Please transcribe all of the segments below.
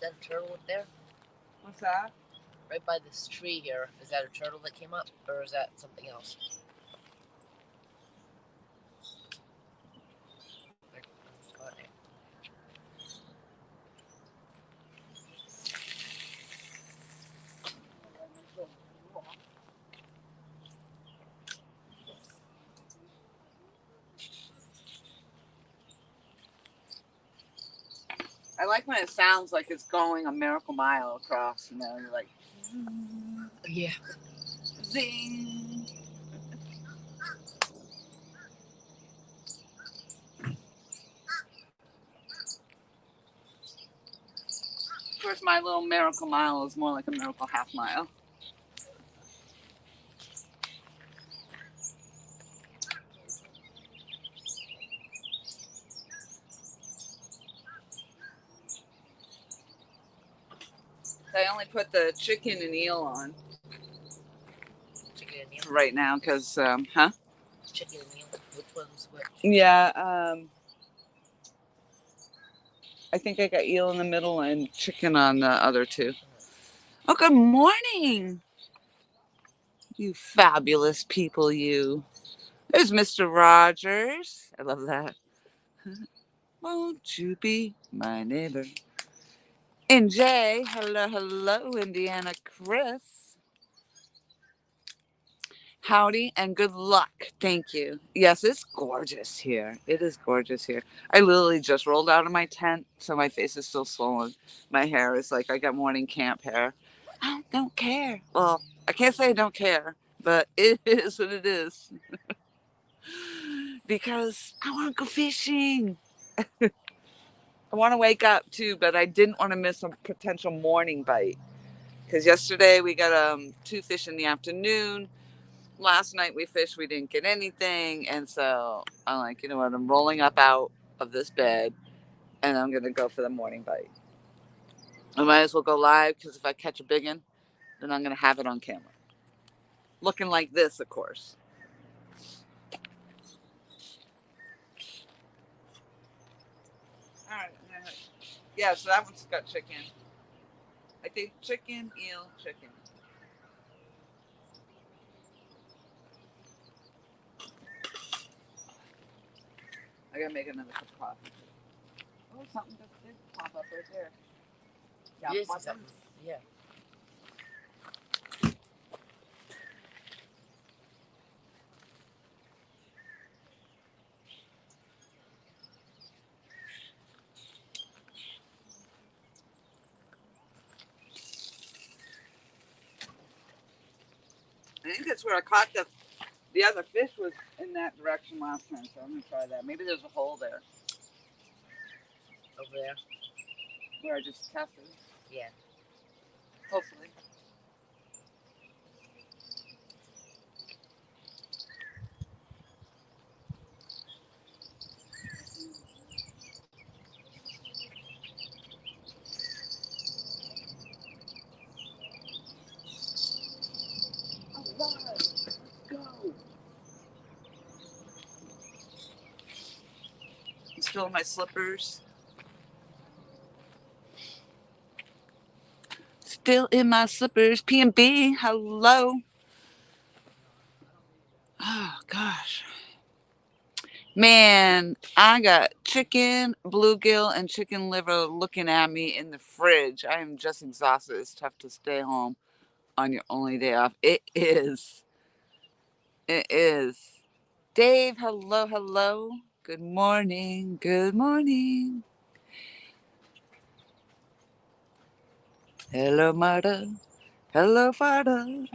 that a turtle up there? What's that? Right by this tree here. Is that a turtle that came up, or is that something else? I like when it sounds like it's going a miracle mile across, you know, you're like, yeah. Zing. Of course, my little miracle mile is more like a miracle half mile. I only put the chicken and eel on. Chicken and eel? Right now, because, Chicken and eel? Which one's which? Yeah, I think I got eel in the middle and chicken on the other two. Oh, good morning, you fabulous people, you. There's Mr. Rogers. I love that. Won't you be my neighbor? And Jay, hello, hello, Indiana Chris. Howdy and good luck. Thank you. Yes, it's gorgeous here. It is gorgeous here. I literally just rolled out of my tent, so my face is still swollen. My hair is like, I got morning camp hair. I don't care. Well, I can't say I don't care, but it is what it is. Because I want to go fishing. I want to wake up too, but I didn't want to miss a potential morning bite. Because yesterday we got 2 fish in the afternoon. Last night we fished, we didn't get anything. And so I'm like, you know what? I'm rolling up out of this bed and I'm going to go for the morning bite. I might as well go live because if I catch a big one, then I'm going to have it on camera. Looking like this, of course. All right. Yeah, so that one's got chicken. I think chicken, eel, chicken. I gotta make another cup of coffee. Oh, something just did pop up right there. Yeah, yes, yeah. I think that's where I caught the other fish was in that direction last time, so I'm gonna try that. Maybe there's a hole there. Over there? Where I just tested. Yeah. Hopefully. All right, let's go. I'm still in my slippers. Still in my slippers. P&B, hello. Oh, gosh. Man, I got chicken, bluegill, and chicken liver looking at me in the fridge. I am just exhausted. It's tough to stay home on your only day off. It is. It is. Dave, hello, hello. Good morning. Good morning. Hello, Marta. Hello, Farda.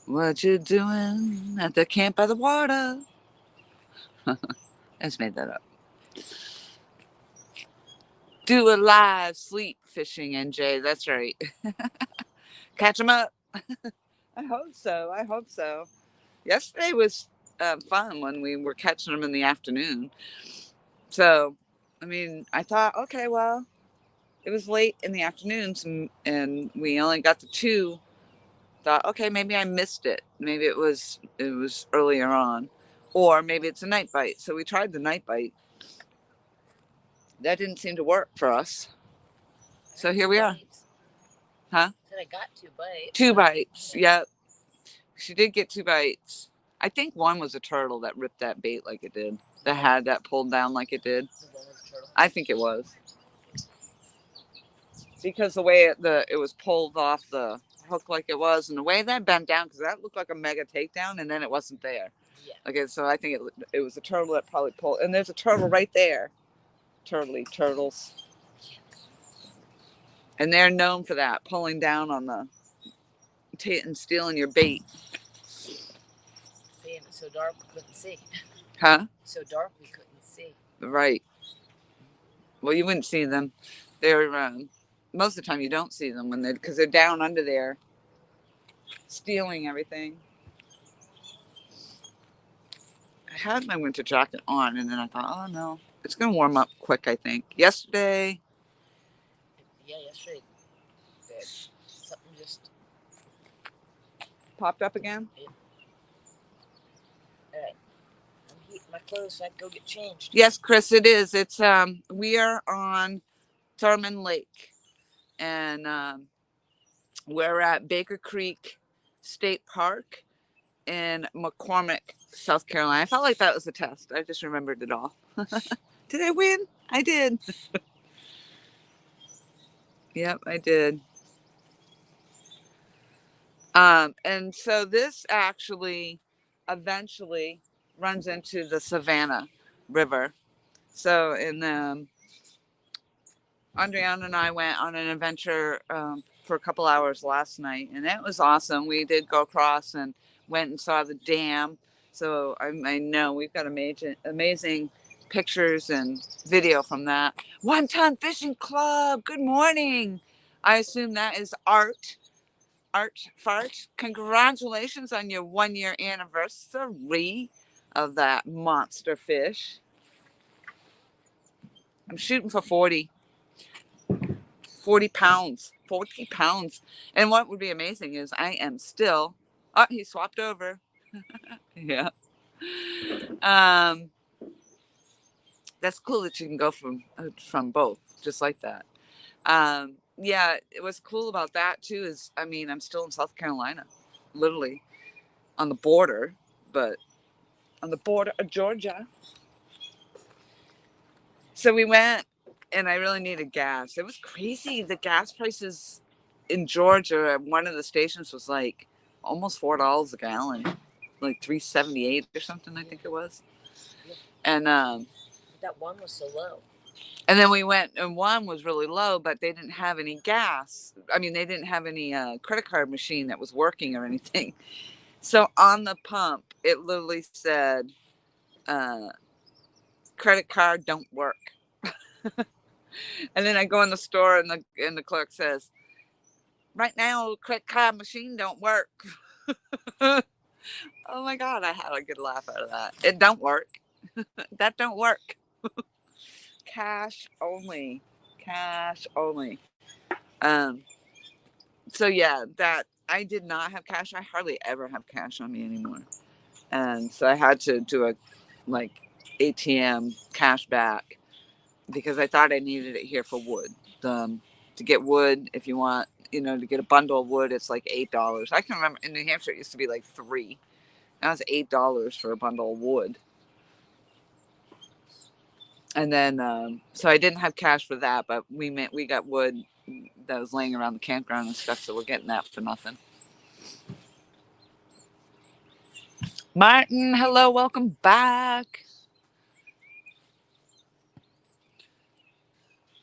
What you doing at the camp by the water? I just made that up. Do a live sleep fishing, NJ. That's right. Catch them up. I hope so. I hope so. Yesterday was fun when we were catching them in the afternoon. So, I mean, I thought, okay, well, it was late in the afternoons and we only got the 2. Thought, okay, maybe I missed it. Maybe it was earlier on, or maybe it's a night bite. So we tried the night bite. That didn't seem to work for us. So here we are. Huh? Said I got 2 bites. 2 bites. Yep. She did get 2 bites. I think one was a turtle that ripped that bait like it did. That had that pulled down like it did. The one was a turtle. I think it was. Because the way it was pulled off the hook like it was, and the way that bent down, because that looked like a mega takedown, and then it wasn't there. Yeah. Okay, so I think it was a turtle that probably pulled. And there's a turtle right there. Turtles. And they're known for that, pulling down on the and stealing your bait. See, it's so dark we couldn't see. Huh? So dark we couldn't see. Right. Well, you wouldn't see them. They're most of the time you don't see them because they're down under there, stealing everything. I had my winter jacket on, and then I thought, oh no, it's gonna warm up quick. I think yesterday. Yeah, yesterday. Something just popped up again. Yeah. All right. I'm heating my clothes so I can go get changed. Yes, Chris, it is. It's we are on Thurman Lake, and we're at Baker Creek State Park in McCormick, South Carolina. I felt like that was a test. I just remembered it all. Did I win? I did. Yep, I did. And so this actually eventually runs into the Savannah River. So Andriana and I went on an adventure for a couple hours last night, and it was awesome. We did go across and went and saw the dam. So I know we've got amazing pictures and video from that. 1 Ton Fishing Club. Good morning. I assume that is Art Fart. Congratulations on your 1-year anniversary of that monster fish. I'm shooting for 40 pounds. 40 pounds. And what would be amazing is I am still. Oh, he swapped over. Yeah. That's cool that you can go from both, just like that. Yeah, what's cool about that too is, I mean, I'm still in South Carolina, literally on the border, but on the border of Georgia. So we went, and I really needed gas. It was crazy. The gas prices in Georgia at one of the stations was like almost $4 a gallon, like $3.78 or something, I think it was. And that one was so low. And then we went, and one was really low, but they didn't have any gas. I mean, they didn't have any credit card machine that was working or anything. So on the pump, it literally said, credit card don't work. And then I go in the store, and the clerk says, right now, credit card machine don't work. Oh my God, I had a good laugh out of that. It don't work. That don't work. Cash only. So yeah, that I did not have cash. I hardly ever have cash on me anymore. And so I had to do a ATM cash back because I thought I needed it here for wood. To get wood, if you want, to get a bundle of wood, it's like $8. I can remember in New Hampshire it used to be like $3. Now it's $8 for a bundle of wood. And then, so I didn't have cash for that, but we got wood that was laying around the campground and stuff, so we're getting that for nothing. Martin, hello, welcome back.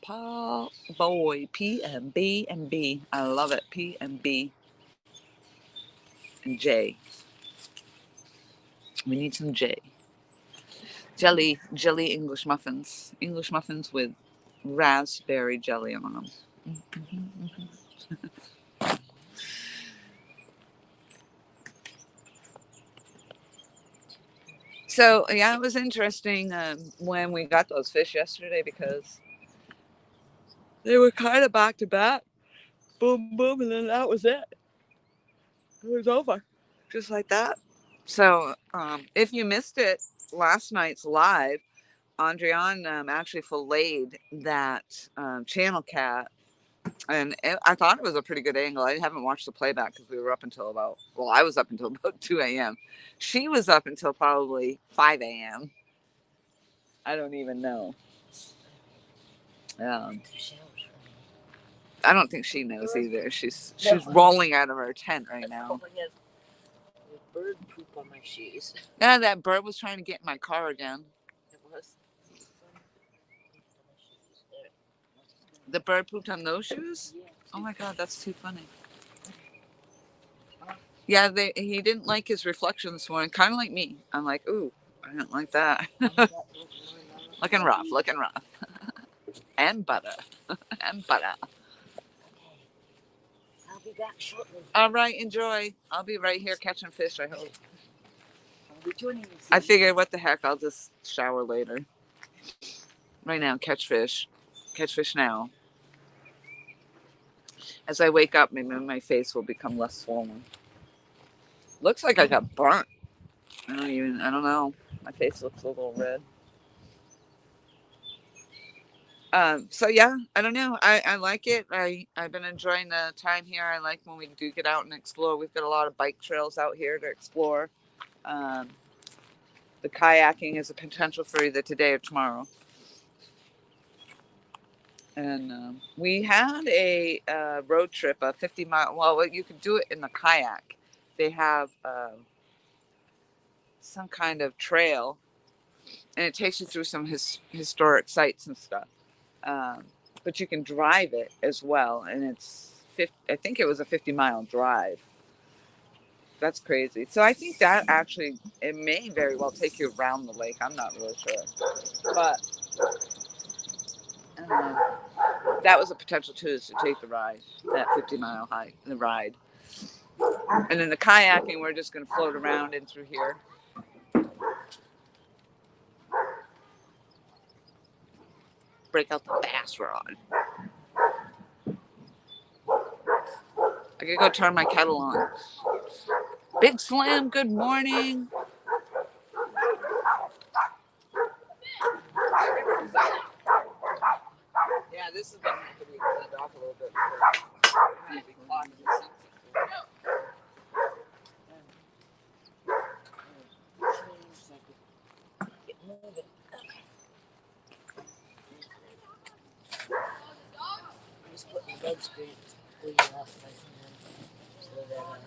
Paul Boy, PMB and B. I love it. PMB and J. We need some J. Jelly English muffins. English muffins with raspberry jelly on them. So, yeah, it was interesting when we got those fish yesterday because they were kind of back to back. Boom, boom, and then that was it. It was over. Just like that. So, if you missed it, last night's live, Andrian actually filleted that channel cat And I thought it was a pretty good angle. I haven't watched the playback because we were up until I was up until about 2 a.m. She was up until probably 5 a.m. I don't even know. I don't think she knows either. She's rolling out of her tent right now. Bird poop on my shoes. Yeah, that bird was trying to get in my car again. It was. The bird pooped on those shoes? Oh my God, that's too funny. Yeah, he didn't like his reflection this morning, kind of like me. I'm like, ooh, I didn't like that. Looking rough. And butter. And butter. I'll be back shortly. All right, enjoy. I'll be right here catching fish, I hope. I'll be joining you soon. I figured, what the heck, I'll just shower later. Right now, catch fish. Catch fish now. As I wake up, maybe my face will become less swollen. Looks like I got burnt. I don't know. My face looks a little red. So yeah, I don't know. I like it. I've been enjoying the time here. I like when we do get out and explore. We've got a lot of bike trails out here to explore. The kayaking is a potential for either today or tomorrow. And we had a road trip, a 50-mile. Well, you could do it in the kayak. They have some kind of trail, and it takes you through some historic sites and stuff. But you can drive it as well, and I think it was a 50-mile drive. That's crazy. So I think that actually, it may very well take you around the lake. I'm not really sure, but that was a potential too, is to take the ride, that 50-mile hike, the ride. And then the kayaking, we're just going to float around in through here. Break out the bass rod. I gotta go turn my kettle on. Big Slam, good morning. Yeah, this is going to have to be cleaned off a little bit. Just put the bed screen off so that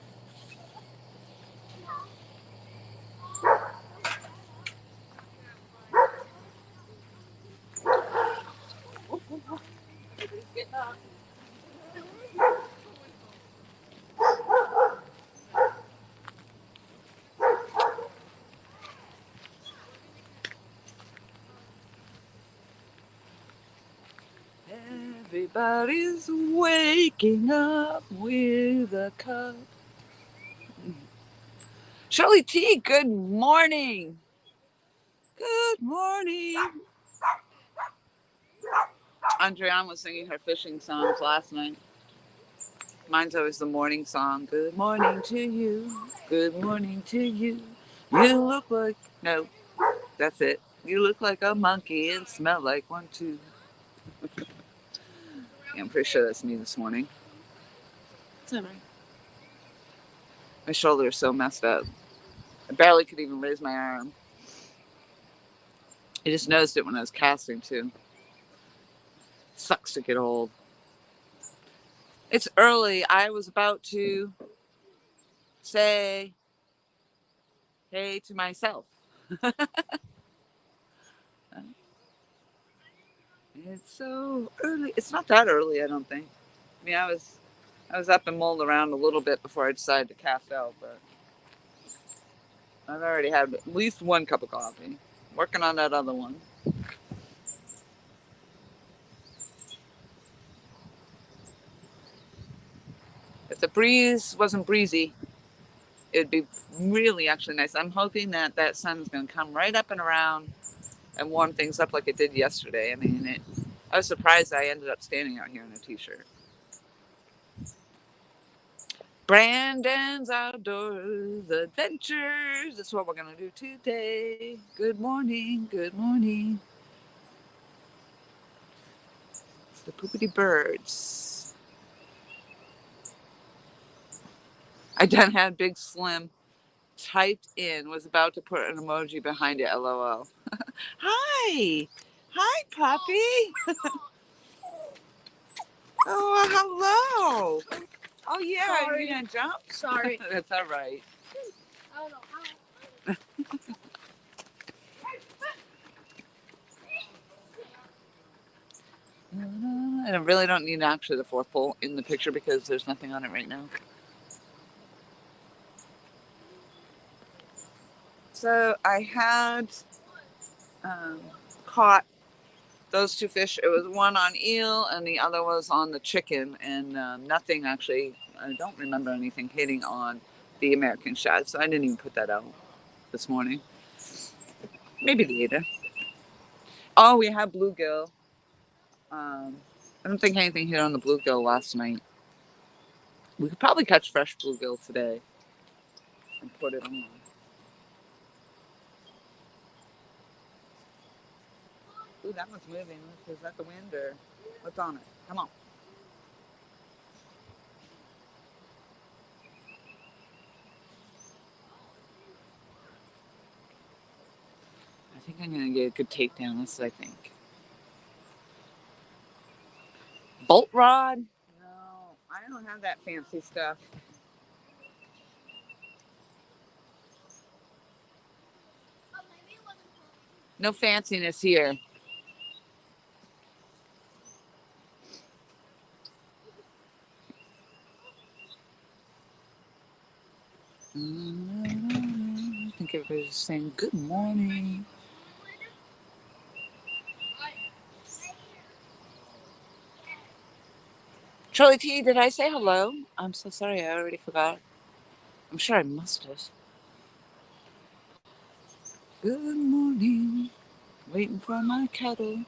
Everybody's waking up with a cup. Shirley T, good morning. Good morning. Andriane was singing her fishing songs last night. Mine's always the morning song. Good morning to you. Good morning to you. You look like... No, that's it. You look like a monkey and smell like one too. Yeah, I'm pretty sure that's me this morning. It's all right. My shoulder is so messed up. I barely could even raise my arm. I just noticed it when I was casting too. Sucks to get old. It's early. I was about to say hey to myself. It's so early. It's not that early, I don't think. I mean, I was up and mulled around a little bit before I decided to cast out, but I've already had at least one cup of coffee. Working on that other one. If the breeze wasn't breezy, it'd be really actually nice. I'm hoping that sun's going to come right up and around and warm things up like it did yesterday. I mean, I was surprised I ended up standing out here in a t-shirt. Brandon's Outdoors Adventures. That's what we're going to do today. Good morning. Good morning. It's the poopity birds. I done had Big Slim typed in, was about to put an emoji behind it, LOL. Hi. Hi, puppy. Oh, hello. Oh, yeah. Sorry. You gonna jump? Sorry. That's all right. I don't know how. And I really don't need actually the fourth pole in the picture because there's nothing on it right now. So I had caught those two fish. It was one on eel and the other was on the chicken, and nothing actually. I don't remember anything hitting on the American shad, so I didn't even put that out this morning. Maybe later. Oh, we had bluegill. I don't think anything hit on the bluegill last night. We could probably catch fresh bluegill today and put it on. Ooh, that one's moving. Is that the wind or what's on it? Come on. I think I'm gonna get a good takedown. This, I think. Bolt rod? No, I don't have that fancy stuff. No fanciness here. I think everybody's saying good morning. Charlie T, did I say hello? I'm so sorry, I already forgot. I'm sure I must have. Good morning. Waiting for my kettle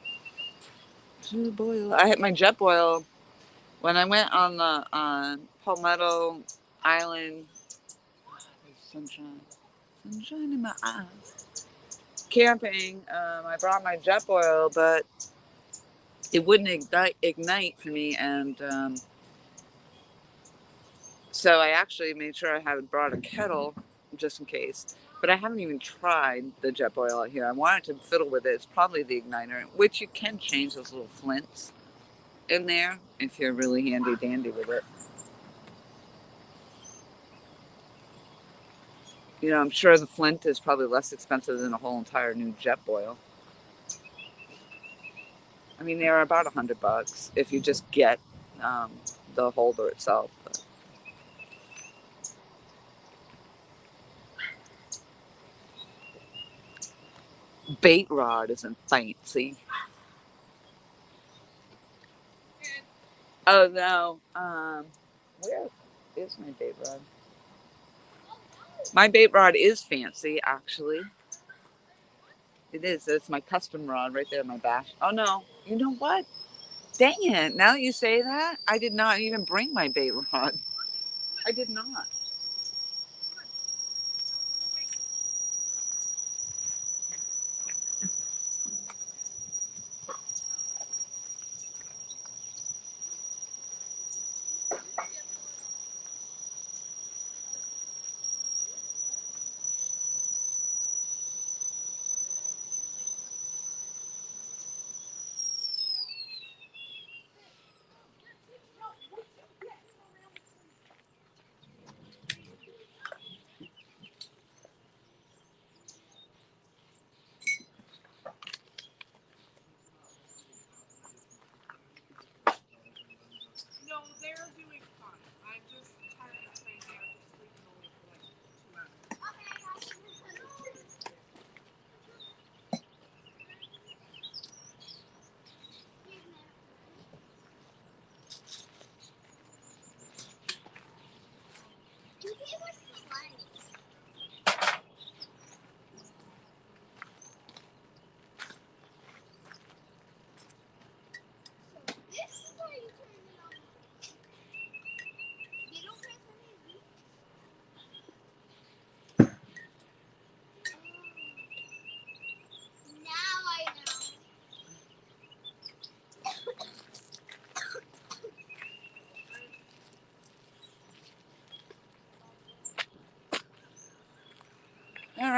to boil. I had my jet boil when I went on the Palmetto Island. Sunshine in my eyes. Camping. I brought my jet boil, but it wouldn't ignite for me, and so I actually made sure I had brought a kettle just in case. But I haven't even tried the jet boil out here. I wanted to fiddle with it. It's probably the igniter, which you can change those little flints in there if you're really handy dandy with it. You know, I'm sure the flint is probably less expensive than a whole entire new jet boil. I mean, they're about $100 if you just get the holder itself. But bait rod isn't fancy. Oh no. Where is my bait rod? My bait rod is fancy, actually. It is. It's my custom rod right there in my back. Oh no. You know what? Dang it. Now that you say that, I did not even bring my bait rod. I did not. No, they're doing fine.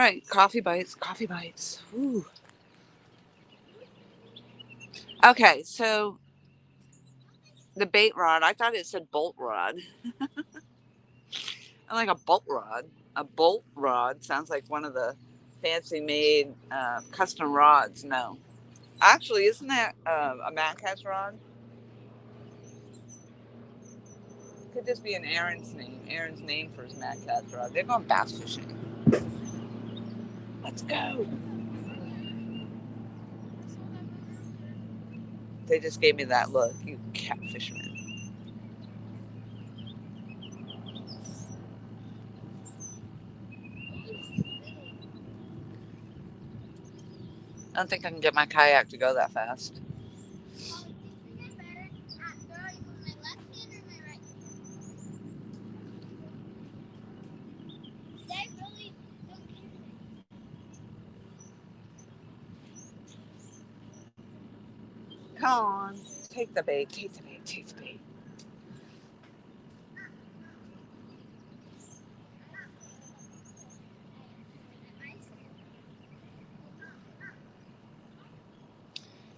right, coffee bites, coffee bites. Ooh. Okay, so the bait rod, I thought it said bolt rod. I like a bolt rod. A bolt rod sounds like one of the fancy made custom rods. No. Actually, isn't that a Mad Catz rod? Could just be an Aaron's name. Aaron's name for his Mad Catz rod. They're going bass fishing. Let's go. They just gave me that look. You catfishman. I don't think I can get my kayak to go that fast. Come on. Take the bait. Take the bait. Take the bait.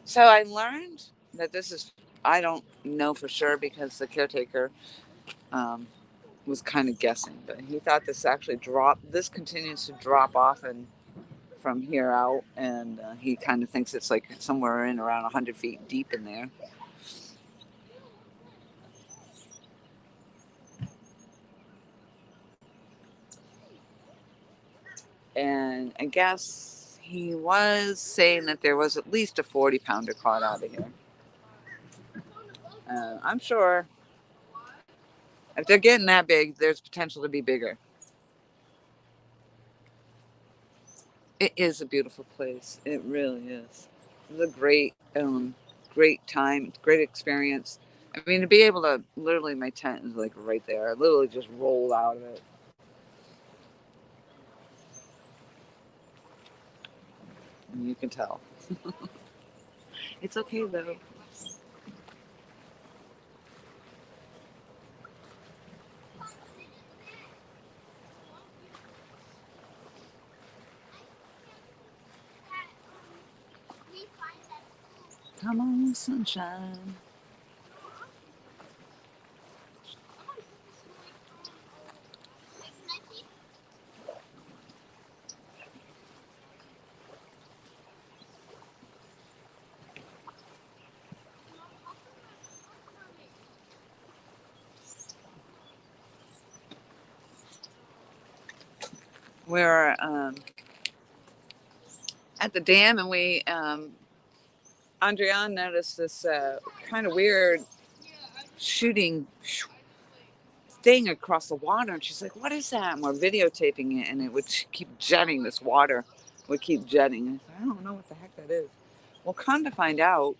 So I learned that this is, I don't know for sure because the caretaker was kind of guessing, but he thought this actually dropped. This continues to drop off and from here out, and he kind of thinks it's like somewhere in around 100 feet deep in there. And I guess he was saying that there was at least a 40-pounder caught out of here. I'm sure if they're getting that big, there's potential to be bigger. It is a beautiful place. It really is. It was a great time, great experience. I mean, to be able to literally, my tent is like right there. I literally just rolled out of it. And you can tell. It's okay though. Come on, sunshine. We're at the dam, and we Andrian noticed this kind of weird shooting thing across the water, and she's like, "What is that?" And we're videotaping it, and it would keep jetting. This water would keep jetting. And I don't know what the heck that is. Well, come to find out,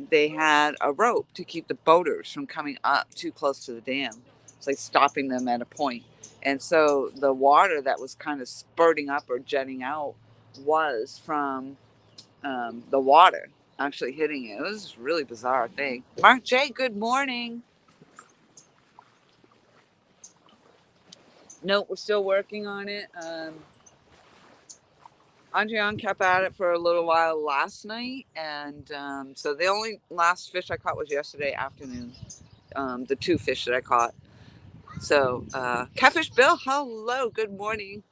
they had a rope to keep the boaters from coming up too close to the dam. It's like stopping them at a point. And so the water that was kind of spurting up or jetting out was from the water actually hitting it. It was a really bizarre thing. Mark J, good morning. Nope, we're still working on it. Andrian kept at it for a little while last night, and so the only last fish I caught was yesterday afternoon. The 2 fish that I caught. So, Catfish Bill, hello, good morning.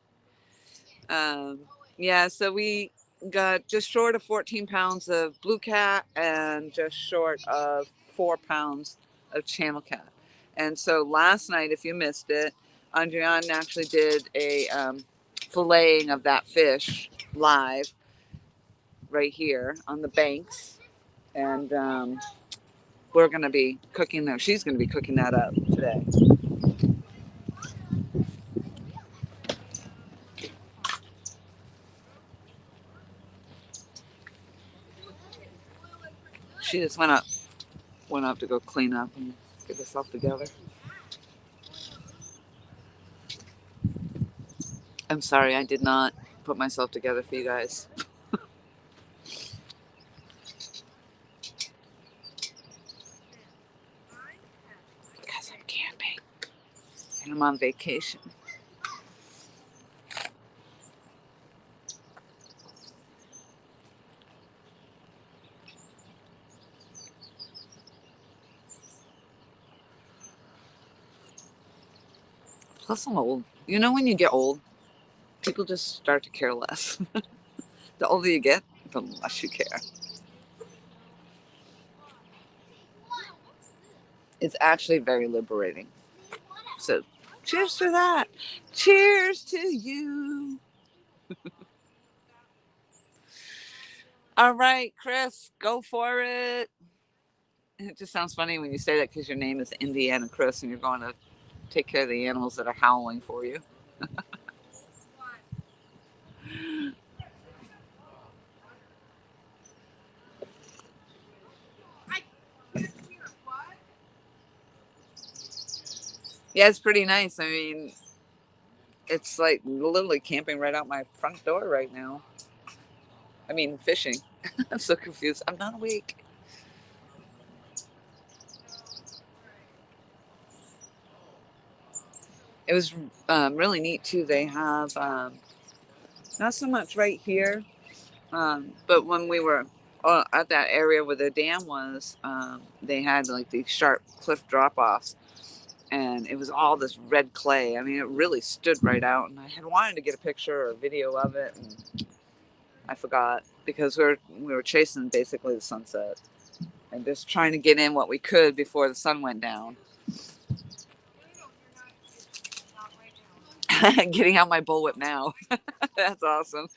Yeah, so we got just short of 14 pounds of blue cat and just short of 4 pounds of channel cat. And so last night, if you missed it, Andrian actually did a filleting of that fish live right here on the banks. And we're going to be cooking that. She's going to be cooking that up today. She just went up to go clean up and get herself together. I'm sorry, I did not put myself together for you guys. Because I'm camping and I'm on vacation. Plus, I'm old. You know, when you get old, people just start to care less. The older you get, the less you care. It's actually very liberating. So, cheers to that. Cheers to you. All right, Chris, go for it. It just sounds funny when you say that because your name is Indiana Chris and you're going to take care of the animals that are howling for you. Yeah, it's pretty nice. I mean, it's like literally camping right out my front door right now. I mean, fishing. I'm so confused. I'm not awake. It was really neat too. They have not so much right here, but when we were at that area where the dam was, they had like these sharp cliff drop offs, and it was all this red clay. I mean, it really stood right out, and I had wanted to get a picture or a video of it, and I forgot because we were chasing basically the sunset and just trying to get in what we could before the sun went down. Getting out my bullwhip now. That's awesome.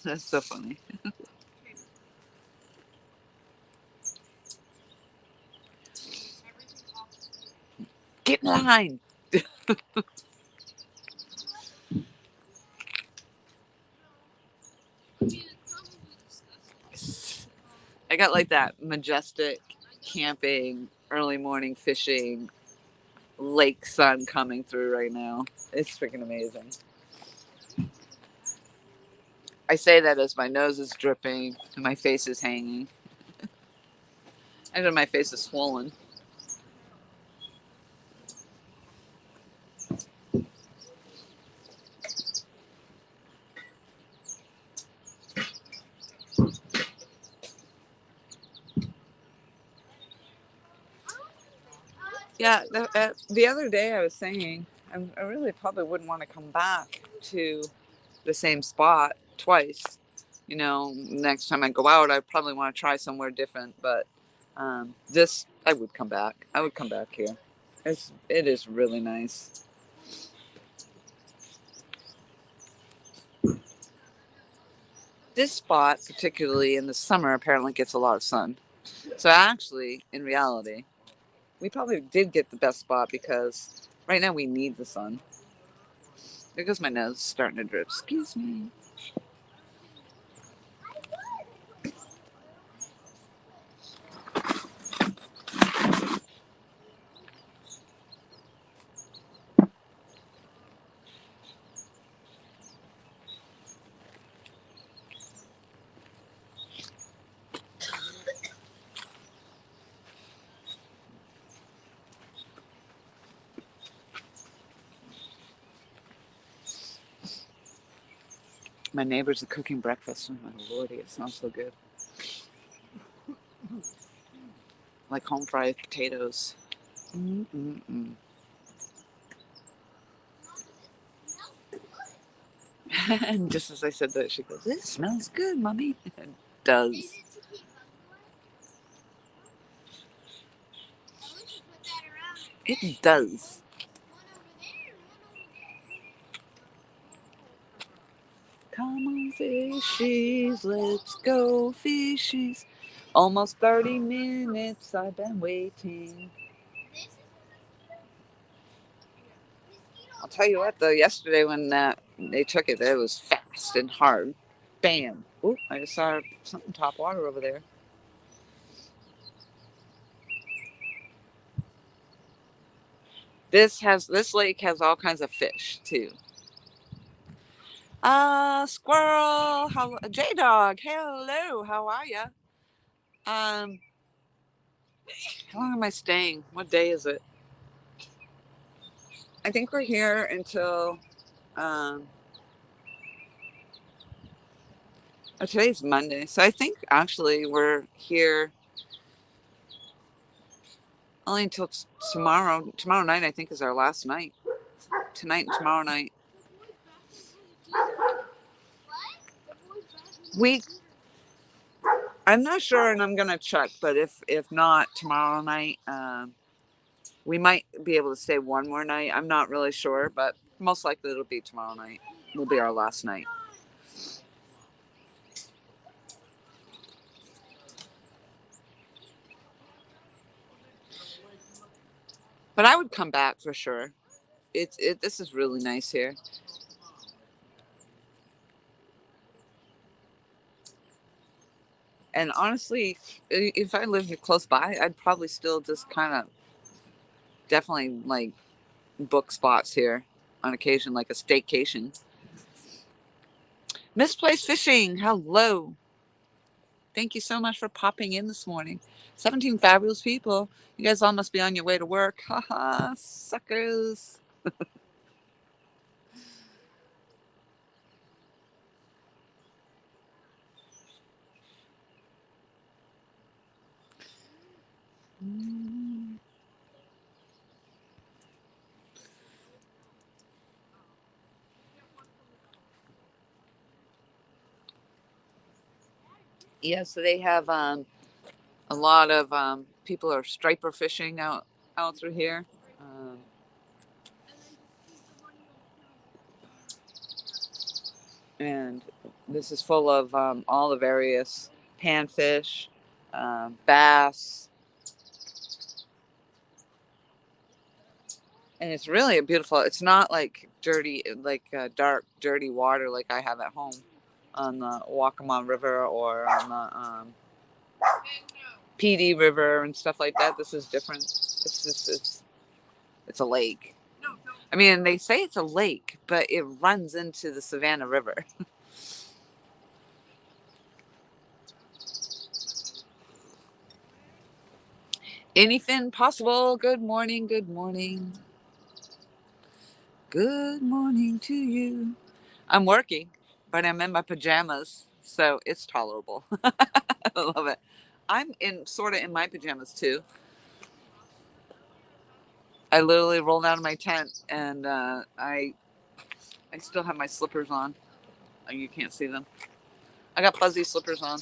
That's so funny. Get in line. I got like that majestic camping, early morning fishing, lake sun coming through right now. It's freaking amazing. I say that as my nose is dripping and my face is hanging. And then my face is swollen. Yeah, the other day I was saying I really probably wouldn't want to come back to the same spot twice. You know, next time I go out, I probably want to try somewhere different. But this, I would come back. I would come back here. It is really nice. This spot, particularly in the summer, apparently gets a lot of sun. So actually, in reality, we probably did get the best spot because right now we need the sun. There goes my nose starting to drip. Excuse me. My neighbors are cooking breakfast. Oh my lordy, it smells so good. Like home fried potatoes. Mm-mm-mm. And just as I said that, she goes, "It smells good, Mommy." It does. It does. Come on, fishies, let's go, fishies. Almost 30 minutes I've been waiting. I'll tell you what, though, yesterday when they took it, it was fast and hard. Bam. Oop, I just saw something top water over there. This lake has all kinds of fish too. Squirrel, J-Dog, hello, how are ya? How long am I staying? What day is it? I think we're here until today's Monday. So I think actually we're here Only until tomorrow. Tomorrow night, I think, is our last night. Tonight and tomorrow night. I'm not sure, and I'm gonna check. But if not tomorrow night, we might be able to stay one more night. I'm not really sure, but most likely it'll be tomorrow night. Will be our last night. But I would come back for sure. This is really nice here. And honestly, if I lived close by, I'd probably still just kind of definitely like book spots here on occasion, like a staycation. Misplaced fishing. Hello. Thank you so much for popping in this morning. 17 fabulous people. You guys all must be on your way to work. Haha, suckers. Yeah, so they have a lot of people are striper fishing out through here. And this is full of all the various panfish, bass, and it's really a beautiful. It's not like dirty, like dark, dirty water like I have at home on the Waccamaw River or on the PD River and stuff like that. This is different. It's a lake. I mean, they say it's a lake, but it runs into the Savannah River. Anything possible. Good morning. Good morning. Good morning to you. I'm working, but I'm in my pajamas, so it's tolerable. I love it. I'm in sort of in my pajamas too. I literally rolled out of my tent and I still have my slippers on. Oh, you can't see them. I got fuzzy slippers on.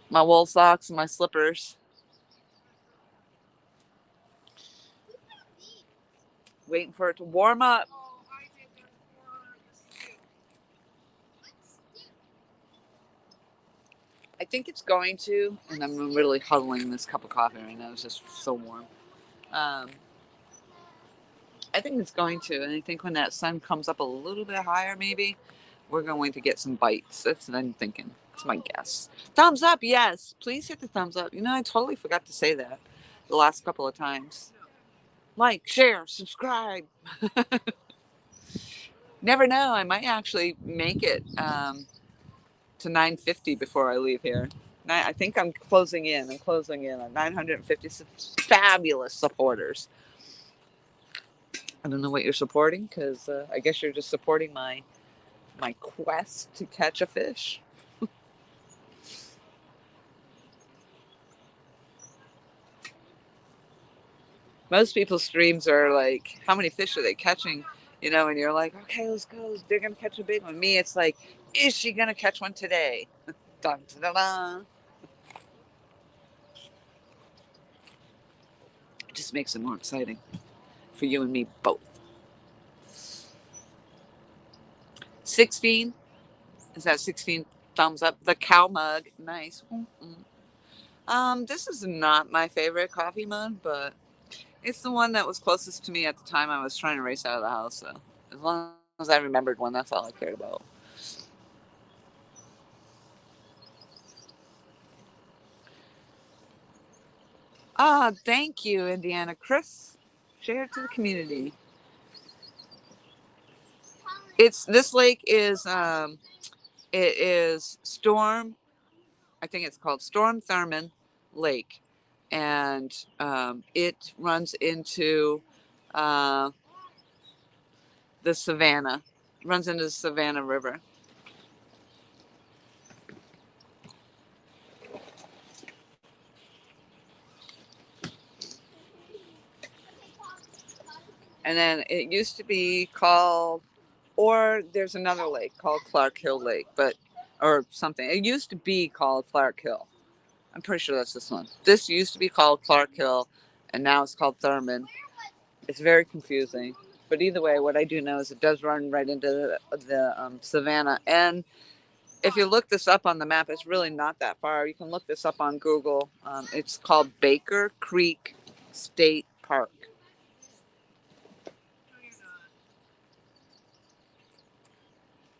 My wool socks and my slippers. Waiting for it to warm up. I think it's going to, and I'm really huddling this cup of coffee right now. It's just so warm. I think it's going to, and I think when that sun comes up a little bit higher, maybe we're going to get some bites. That's what I'm thinking. That's my guess. Thumbs up, yes. Please hit the thumbs up. You know, I totally forgot to say that the last couple of times. Like, share, subscribe. Never know. I might actually make it to 950 before I leave here. I think I'm closing in. I'm closing in on 950 fabulous supporters. I don't know what you're supporting because I guess you're just supporting my quest to catch a fish. Most people's streams are like, how many fish are they catching? You know, and you're like, okay, let's go. They're gonna catch a big one. Me, it's like, is she gonna catch one today? Dun, dun, dun. It just makes it more exciting for you and me both. 16. Is that 16 thumbs up? The cow mug. Nice. This is not my favorite coffee mug, but it's the one that was closest to me at the time I was trying to race out of the house. So as long as I remembered one, that's all I cared about. Ah, thank you, Indiana. Chris, share it to the community. This lake is it is Storm. I think it's called Storm Thurman Lake, and it runs into uh, the Savannah. Runs into the Savannah River. And then it used to be called, or there's another lake called Clark Hill Lake, but, or something. It used to be called Clark Hill. I'm pretty sure that's this one. This used to be called Clark Hill, and now it's called Thurman. It's very confusing. But either way, what I do know is it does run right into the savannah. And if you look this up on the map, it's really not that far. You can look this up on Google. It's called Baker Creek State Park.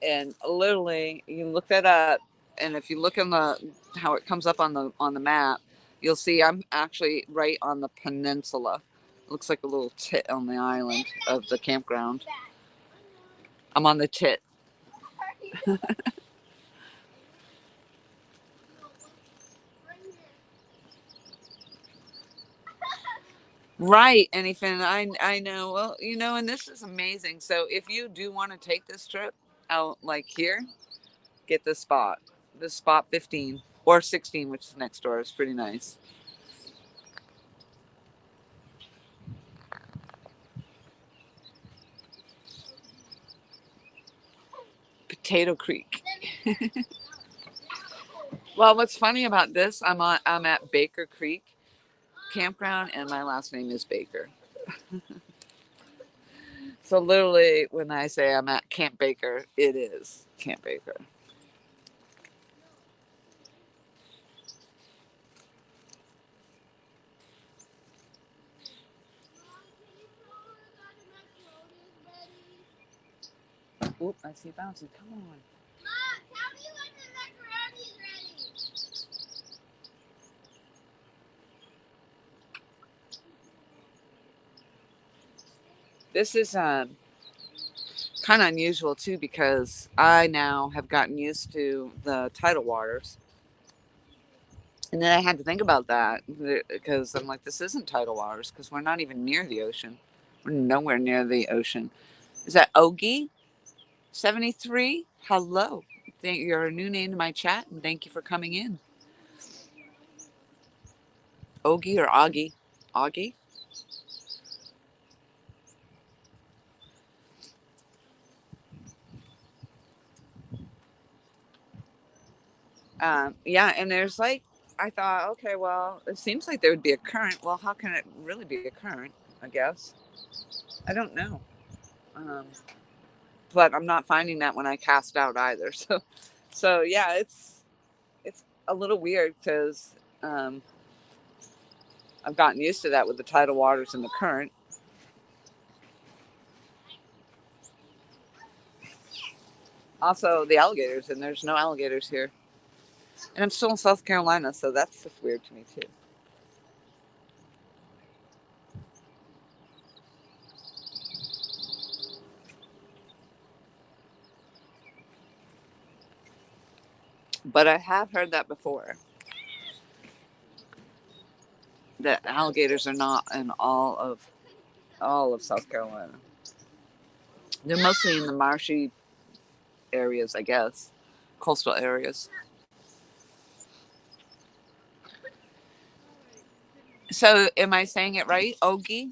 And literally, you can look that up. And if you look in how it comes up on the map, you'll see I'm actually right on the peninsula. It looks like a little tit on the island of the campground. I'm on the tit. Right, anything. I know. Well, and this is amazing. So if you do want to take this trip out, like here, get this spot 15 or 16, which is next door. It's pretty nice. Potato Creek. Well, what's funny about this? I'm at Baker Creek Campground, and my last name is Baker. So literally, when I say I'm at Camp Baker, it is Camp Baker. Oop, I see bouncy. Come on. Mom, tell me when the macaroni is ready. This is kind of unusual too, because I now have gotten used to the tidal waters. And then I had to think about that because I'm like, this isn't tidal waters because we're not even near the ocean. We're nowhere near the ocean. Is that Ogie 73? Hello. You're a new name to my chat, and thank you for coming in. Ogie or Augie? Augie? Yeah, and there's like, I thought, okay, well, it seems like there would be a current. Well, how can it really be a current, I guess? I don't know. Um, but I'm not finding that when I cast out either. So yeah, it's a little weird because um, I've gotten used to that with the tidal waters and the current. Also, the alligators, and there's no alligators here. And I'm still in South Carolina, so that's just weird to me too. But I have heard that before. That alligators are not in all of South Carolina. They're mostly in the marshy areas, I guess, coastal areas. So, am I saying it right, Ogie?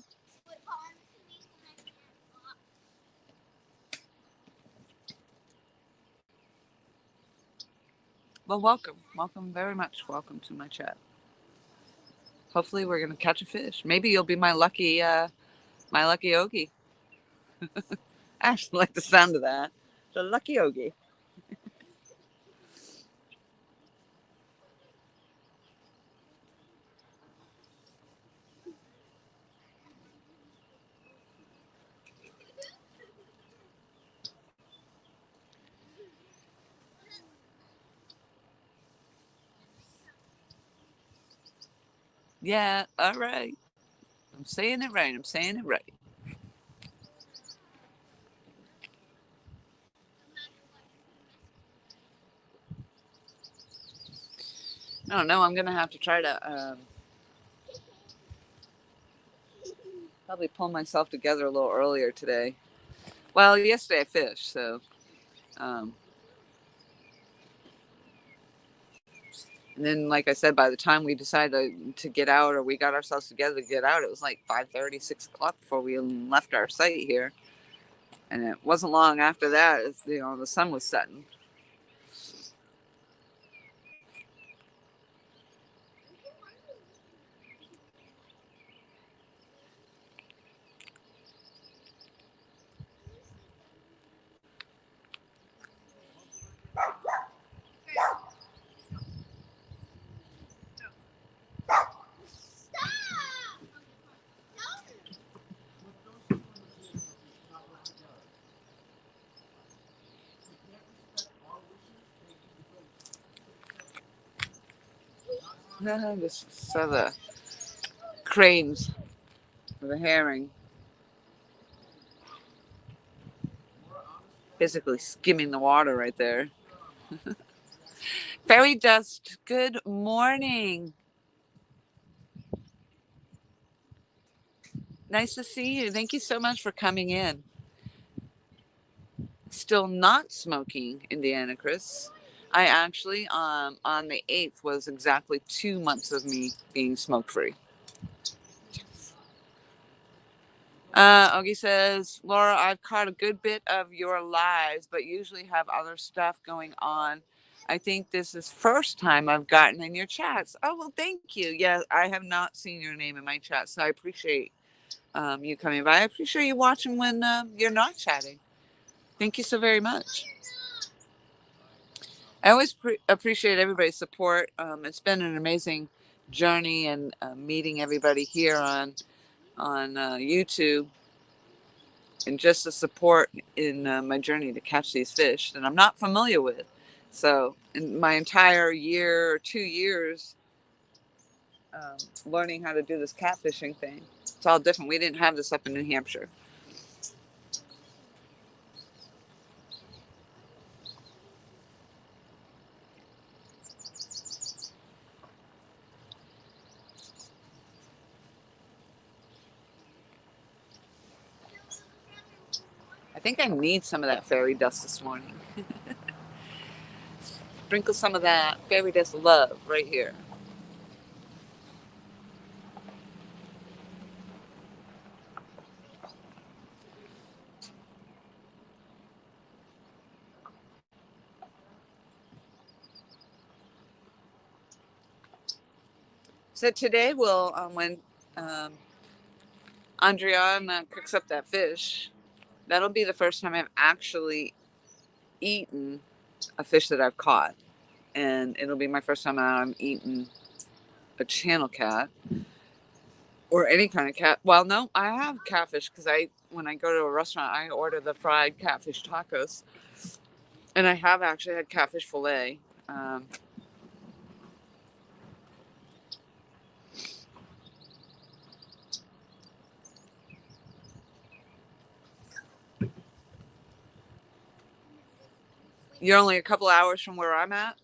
Well, welcome very much. Welcome to my chat. Hopefully, we're gonna catch a fish. Maybe you'll be my lucky Ogie. I actually like the sound of that. The lucky Ogie. Yeah, all right. I'm saying it right. I'm saying it right. I don't know. I'm gonna have to try to probably pull myself together a little earlier today. Well, yesterday I fished, so um, And then, like I said, by the time we decided to get out, or we got ourselves together to get out, it was like 5:30, 6 o'clock before we left our site here. And it wasn't long after that, the sun was setting. Just saw the cranes with the herring basically skimming the water right there. Fairy Dust, good morning. Nice to see you. Thank you so much for coming in. Still not smoking, Indiana Chris. I actually, on the 8th, was exactly 2 months of me being smoke free. Ogie says, Laura, I've caught a good bit of your lives, but usually have other stuff going on. I think this is first time I've gotten in your chats. Oh, well, thank you. Yeah, I have not seen your name in my chat, so I appreciate you coming by. I appreciate you watching when you're not chatting. Thank you so very much. I always appreciate everybody's support. It's been an amazing journey, and meeting everybody here on YouTube, and just the support in my journey to catch these fish that I'm not familiar with. So in my entire year or 2 years learning how to do this catfishing thing, it's all different. We didn't have this up in New Hampshire. I think I need some of that fairy dust this morning. Sprinkle some of that fairy dust love right here. So today we'll, when Andriana cooks up that fish, that'll be the first time I've actually eaten a fish that I've caught. And it'll be my first time I'm eating a channel cat or any kind of cat. Well, no, I have catfish because when I go to a restaurant, I order the fried catfish tacos. And I have actually had catfish fillet. You're only a couple hours from where I'm at?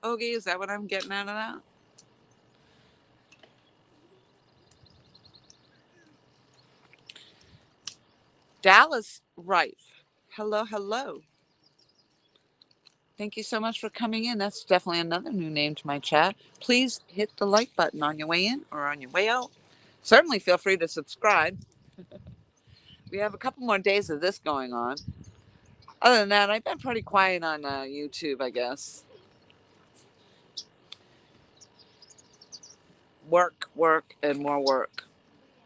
Ogie, is that what I'm getting out of that? Dallas Rife. Hello, hello. Thank you so much for coming in. That's definitely another new name to my chat. Please hit the like button on your way in or on your way out. Certainly feel free to subscribe. We have a couple more days of this going on. Other than that, I've been pretty quiet on YouTube, I guess. Work, and more work.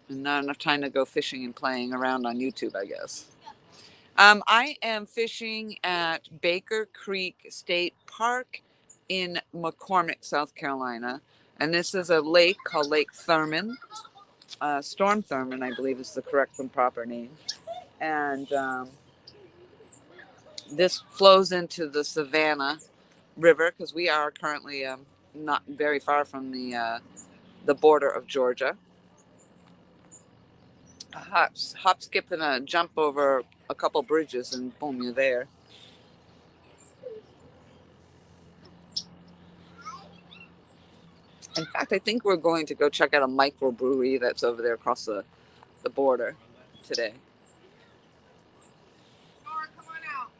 And not enough time to go fishing and playing around on YouTube, I guess. I am fishing at Baker Creek State Park in McCormick, South Carolina. And this is a lake called Lake Thurman. Storm Thurman, I believe, is the correct and proper name. And this flows into the Savannah River because we are currently not very far from the border of Georgia. A hop, skip, and a jump over a couple bridges, and boom, you're there. In fact, I think we're going to go check out a microbrewery that's over there across the border today. Laura, come on out.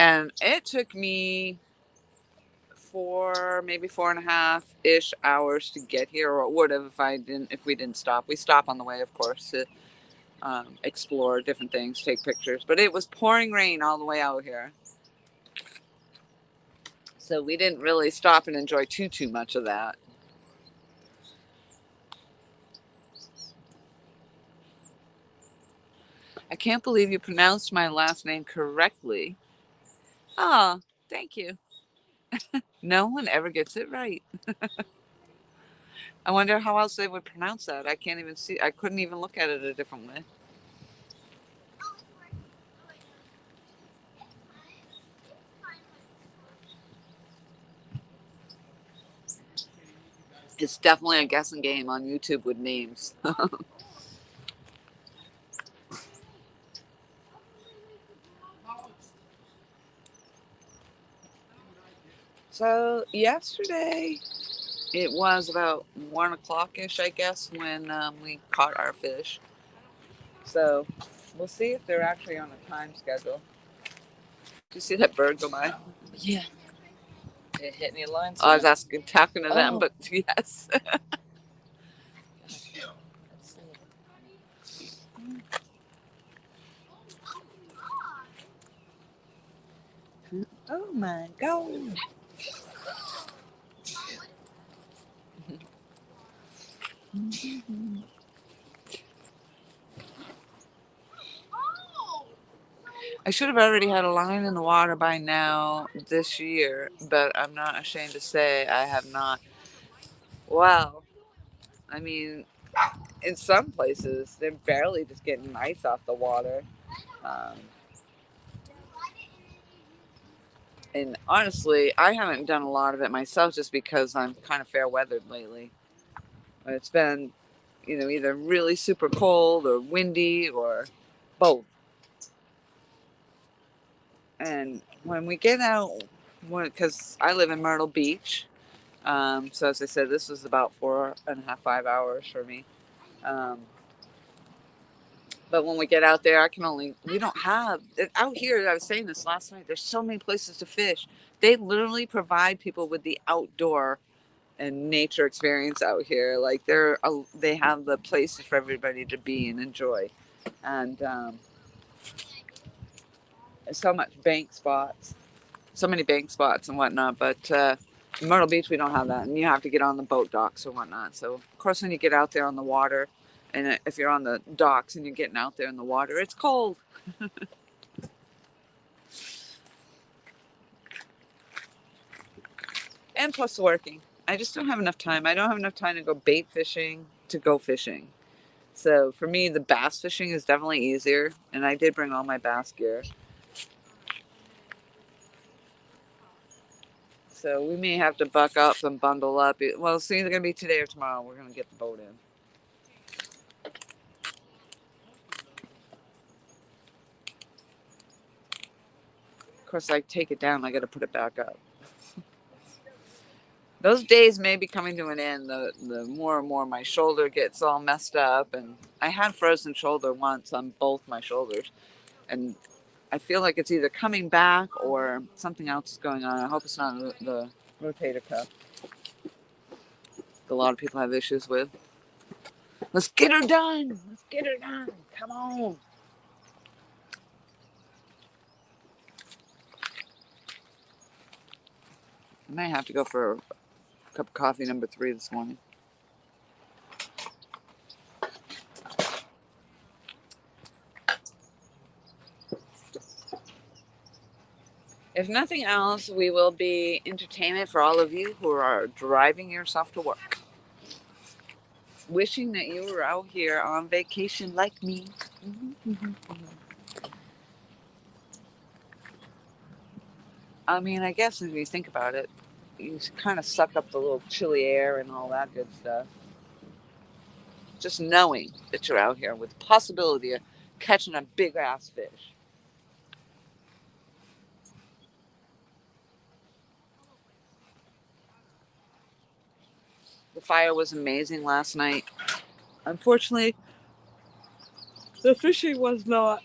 And it took me maybe 4.5-ish hours to get here, or it would have if we didn't stop. We stop on the way, of course, to explore different things, take pictures. But it was pouring rain all the way out here, so we didn't really stop and enjoy too much of that. I can't believe you pronounced my last name correctly. Oh, thank you. No one ever gets it right. I wonder how else they would pronounce that. I can't even see. I couldn't even look at it a different way. It's definitely a guessing game on YouTube with names. So yesterday, it was about 1 o'clock-ish, I guess, when we caught our fish. So we'll see if they're actually on a time schedule. Did you see that bird go by? Yeah. Did it hit any lines? I was talking to them, Oh. but yes. Let's see. Oh my God. I should have already had a line in the water by now this year, but I'm not ashamed to say I have not. Wow. I mean, in some places, they're barely just getting ice off the water. And honestly, I haven't done a lot of it myself just because I'm kind of fair weathered lately. It's been, either really super cold or windy or both. And when we get out, because I live in Myrtle Beach, so as I said, this was about 4.5, 5 hours for me. But when we get out there, we don't have, out here, I was saying this last night, there's so many places to fish. They literally provide people with the outdoor and nature experience out here. Like they have the places for everybody to be and enjoy. And so many bank spots and whatnot. But in Myrtle Beach, we don't have that. And you have to get on the boat docks or whatnot. So, of course, when you get out there on the water, and if you're on the docks and you're getting out there in the water, it's cold. And plus working. I just don't have enough time. I don't have enough time to go bait fishing, to go fishing. So for me, the bass fishing is definitely easier. And I did bring all my bass gear. So we may have to buck up and bundle up. Well, it's either going to be today or tomorrow. We're going to get the boat in. Of course, I take it down. I got to put it back up. Those days may be coming to an end. The more and more my shoulder gets all messed up. And I had frozen shoulder once on both my shoulders. And I feel like it's either coming back or something else is going on. I hope it's not the rotator cuff. A lot of people have issues with. Let's get her done. Let's get her done. Come on. I may have to go for a cup of coffee number 3 this morning. If nothing else, we will be entertainment for all of you who are driving yourself to work. Wishing that you were out here on vacation like me. I mean, I guess if you think about it, you kind of suck up the little chilly air and all that good stuff. Just knowing that you're out here with the possibility of catching a big ass fish. The fire was amazing last night. Unfortunately, the fishing was not.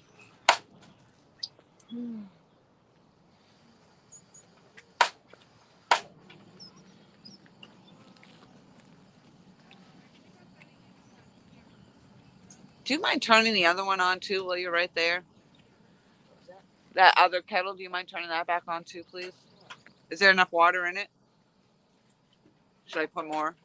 Do you mind turning the other one on too while you're right there? What was that? That other kettle, do you mind turning that back on too, please? Is there enough water in it? Should I put more?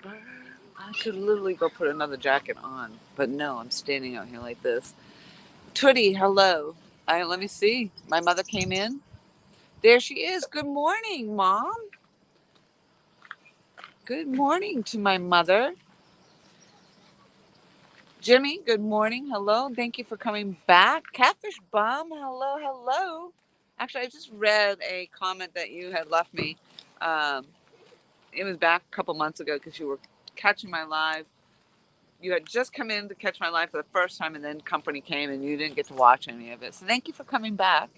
I could literally go put another jacket on, but no, I'm standing out here like this. Tootie, hello. Let me see. My mother came in. There she is. Good morning, Mom. Good morning to my mother. Jimmy, good morning. Hello. Thank you for coming back. Catfish Bum, hello, hello. Actually, I just read a comment that you had left me. It was back a couple months ago because you were catching my live. You had just come in to catch my live for the first time, and then company came and you didn't get to watch any of it. So thank you for coming back.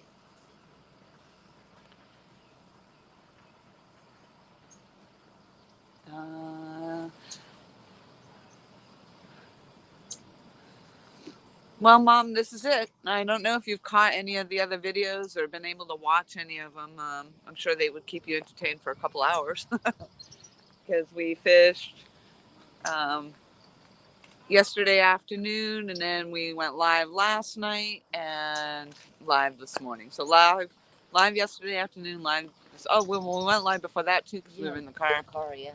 Well, Mom, this is it. I don't know if you've caught any of the other videos or been able to watch any of them. I'm sure they would keep you entertained for a couple hours because we fished yesterday afternoon, and then we went live last night and live this morning. So live yesterday afternoon, live. Oh, we went live before that too because we were in the car. Yeah.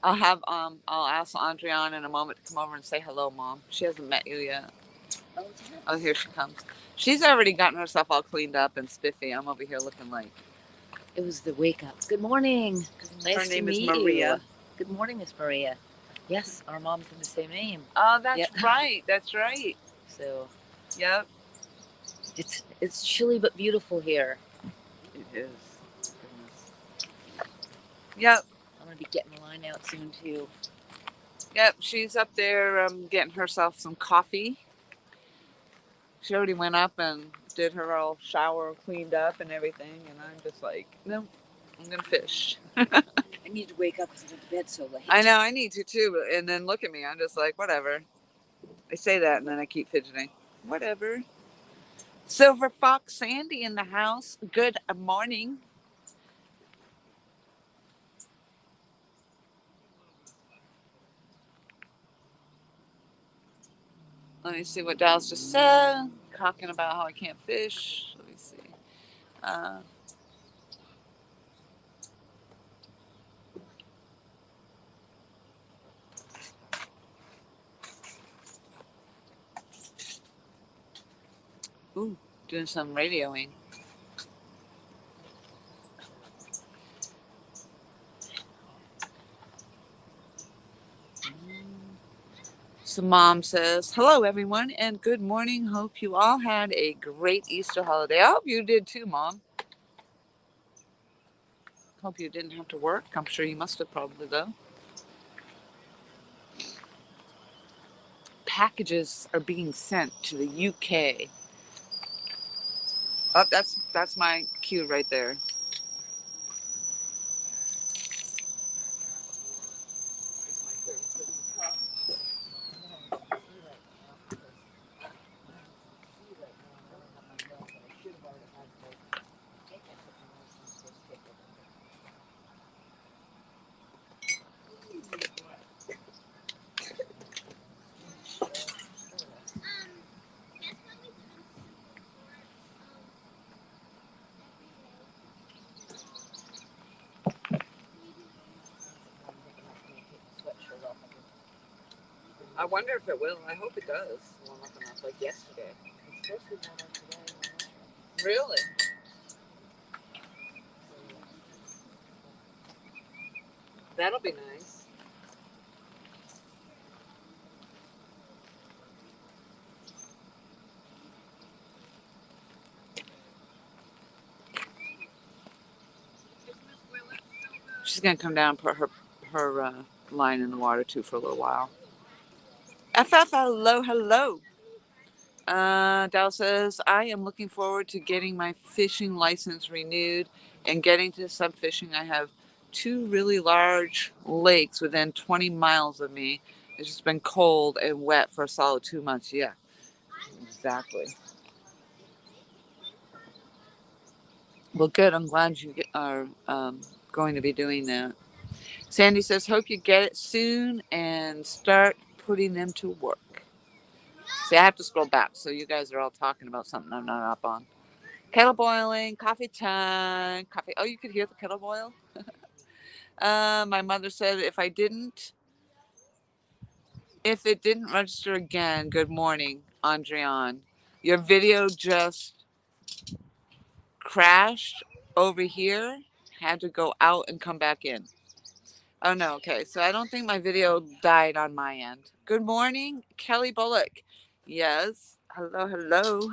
I'll ask Andriana in a moment to come over and say hello, Mom. She hasn't met you yet. Oh, here she comes. She's already gotten herself all cleaned up and spiffy. I'm over here looking like. It was the wake up. Good morning. Nice Her name to is meet Maria. you. Good morning, Miss Maria. Yes, our moms have the same name. Oh, that's Yep. right. That's right. So Yep. it's chilly but beautiful here. It is. Goodness. Yep. I'm gonna be getting the line out soon too. Yep. She's up there getting herself some coffee. She already went up and did her all shower, cleaned up and everything, and I'm just like, no, I'm gonna fish. I need to wake up because I went to bed so late. I know I need to too, and then look at me. I'm just like, whatever. I say that and then I keep fidgeting. Whatever. Silver Fox Sandy in the house. Good morning. Let me see what Dallas just said. Talking about how I can't fish. Let me see. Ooh, doing some radioing. So Mom says, hello everyone and good morning. Hope you all had a great Easter holiday. I hope you did too, Mom. Hope you didn't have to work. I'm sure you must have probably though. Packages are being sent to the UK. Oh, that's my cue right there. I wonder if it will. I hope it does. Warm up enough like yesterday. It's supposed to be warmer today. Really? That'll be nice. She's gonna come down and put her line in the water too for a little while. FF, hello, hello. Dal says, I am looking forward to getting my fishing license renewed and getting to sub fishing. I have two really large lakes within 20 miles of me. It's just been cold and wet for a solid 2 months. Yeah, exactly. Well, good. I'm glad you are going to be doing that. Sandy says, hope you get it soon and start putting them to work. See, I have to scroll back, so you guys are all talking about something I'm not up on. Kettle boiling, coffee time, coffee. Oh, you could hear the kettle boil? My mother said if it didn't register again, good morning, Andrian. Your video just crashed over here, had to go out and come back in. Oh no, okay. So I don't think my video died on my end. Good morning, Kelly Bullock. Yes. Hello, hello.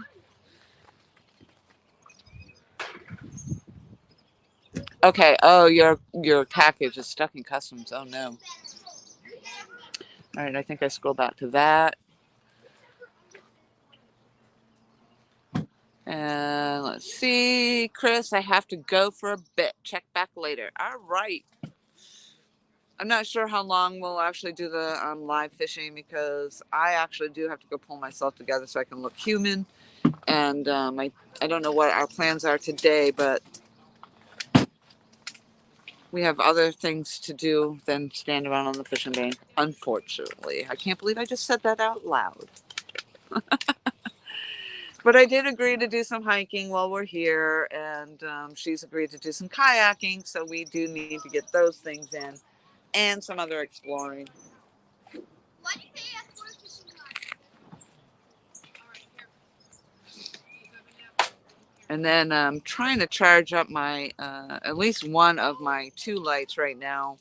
Okay. Oh, your package is stuck in customs. Oh no. All right, I think I scroll back to that. And let's see. Chris, I have to go for a bit. Check back later. All right. I'm not sure how long we'll actually do the live fishing because I actually do have to go pull myself together so I can look human. And I don't know what our plans are today, but we have other things to do than stand around on the fishing bank, unfortunately. I can't believe I just said that out loud. But I did agree to do some hiking while we're here, and she's agreed to do some kayaking, so we do need to get those things in and some other exploring. Why do they have four fishing rods? And then I'm trying to charge up my at least one of my 2 lights right now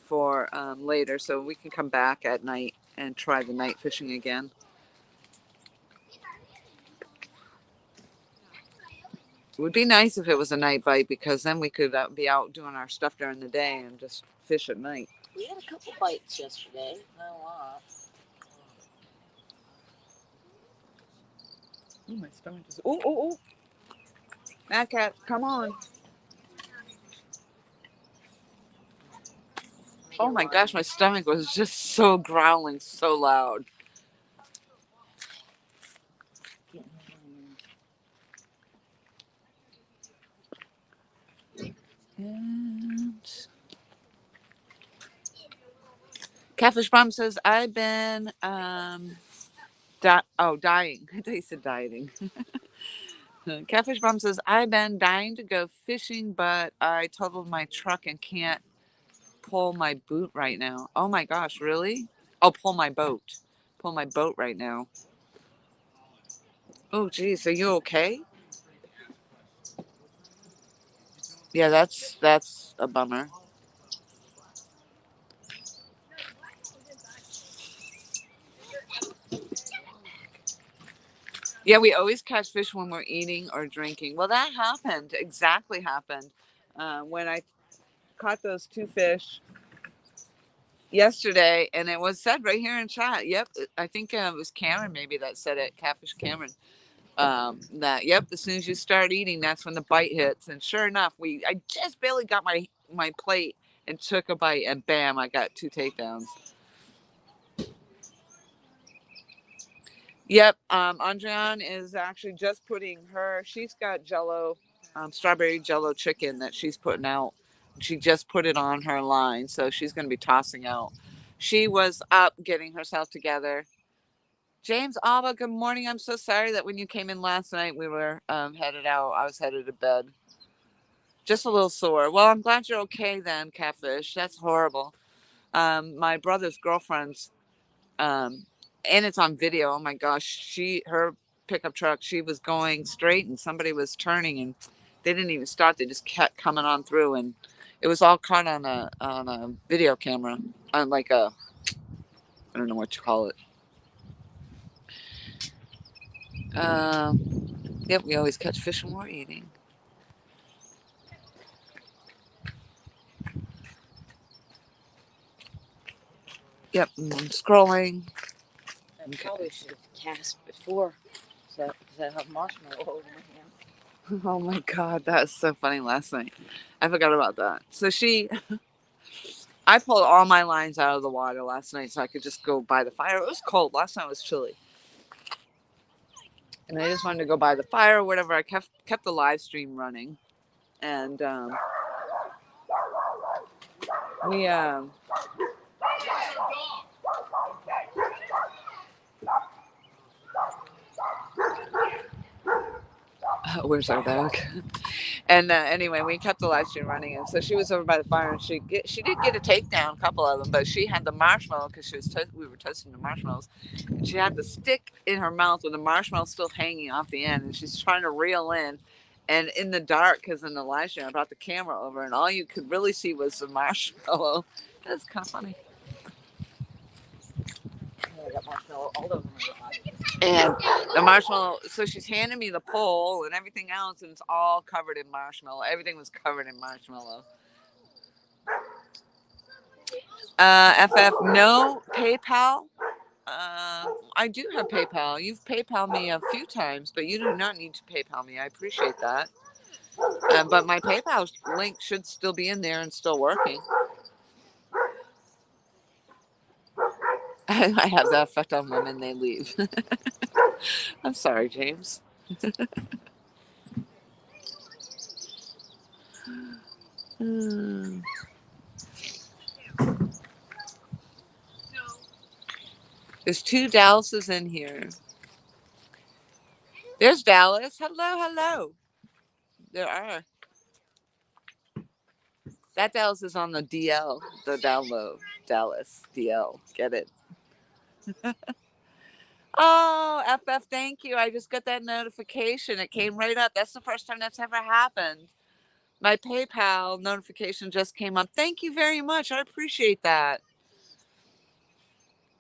for later, so we can come back at night and try the night fishing again. It would be nice if it was a night bite because then we could be out doing our stuff during the day and just fish at night. We had a couple bites yesterday, not a lot. Oh, my stomach is. Oh. Mad Cat, come on. Oh my gosh, my stomach was just so growling so loud. And Catfish Bomb says, I've been dying. I thought you said dieting. Catfish Bomb says, I've been dying to go fishing, but I totaled my truck and can't pull my boot right now. Oh my gosh, really? Oh, pull my boat. Pull my boat right now. Oh, geez, are you okay? Yeah, that's a bummer. Yeah, we always catch fish when we're eating or drinking. Well, that happened. Exactly happened. When I caught those 2 fish yesterday, and it was said right here in chat. Yep, I think it was Cameron maybe that said it. Catfish Cameron. That yep. As soon as you start eating, that's when the bite hits. And sure enough, I just barely got my plate and took a bite, and bam, I got 2 takedowns. Yep. Andrian is actually just putting she's got Jello, strawberry Jello chicken that she's putting out. She just put it on her line, so she's going to be tossing out. She was up getting herself together. James Alba, good morning. I'm so sorry that when you came in last night, we were headed out. I was headed to bed. Just a little sore. Well, I'm glad you're okay then, Catfish. That's horrible. My brother's girlfriend's and it's on video. Oh my gosh, her pickup truck, she was going straight and somebody was turning and they didn't even stop. They just kept coming on through, and it was all caught on a video camera, on like a, I don't know what you call it. Yep, we always catch fish when we're eating. Yep, I'm scrolling. I probably should have cast before, because I have marshmallow over my hand. Oh my god, that was so funny last night. I forgot about that. So I pulled all my lines out of the water last night so I could just go by the fire. It was cold. Last night was chilly. And I just wanted to go by the fire or whatever. I kept the live stream running. And we where's our dog? And anyway, we kept the live stream running, and so she was over by the fire, and she did get a takedown, a couple of them, but she had the marshmallow because we were toasting the marshmallows, and she had the stick in her mouth with the marshmallow still hanging off the end, and she's trying to reel in, and in the dark, because in the live stream I brought the camera over, and all you could really see was the marshmallow. That's kind of funny. I got marshmallow all over my body. And the marshmallow, so she's handing me the pole and everything else, and it's all covered in marshmallow. Everything was covered in marshmallow. FF, no PayPal. I do have PayPal. You've PayPal me a few times, but you do not need to PayPal me. I appreciate that. But my PayPal link should still be in there and still working. I have that effect on women, they leave. I'm sorry, James. There's 2 Dallases in here. There's Dallas. Hello, hello. There are. That Dallas is on the DL, the download. Dallas, DL. Get it? Oh, FF, thank you. I just got that notification. It came right up. That's the first time that's ever happened. My PayPal notification just came up. Thank you very much. I appreciate that.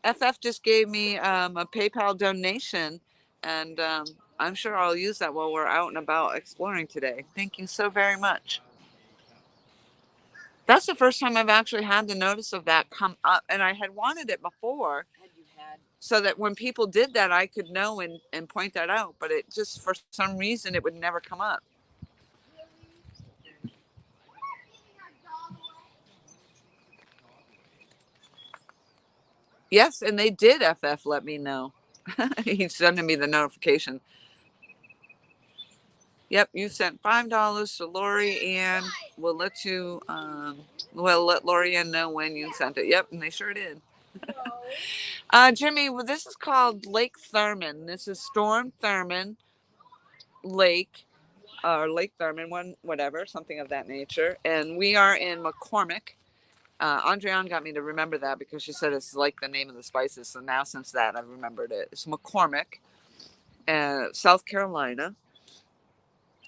FF just gave me a PayPal donation, and I'm sure I'll use that while we're out and about exploring today. Thank you so very much. That's the first time I've actually had the notice of that come up, and I had wanted it before so that when people did that, I could know and point that out, but it just, for some reason, it would never come up. Yes, and they did, FF, let me know. He's sending me the notification. Yep, you sent $5 to Lori Ann. We'll let you, we'll let Lori Ann know when you sent it. Yep, and they sure did. Jimmy, well, this is called Lake Thurman. This is Storm Thurman Lake, or Lake Thurman, whatever, something of that nature. And we are in McCormick. Andreon got me to remember that because she said it's like the name of the spices. So now since that, I've remembered it. It's McCormick, South Carolina.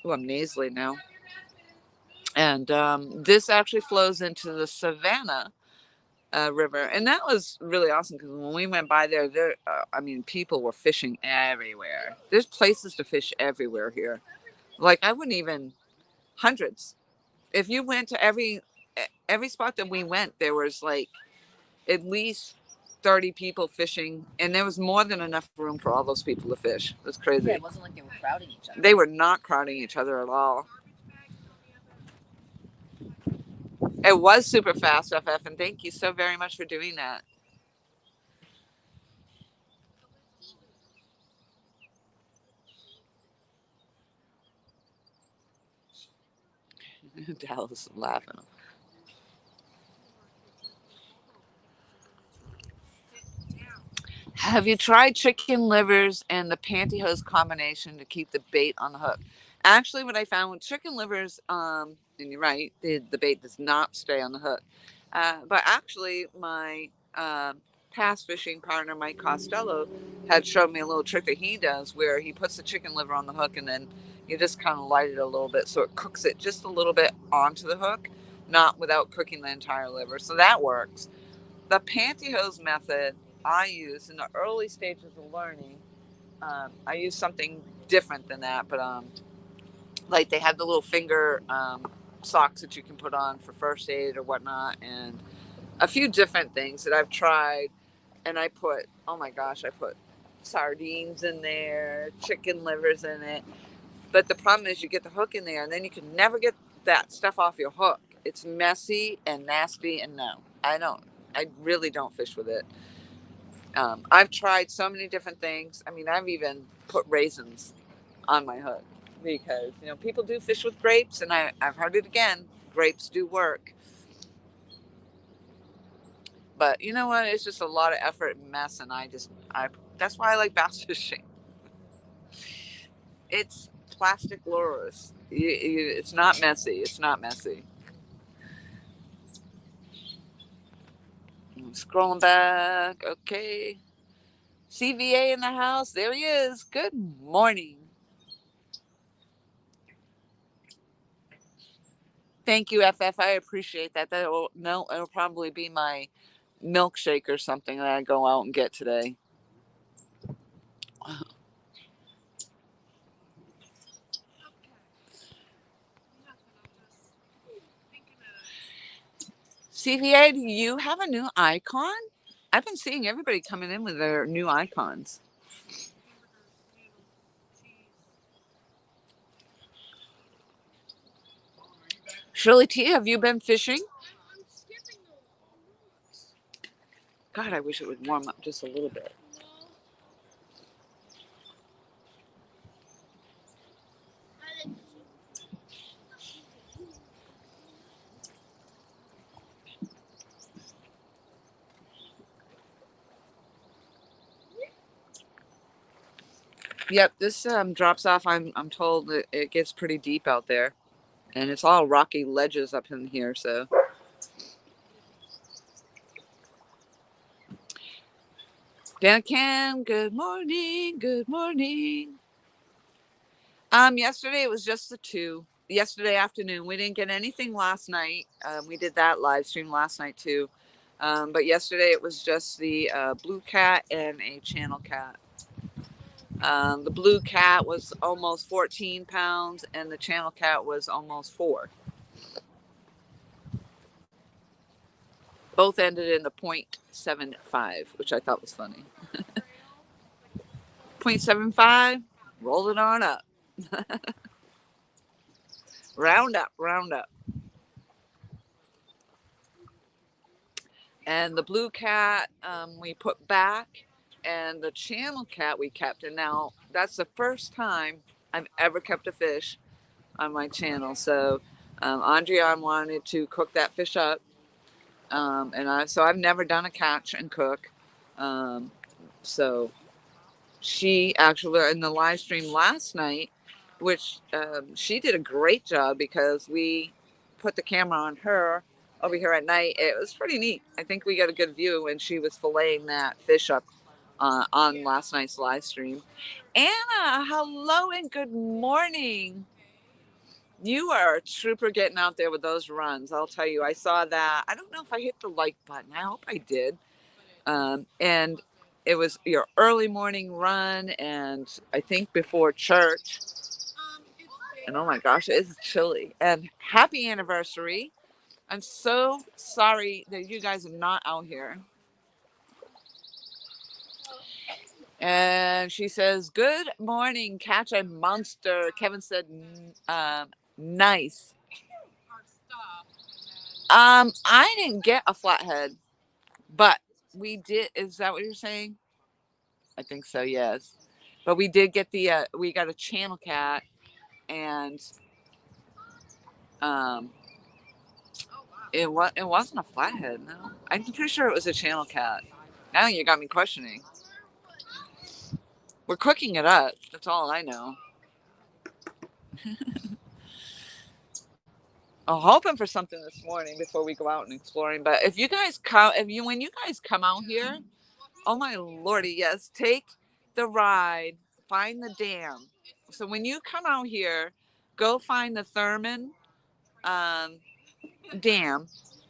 Oh, I'm nasally now. And this actually flows into the Savannah River. And that was really awesome because when we went by there, I mean, people were fishing everywhere. There's places to fish everywhere here. Like, I wouldn't even, hundreds. If you went to every spot that we went, there was like at least 30 people fishing, and there was more than enough room for all those people to fish. It was crazy. Yeah, it wasn't like they were crowding each other. They were not crowding each other at all. It was super fast, FF, and thank you so very much for doing that. Dallas laughing. Have you tried chicken livers and the pantyhose combination to keep the bait on the hook? Actually, what I found with chicken livers, and you're right, the bait does not stay on the hook. But actually, my past fishing partner, Mike Costello, had showed me a little trick that he does where he puts the chicken liver on the hook and then you just kind of light it a little bit so it cooks it just a little bit onto the hook, not without cooking the entire liver. So that works. The pantyhose method I use in the early stages of learning, I use something different than that, but like they have the little finger socks that you can put on for first aid or whatnot, and a few different things that I've tried. And I put, oh my gosh, I put sardines in there, chicken livers in it. But the problem is you get the hook in there and then you can never get that stuff off your hook. It's messy and nasty, and no, I really don't fish with it. I've tried so many different things. I mean, I've even put raisins on my hook because, people do fish with grapes, and I've heard it again. Grapes do work. But you know what? It's just a lot of effort and mess, and that's why I like bass fishing. It's plastic lures. It's not messy. It's not messy. I'm scrolling back. Okay. CVA in the house. There he is. Good morning. Thank you, FF. I appreciate that. It'll probably be my milkshake or something that I go out and get today. CVA, do you have a new icon? I've been seeing everybody coming in with their new icons. Shirley T, have you been fishing? God, I wish it would warm up just a little bit. Yep, this drops off. I'm told that it gets pretty deep out there, and it's all rocky ledges up in here. So, Dan Cam, good morning. Good morning. Yesterday it was just the two. Yesterday afternoon, we didn't get anything last night. We did that live stream last night too, but yesterday it was just the blue cat and a channel cat. The blue cat was almost 14 pounds, and the channel cat was almost 4. Both ended in the 0.75, which I thought was funny. 0.75, roll it on up. Round up, round up. And the blue cat we put back, and the channel cat we kept. And now that's the first time I've ever kept a fish on my channel. So Andrea wanted to cook that fish up. So I've never done a catch and cook. So she actually, in the live stream last night, which she did a great job because we put the camera on her over here at night. It was pretty neat. I think we got a good view when she was filleting that fish up on last night's live stream. Anna, hello and good morning. You are a trooper getting out there with those runs. I'll tell you, I saw that. I don't know if I hit the like button. I hope I did. And it was your early morning run, and I think before church. And oh my gosh, it's chilly. And happy anniversary. I'm so sorry that you guys are not out here. And she says, good morning, catch a monster. Kevin said, nice. I didn't get a flathead, but we did. Is that what you're saying? I think so, yes. But we did get we got a channel cat, and it wasn't a flathead, no. I'm pretty sure it was a channel cat. Now you got me questioning. We're cooking it up. That's all I know. I'm hoping for something this morning before we go out and exploring. But when you guys come out here, oh my lordy, yes, take the ride, find the dam. So when you come out here, go find the Thurman Dam,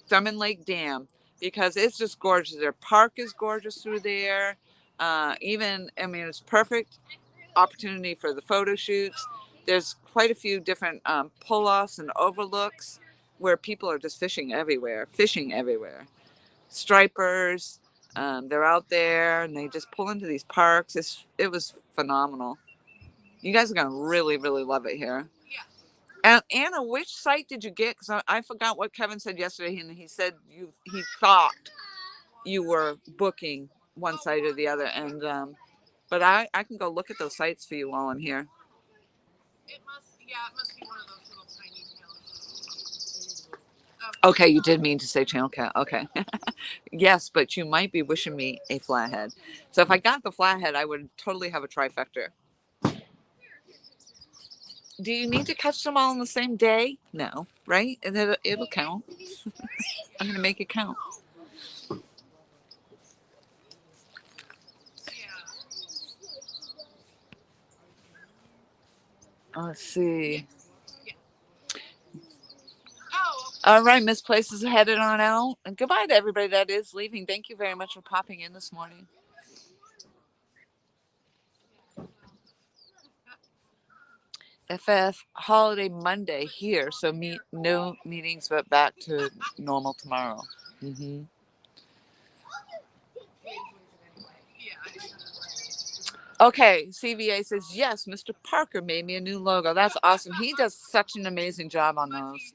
Thurman Lake Dam, because it's just gorgeous. Their park is gorgeous through there. It's perfect opportunity for the photo shoots. There's quite a few different pull-offs and overlooks where people are just fishing everywhere. Stripers, they're out there and they just pull into these parks. It was phenomenal. You guys are gonna really, really love it here. And Anna, which site did you get? Because I forgot what Kevin said yesterday, and he said he thought you were booking one site or the other, and but I can go look at those sites for you while I'm here. It must be one of those little tiny towns. Okay, you did mean to say Channel Cat. Okay. Yes, but you might be wishing me a flathead. So if I got the flathead, I would totally have a trifecta. Do you need to catch them all on the same day? No, right? And it'll count. I'm going to make it count. Let's see. All right, Miss Place is headed on out. And goodbye to everybody that is leaving. Thank you very much for popping in this morning. FF holiday Monday here, so no meetings, but back to normal tomorrow. Mm-hmm. Okay, CVA says, yes, Mr. Parker made me a new logo. That's awesome. He does such an amazing job on those.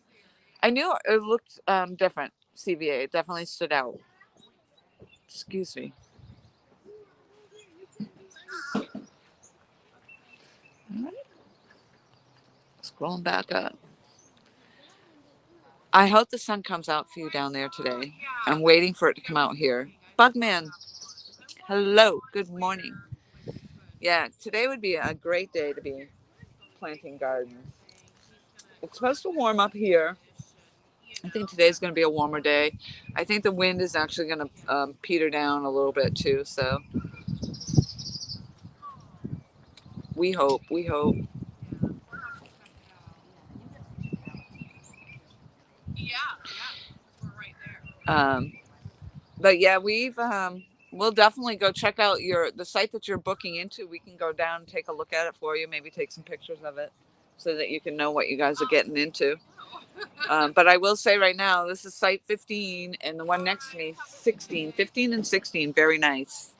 I knew it looked different, CVA. It definitely stood out. Excuse me. All right. Scrolling back up. I hope the sun comes out for you down there today. I'm waiting for it to come out here. Bugman, hello. Good morning. Yeah, today would be a great day to be planting gardens. It's supposed to warm up here. I think today's going to be a warmer day. I think the wind is actually going to peter down a little bit too. So we hope. We're right there. But yeah, we'll definitely go check out the site that you're booking into. We can go down and take a look at it for you. Maybe take some pictures of it so that you can know what you guys are getting into. But I will say right now, this is site 15 and the one next to me, 16. 15 and 16, very nice.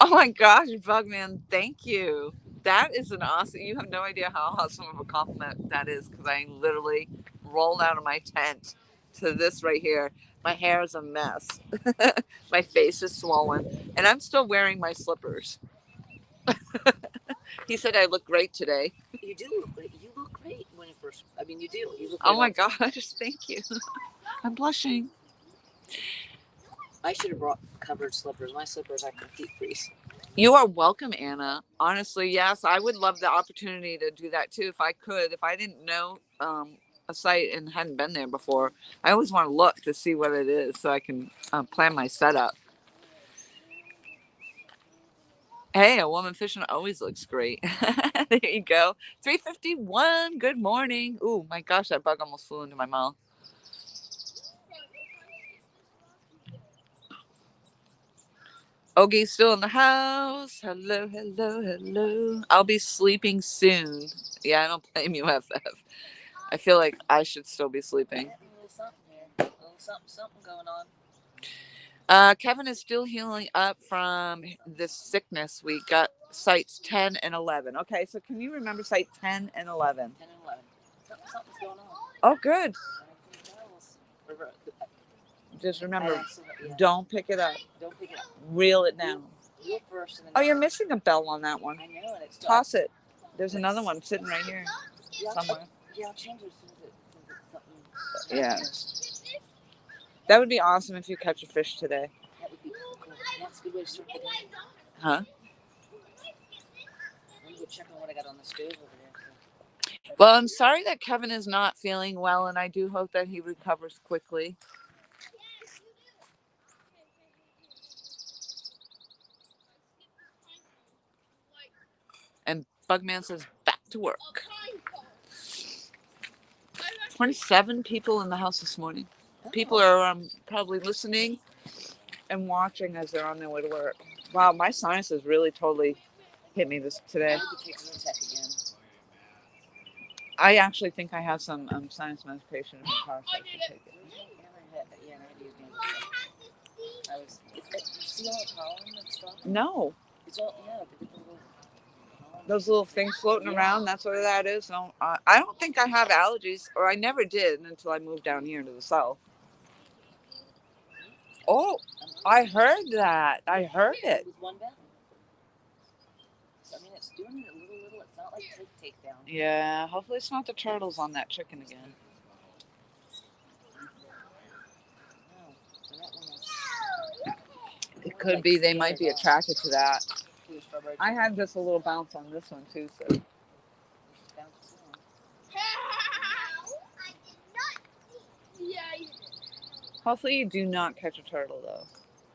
Oh my gosh, Bugman, thank you. That is an awesome, you have no idea how awesome of a compliment that is, because I literally rolled out of my tent to this right here. My hair is a mess. My face is swollen, and I'm still wearing my slippers. He said I look great today. You do look great. You look great when you first. I mean, you do. You look. Oh my gosh! Thank you. I'm blushing. I should have brought covered slippers. My slippers, I can feet freeze. You are welcome, Anna. Honestly, yes, I would love the opportunity to do that too if I could. If I didn't know a site and hadn't been there before, I always want to look to see what it is so I can plan my setup. Hey, a woman fishing always looks great. There you go. 3:51. Good morning. Ooh, my gosh, that bug almost flew into my mouth. Ogie's still in the house. Hello. I'll be sleeping soon. Yeah, I don't blame you, FF. I feel like I should still be sleeping. A little something here. A little something going on. Kevin is still healing up from this sickness. We got sites 10 and 11. Okay, so can you remember site 10 and 11? 10 and 11. Something's going on. Oh, good. Just remember, don't pick it up. Don't pick it up. Reel it down. Reel first. And then Oh, you're missing a bell on that one. I know, and it's Toss it. There's another one sitting right here somewhere. Yeah, I'll change it since it's something. Yeah. That would be awesome if you catch a fish today. That would be cool. That's a good way to start the day. Huh? Let me go check on what I got on the stove over there. Well, I'm sorry that Kevin is not feeling well, and I do hope that he recovers quickly. And Bugman says, back to work. 27 people in the house this morning. People are probably listening and watching as they're on their way to work. Wow, my sinuses really totally hit me today. I actually think I have some sinus medication in my car, so I should take it. You see all the pollen and stuff? No. It's all, Those little things floating around, that's what that is. No, I don't think I have allergies, or I never did until I moved down here to the south. Oh, I heard that. I heard it. With one bell. So, I mean, it's doing it a little. It's not like takedown. Yeah, hopefully it's not the turtles on that chicken again. No, they're not one of It could be. They might be attracted to that. I had just a little bounce on this one too, so. Yeah, you did. Hopefully you do not catch a turtle though,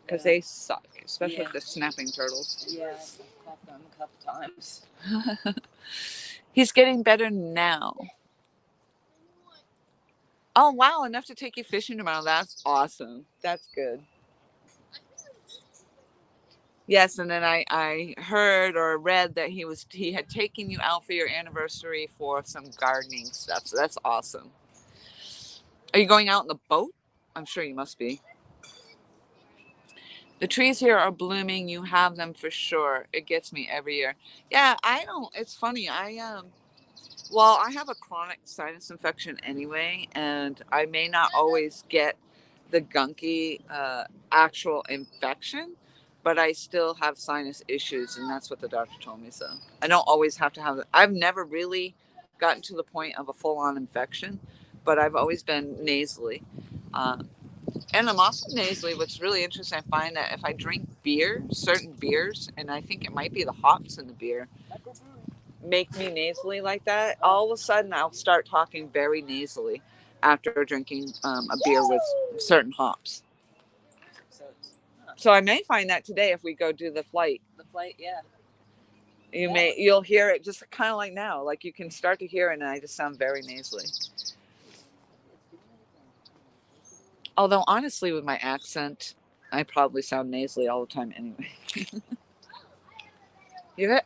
because Yeah. they suck, especially Yeah. if they're snapping turtles. Yeah, I've caught them a couple times. He's getting better now. Oh wow, enough to take you fishing tomorrow. That's awesome. That's good. Yes, and then I heard or read that he had taken you out for your anniversary for some gardening stuff. So that's awesome. Are you going out in the boat? I'm sure you must be. The trees here are blooming. You have them for sure. It gets me every year. Yeah, I don't. It's funny. Well, I have a chronic sinus infection anyway, and I may not always get the gunky actual infection, but I still have sinus issues, and that's what the doctor told me. So I don't always have to have it. I've never really gotten to the point of a full-on infection, but I've always been nasally. And I'm also nasally. What's really interesting, I find that if I drink beer, certain beers, and I think it might be the hops in the beer, make me nasally like that, all of a sudden I'll start talking very nasally after drinking a beer with certain hops. So I may find that today if we go do the flight. The flight, yeah. You'll hear it just kind of like now, like you can start to hear it, and I just sound very nasally. Although honestly, with my accent, I probably sound nasally all the time anyway.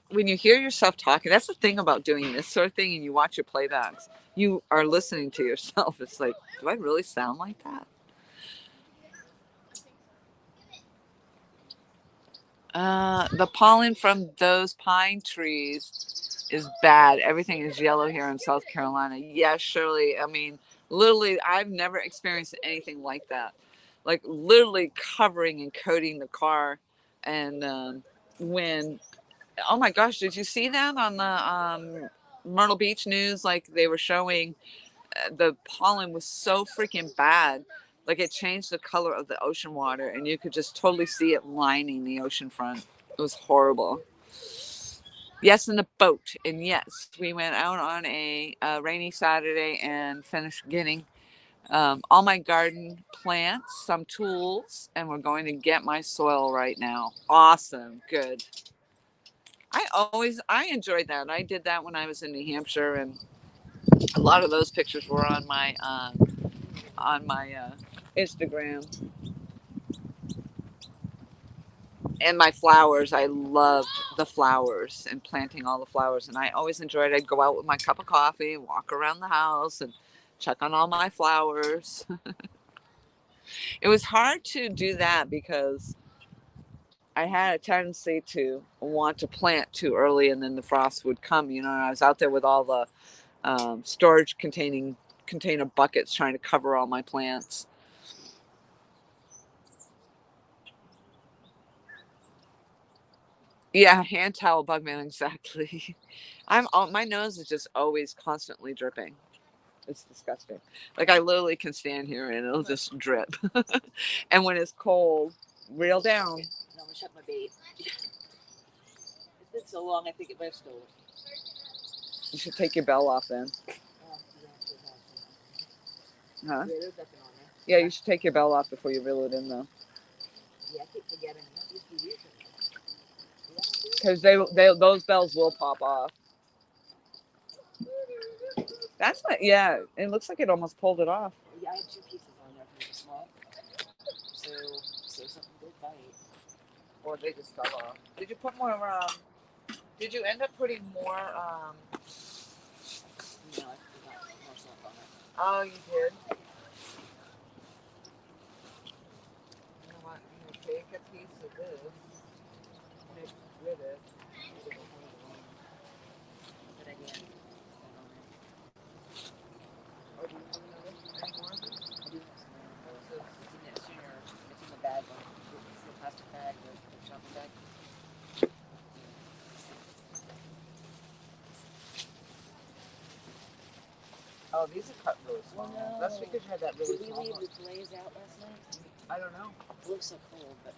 When you hear yourself talking, that's the thing about doing this sort of thing, and you watch your playbacks. You are listening to yourself. It's like, do I really sound like that? The pollen from those pine trees is bad. Everything is yellow here in South Carolina. Yes, Shirley. I mean, literally, I've never experienced anything like that. Like literally covering and coating the car, and when oh my gosh, did you see that on the Myrtle Beach news? Like they were showing the pollen was so freaking bad. Like it changed the color of the ocean water, and you could just totally see it lining the ocean front. It was horrible. Yes, in the boat. And yes, we went out on a rainy Saturday and finished getting all my garden plants, some tools, and we're going to get my soil right now. Awesome. Good. I enjoyed that. I did that when I was in New Hampshire, and a lot of those pictures were on my Instagram. And my flowers, I loved the flowers and planting all the flowers, and I always enjoyed it. I'd go out with my cup of coffee, walk around the house, and check on all my flowers. It was hard to do that because I had a tendency to want to plant too early, and then the frost would come. And I was out there with all the storage container buckets trying to cover all my plants. Yeah, hand towel bug man, exactly. My nose is just always constantly dripping. It's disgusting. Like I literally can stand here and it'll just drip. And when it's cold, reel down. No, I'm gonna shut my bait. It's been so long, I think it might have stolen. You should take your bell off then. Huh? Yeah, there's nothing on there. Yeah, you should take your bell off before you reel it in though. Yeah, I keep forgetting. I'm not used to using it. Because those bells will pop off. That's what, yeah, it looks like it almost pulled it off. Yeah, I had 2 pieces on there from the small. So something did bite. Or they just fell off. Did you put more, did you end up putting more, No, I forgot more stuff on it. oh, you did? You know what, I'm gonna take a piece of this, mix with it. Oh, these are cut really small. No. That's because you had that really Did we small leave one. the fillets out last night? I don't know. It looks so cold, but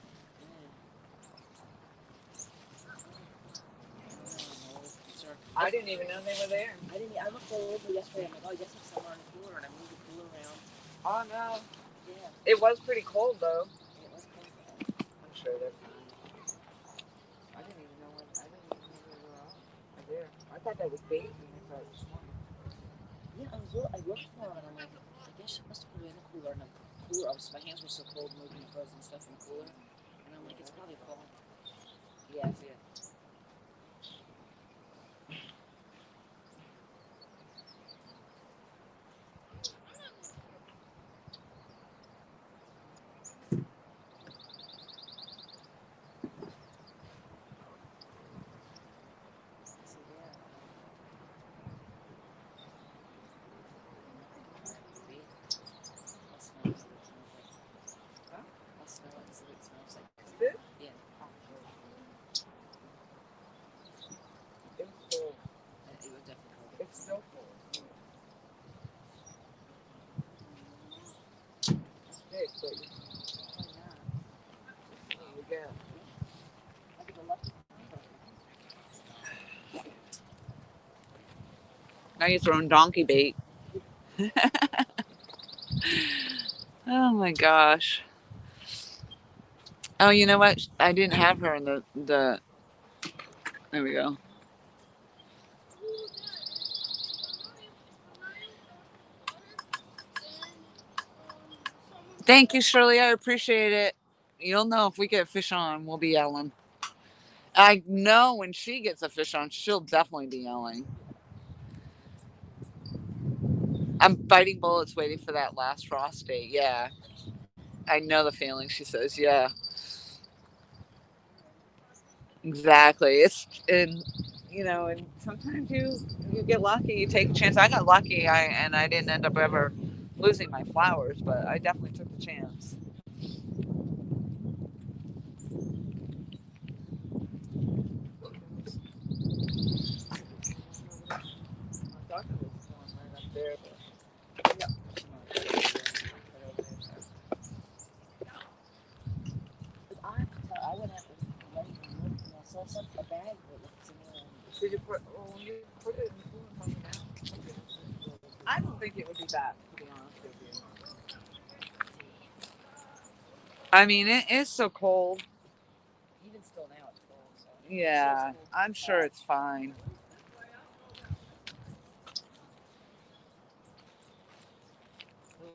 I didn't even know they were there. I looked over yesterday. I'm like, oh, I guess it's somewhere in the cooler, and I moved the cooler around. Oh no. Yeah, It was pretty cold though. it was cold. I'm sure they're fine. I didn't even know they were on. There. I thought that was baby. I thought it was small. Yeah, I looked for them, and I'm like, I guess she must have put it in the cooler. And the cooler, my hands were so cold moving the frozen stuff in the cooler, and I'm like, it's probably full. Yeah, I see it. This? Yeah. It's full. It was definitely cold. It's still full. It's big, but you get. Now you're throwing donkey bait. Oh my gosh. Oh, you know what? I didn't have her in the. There we go. Thank you, Shirley. I appreciate it. You'll know if we get fish on, we'll be yelling. I know when she gets a fish on, she'll definitely be yelling. I'm biting bullets waiting for that last frost date. Yeah. I know the feeling, she says. Yeah. Exactly. And sometimes you get lucky, you take a chance. I got lucky, and I didn't end up ever losing my flowers, but I definitely took the chance. I thought there was one right up there, but yeah. I have to tell, I went out and went and looked, and I saw a bag that looked similar. Did you when you put it in the cooler, hold it down? I don't think it would be bad, to be honest with you. I mean, it is so cold. Even still now, it's cold. So Yeah, I'm sure it's fine.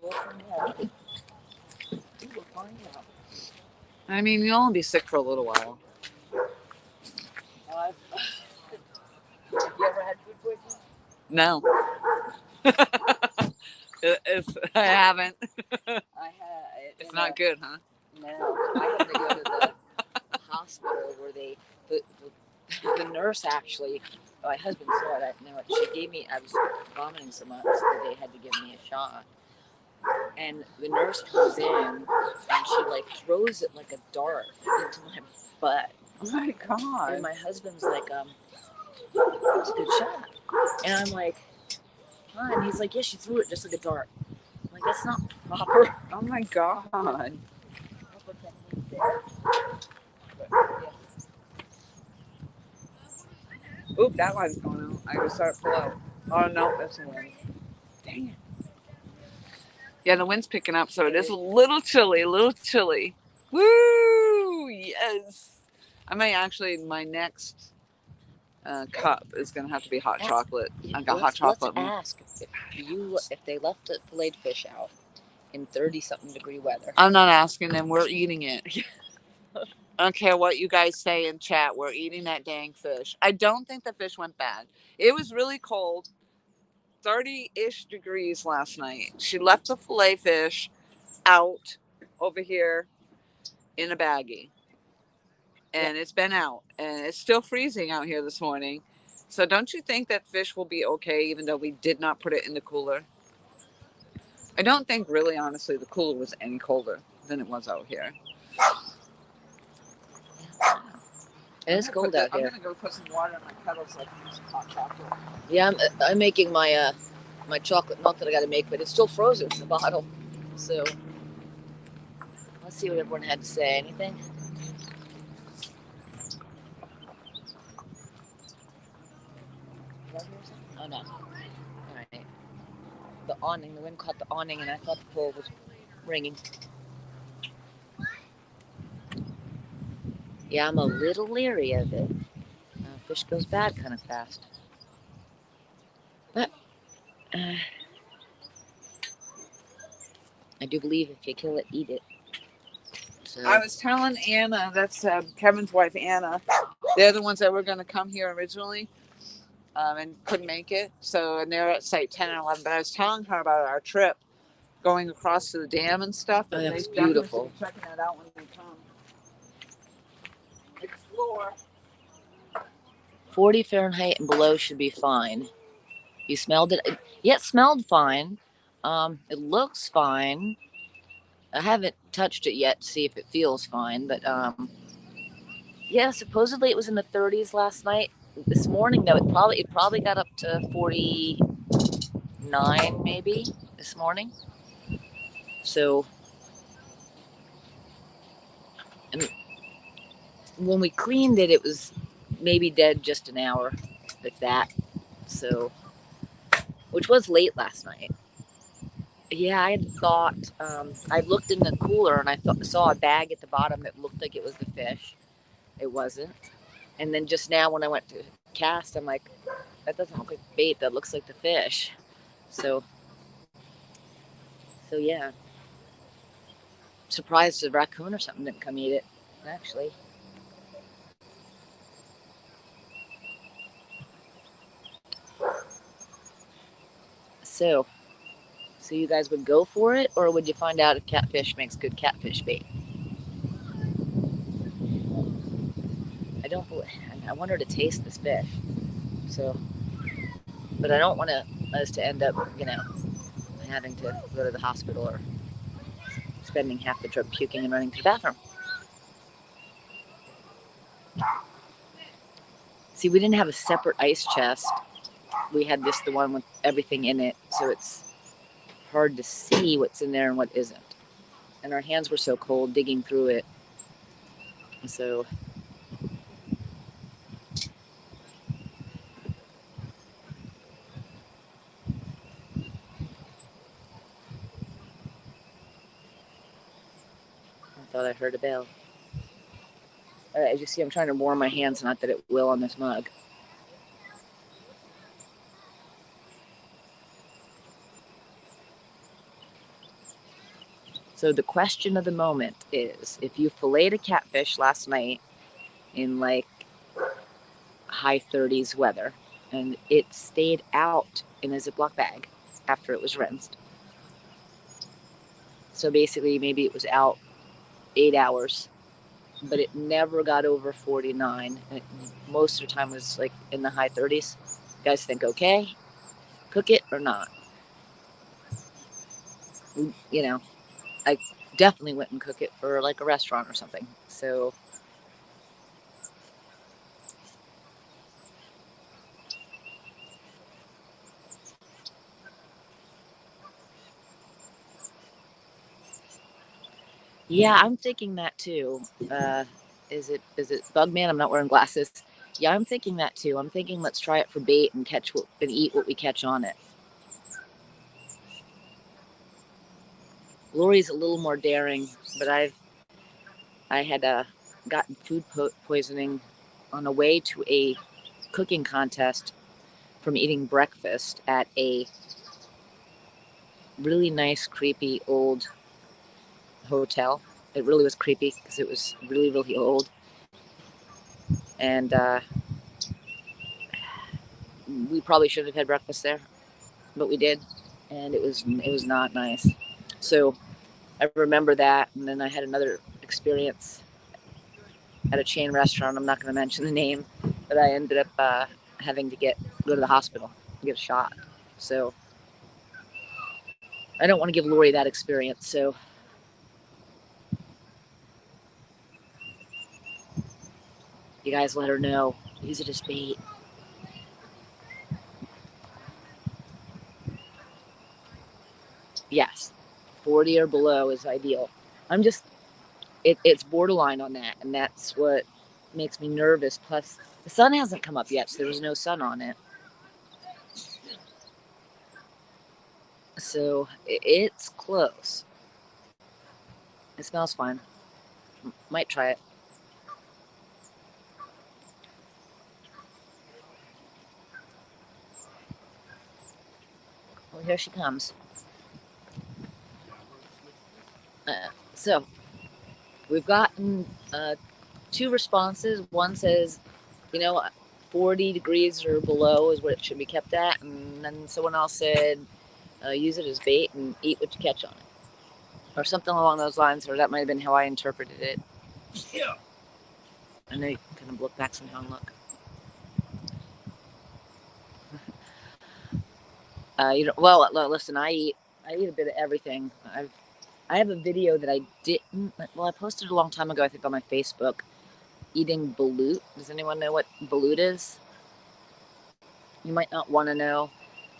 we'll find out. We'll find out. I mean, you'll only be sick for a little while. Have you ever had food poisoning? No. I haven't. I had. It's not good, huh? No, I had to go to the hospital where the nurse actually. My husband saw it. I know it. She gave me. I was vomiting so much that they had to give me a shot. And the nurse comes in and she like throws it like a dart into my butt. Oh my god! And my husband's like, that was a good shot. And I'm like, huh? And he's like, yeah, she threw it just like a dart. I'm like, that's not proper. Oh my god! Proper technique there. But, yeah. Oop, that line's going out. I gotta start pull out. Oh no, that's the wind. Dang it. Yeah, the wind's picking up, so it is a little chilly, Woo! Yes. I may actually, my next cup is gonna have to be hot chocolate. I got hot chocolate. Let's ask if they left the filleted fish out in 30-something degree weather. I'm not asking them. We're eating it. I don't care what you guys say in chat. We're eating that dang fish. I don't think the fish went bad. It was really cold, 30-ish degrees last night. She left the fillet fish out over here in a baggie. And it's been out. And it's still freezing out here this morning. So don't you think that fish will be okay even though we did not put it in the cooler? I don't think really, honestly, the cooler was any colder than it was out here. It is cold out here. I'm gonna go put some water in my kettle so I can use some hot chocolate. Yeah, I'm making my my chocolate milk that I got to make, but it's still frozen in the bottle. So let's see what everyone had to say. Anything? Oh no. All right. The awning. The wind caught the awning, and I thought the pole was ringing. Yeah, I'm a little leery of it. Fish goes bad kind of fast. But I do believe if you kill it, eat it. So I was telling Anna, that's Kevin's wife, Anna. They're the ones that were going to come here originally and couldn't make it. So, and they're at site 10 and 11. But I was telling her about our trip going across to the dam and stuff. oh, And that's they definitely beautiful. should be checking that out when they come. Explore. 40 Fahrenheit and below should be fine. You smelled it? Yeah, it smelled fine. It looks fine. I haven't touched it yet to see if it feels fine, but yeah, supposedly it was in the 30s last night. This morning though, it probably got up to 49 maybe this morning. So, and when we cleaned it, it was maybe dead just an hour, if that. So, which was late last night. Yeah, I had thought, I looked in the cooler and I saw a bag at the bottom that looked like it was the fish. It wasn't. And then just now when I went to cast, I'm like, that doesn't look like bait. That looks like the fish. So yeah. Surprised a raccoon or something didn't come eat it, actually. So you guys would go for it, or would you find out if catfish makes good catfish bait? I want her to taste this fish. So, but I don't want us to end up, having to go to the hospital or spending half the trip puking and running to the bathroom. See, we didn't have a separate ice chest. We had just the one with everything in it, so it's hard to see what's in there and what isn't. And our hands were so cold digging through it. So I thought I heard a bell. As you see, I'm trying to warm my hands, not that it will on this mug. So the question of the moment is, if you filleted a catfish last night in like high 30s weather and it stayed out in a Ziploc bag after it was rinsed. So basically maybe it was out 8 hours, but it never got over 49. And most of the time was like in the high 30s. You guys think, okay, cook it or not? I definitely wouldn't cook it for like a restaurant or something. So yeah, I'm thinking that too. Is it Bugman? I'm not wearing glasses. Yeah, I'm thinking that too. I'm thinking let's try it for bait and eat what we catch on it. Lori's a little more daring, but I had gotten food poisoning on the way to a cooking contest from eating breakfast at a really nice, creepy old hotel. It really was creepy because it was really, really old. And we probably shouldn't have had breakfast there, but we did, and it was not nice. So I remember that, and then I had another experience at a chain restaurant. I'm not going to mention the name, but I ended up having to go to the hospital and get a shot. So I don't want to give Lori that experience. So you guys let her know. Use it as bait. Yes, 40 or below is ideal. I'm just, it's borderline on that, and that's what makes me nervous. Plus, the sun hasn't come up yet, so there was no sun on it. So it's close. It smells fine. Might try it. Well, here she comes. So we've gotten 2 responses. One says, 40 degrees or below is what it should be kept at, and then someone else said, use it as bait and eat what you catch on it, or something along those lines. Or that might have been how I interpreted it. Yeah. I know you can kind of look back somehow and look. Well, listen, I eat a bit of everything. I have a video that I didn't. Well, I posted a long time ago, I think, on my Facebook, eating balut. Does anyone know what balut is? You might not want to know.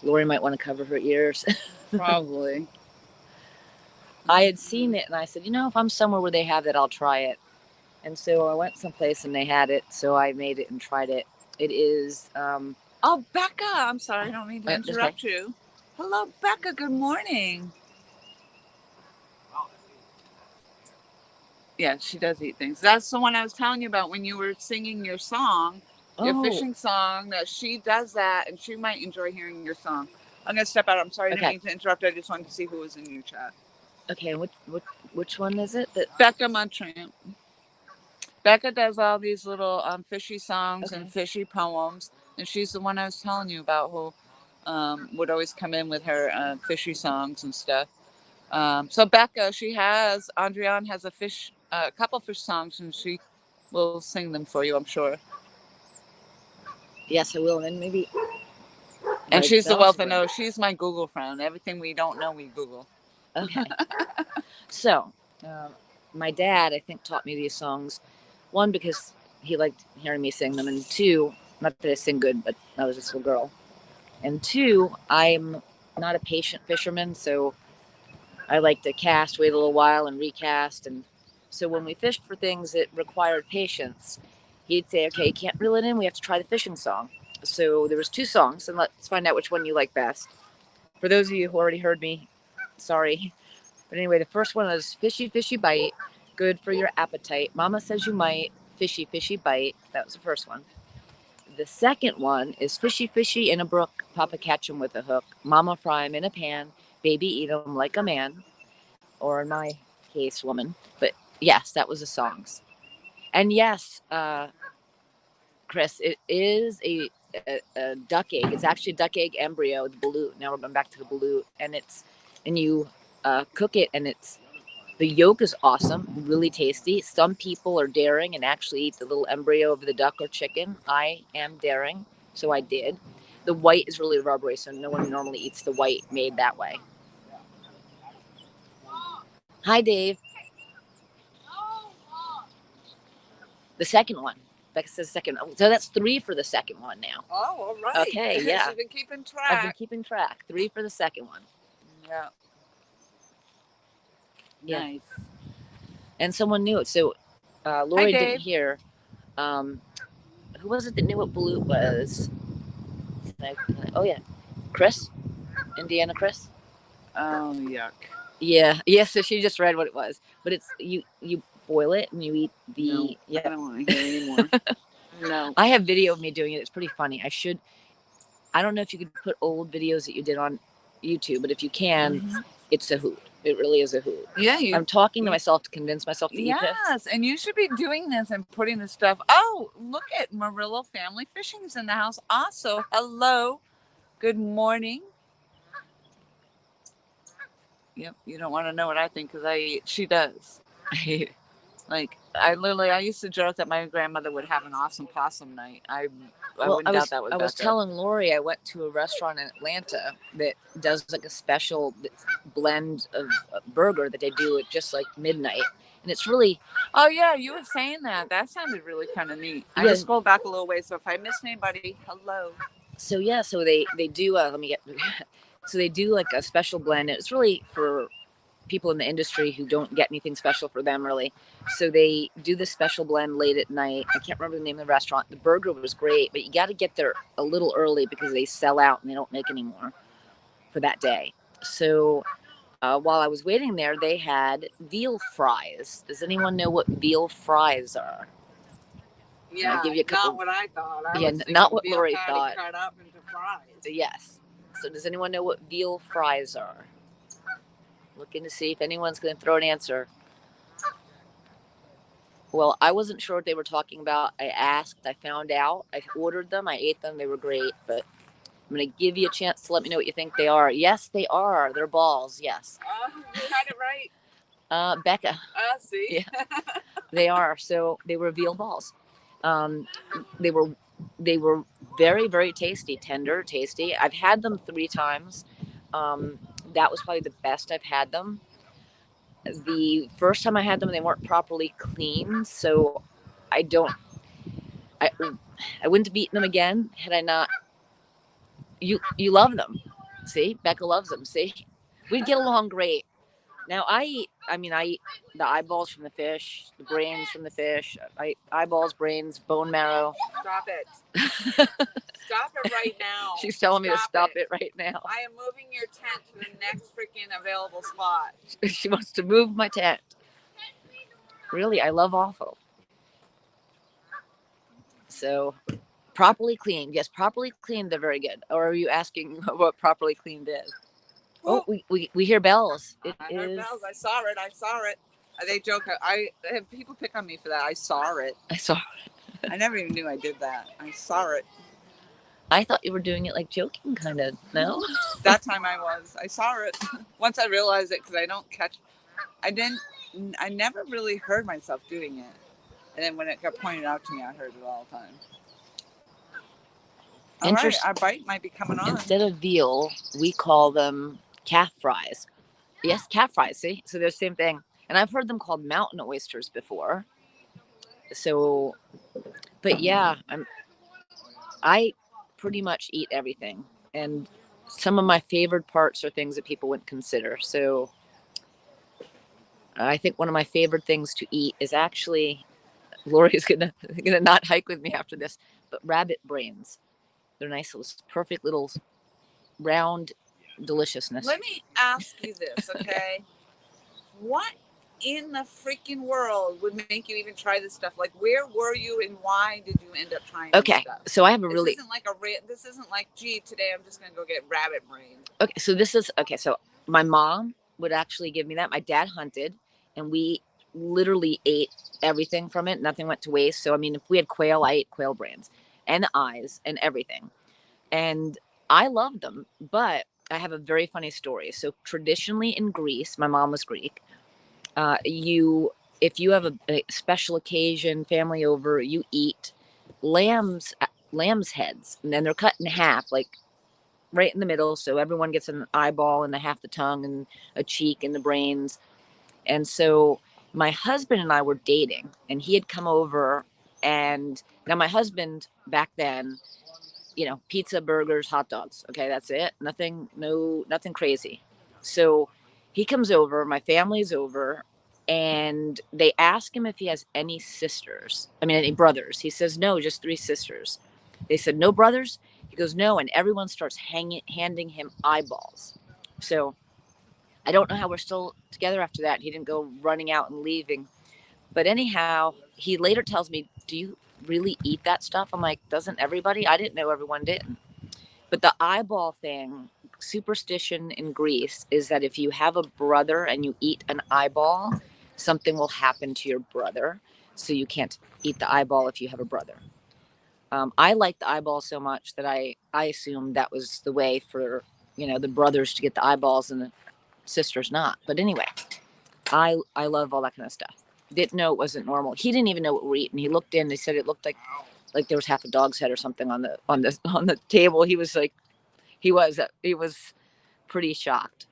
Lori might want to cover her ears. Probably. I had seen it, and I said, if I'm somewhere where they have it, I'll try it. And so I went someplace and they had it, so I made it and tried it. It is. Oh, Becca! I'm sorry, I don't mean to interrupt you. Hello, Becca. Good morning. Yeah, she does eat things. That's the one I was telling you about when you were singing your song, your fishing song. That she does that, and she might enjoy hearing your song. I'm gonna step out. I'm sorry, I didn't mean to interrupt. I just wanted to see who was in your chat. Okay, which one is it? Becca Muntramp. Becca does all these little fishy songs and fishy poems, and she's the one I was telling you about who would always come in with her fishy songs and stuff. So Becca, Andriane has a couple fish songs, and she will sing them for you, I'm sure. Yes, I will. And then maybe. And she's the wealth of know. She's my Google friend. Everything we don't know, we Google. Okay. So, my dad, I think, taught me these songs. 1, because he liked hearing me sing them, and 2, not that I sing good, but I was just a little girl. And 2, I'm not a patient fisherman, so I like to cast, wait a little while, and recast. And so when we fished for things that required patience, he'd say, okay, you can't reel it in, we have to try the fishing song. So there was 2 songs, and let's find out which one you like best. For those of you who already heard me, sorry. But anyway, the first one is Fishy Fishy Bite, good for your appetite. Mama says you might, Fishy Fishy Bite. That was the first one. The second one is Fishy Fishy in a brook, Papa catch 'em with a hook. Mama fry 'em in a pan, baby eat 'em like a man. Or in my case, woman. But yes, that was the songs. And yes, Chris, it is a duck egg. It's actually a duck egg embryo, the balut. Now we're going back to the balut, and you cook it, and the yolk is awesome, really tasty. Some people are daring and actually eat the little embryo of the duck or chicken. I am daring, so I did. The white is really rubbery, so no one normally eats the white made that way. Hi, Dave. The second one. Becca says second. So that's 3 for the second one now. Oh, all right. Okay, yeah. She's been keeping track. I've been keeping track. 3 for the second one. Yeah. Nice. And someone knew it. So Lori didn't hear. Who was it that knew what balut was? Oh, yeah. Chris? Indiana Chris? Oh, yuck. Yeah. Yeah, so she just read what it was. But it's you boil it and you eat the... No, yeah. I don't want to hear anymore. No. I have video of me doing it. It's pretty funny. I don't know if you could put old videos that you did on YouTube, but if you can, it's a hoot. It really is a hoot. Yeah, I'm talking to myself to convince myself to eat this. Yes, and you should be doing this and putting this stuff. Oh, look at Murillo Family Fishing is in the house also. Hello. Good morning. Yep, you don't want to know what I think because she does. I used to joke that my grandmother would have an awesome possum night. I wouldn't doubt that with Becca. I was telling Lori I went to a restaurant in Atlanta that does like a special blend of burger that they do at just like midnight. And it's really... Oh, yeah, you were saying that. That sounded really kind of neat. I just scrolled back a little way, so if I missed anybody, hello. So, yeah, so they do... let me get... So they do like a special blend. It's really for people in the industry who don't get anything special for them really. So they do this special blend late at night. I can't remember the name of the restaurant. The burger was great, but you got to get there a little early because they sell out and they don't make any more for that day. So while I was waiting there, they had veal fries. Does anyone know what veal fries are? Yeah, I'll give you a couple. not what I thought. I Yeah, was not what veal Lori patty thought. cut up into fries. Yes. So does anyone know what veal fries are? Looking to see if anyone's going to throw an answer. Well, I wasn't sure what they were talking about. I asked, I found out, I ordered them, I ate them, they were great, but I'm going to give you a chance to let me know what you think they are. Yes, they are. They're balls, yes. You had it right. Becca. See? Yeah, they are. So they were veal balls. They were very, very tasty, tender, tasty. I've had them 3 times. That was probably the best I've had them. The first time I had them, they weren't properly cleaned, so I don't. I wouldn't have eaten them again had I not. You love them, see? Becca loves them. See, we'd get along great. Now I eat the eyeballs from the fish, the brains from the fish. I eyeballs, brains, bone marrow. Stop it. Stop it right now. She's telling me to stop it right now. I am moving your tent to the next freaking available spot. She wants to move my tent. Really, I love offal. So, properly cleaned. Yes, properly cleaned, they're very good. Or are you asking what properly cleaned is? Oh, we hear bells. I heard bells. I saw it. They joke. I have people pick on me for that. I saw it. I never even knew I did that. I saw it. I thought you were doing it like joking, kind of. No? That time I was. I saw it. Once I realized it, because I never really heard myself doing it. And then when it got pointed out to me, I heard it all the time. All right, our bite might be coming on. Instead of veal, we call them calf fries. Yes, calf fries, see? So they're the same thing. And I've heard them called mountain oysters before. So, but yeah, I pretty much eat everything. And some of my favorite parts are things that people wouldn't consider. So I think one of my favorite things to eat is actually, Lori's gonna not hike with me after this, but rabbit brains. They're nice, little, perfect little round deliciousness. Let me ask you this, okay? What in the freaking world would make you even try this stuff? Like, where were you and why did you end up trying this stuff? So I have a really... This isn't like, gee, today I'm just going to go get rabbit brain. Okay, so my mom would actually give me that. My dad hunted, and we literally ate everything from it. Nothing went to waste. So, I mean, if we had quail, I ate quail brains and eyes and everything. And I loved them, but I have a very funny story. So traditionally in Greece, my mom was Greek. If you have a special occasion, family over, you eat lamb's heads, and then they're cut in half, like right in the middle, so everyone gets an eyeball and a half the tongue and a cheek and the brains. And so my husband and I were dating, and he had come over, and now my husband back then, pizza, burgers, hot dogs. Okay, that's it. Nothing crazy. So he comes over, my family's over, and they ask him if he has any any brothers. He says, no, just 3 sisters. They said, no brothers? He goes, no, and everyone starts handing him eyeballs. So I don't know how we're still together after that. He didn't go running out and leaving. But anyhow, he later tells me, do you really eat that stuff? I'm like, doesn't everybody? I didn't know everyone didn't. But the eyeball thing, superstition in Greece, is that if you have a brother and you eat an eyeball, something will happen to your brother. So you can't eat the eyeball if you have a brother. I like the eyeball so much that I assumed that was the way for, the brothers to get the eyeballs and the sisters not. But anyway, I love all that kind of stuff. Didn't know it wasn't normal. He didn't even know what we're eating. He looked in. He said it looked like there was half a dog's head or something on the table. He was like, he was pretty shocked.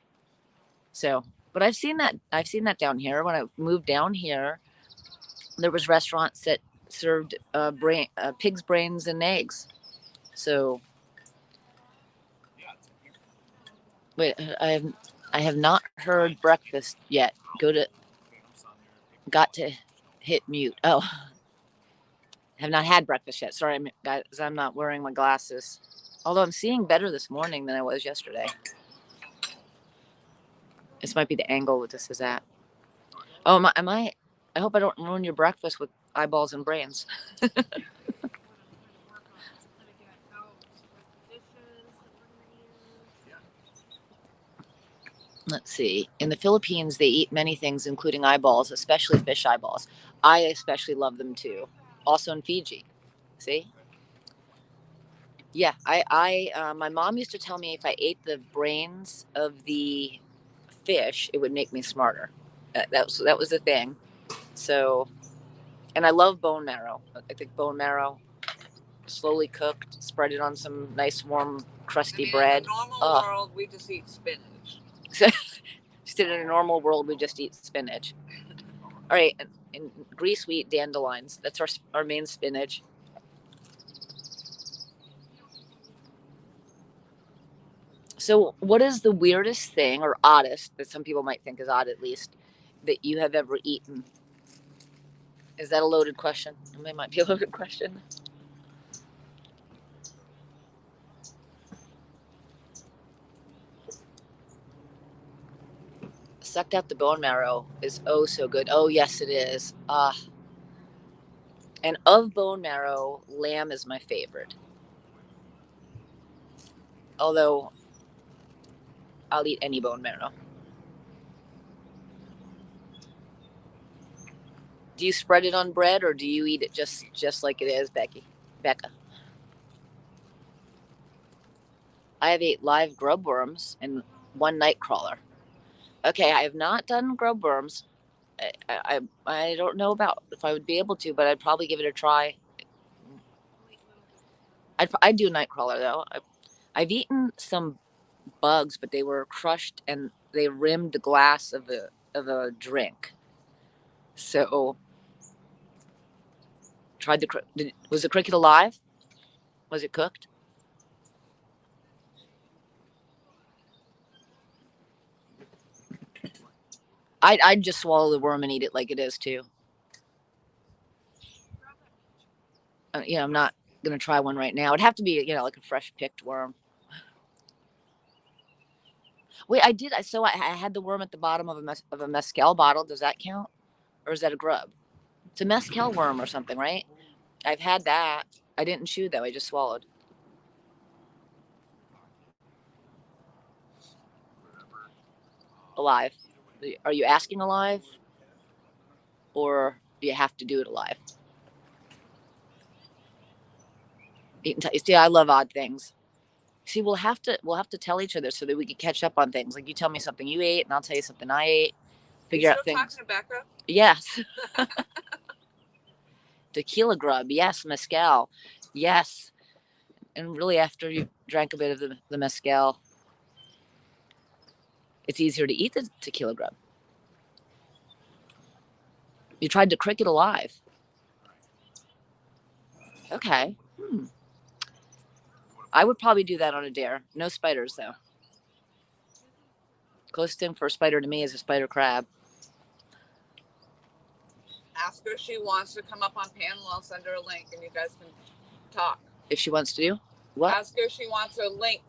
So, but I've seen that down here. When I moved down here, there was restaurants that served pig's brains and eggs. So Wait, I have not heard breakfast yet. Got to hit mute. Oh, have not had breakfast yet. Sorry, guys, I'm not wearing my glasses. Although I'm seeing better this morning than I was yesterday. This might be the angle that this is at. Oh, am I? I hope I don't ruin your breakfast with eyeballs and brains. Let's see. In the Philippines, they eat many things, including eyeballs, especially fish eyeballs. I especially love them too. Also in Fiji. See? Yeah, my mom used to tell me if I ate the brains of the fish, it would make me smarter. That was the thing. So, and I love bone marrow. I think bone marrow, slowly cooked, spread it on some nice warm crusty bread. In a normal world, we just eat spinach. Just in a normal world, we just eat spinach. All right, in Greece we eat dandelions. That's our main spinach. So, what is the weirdest thing or oddest that some people might think is odd, at least, that you have ever eaten? Is that a loaded question? It might be a loaded question. Sucked out the bone marrow is oh so good. Oh yes, it is. And of bone marrow, lamb is my favorite. Although I'll eat any bone marrow. Do you spread it on bread or do you eat it just like it is, Becca? I have ate live grub worms and one night crawler. Okay, I have not done grub worms. I don't know about if I would be able to, but I'd probably give it a try. I'd do a night crawler though. I've eaten some bugs, but they were crushed and they rimmed the glass of a drink. So tried was the cricket alive? Was it cooked? I'd just swallow the worm and eat it like it is too. I'm not gonna try one right now. It'd have to be like a fresh picked worm. Wait, I did. So I had the worm at the bottom of a mezcal bottle. Does that count, or is that a grub? It's a mezcal worm or something, right? I've had that. I didn't chew though. I just swallowed. Alive. Are you asking alive, or do you have to do it alive? See, I love odd things. See, we'll have to tell each other so that we can catch up on things. Like you tell me something you ate, and I'll tell you something I ate. Figure out things. Talking to Becca? Yes. Tequila grub. Yes. Mezcal. Yes. And really, after you drank a bit of the mezcal, it's easier to eat the tequila grub. You tried to cricket alive. Okay. I would probably do that on a dare. No spiders, though. Closest thing for a spider to me is a spider crab. Ask her if she wants to come up on panel. I'll send her a link and you guys can talk. If she wants to do what? Ask her if she wants a link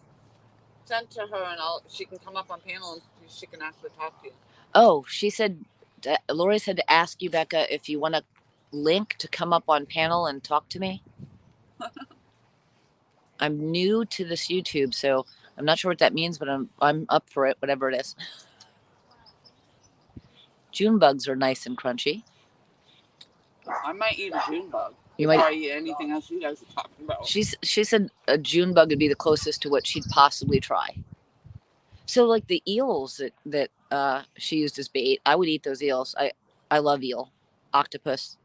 sent to her and she can come up on panel and she can actually talk to you. Oh, she said, Lori said to ask you, Becca, if you want a link to come up on panel and talk to me. I'm new to this YouTube, so I'm not sure what that means, but I'm up for it, whatever it is. June bugs are nice and crunchy. I might eat a June bug. You might eat anything else you guys are talking about. She said a June bug would be the closest to what she'd possibly try. So like the eels that she used as bait, I would eat those eels. I love eel, octopus,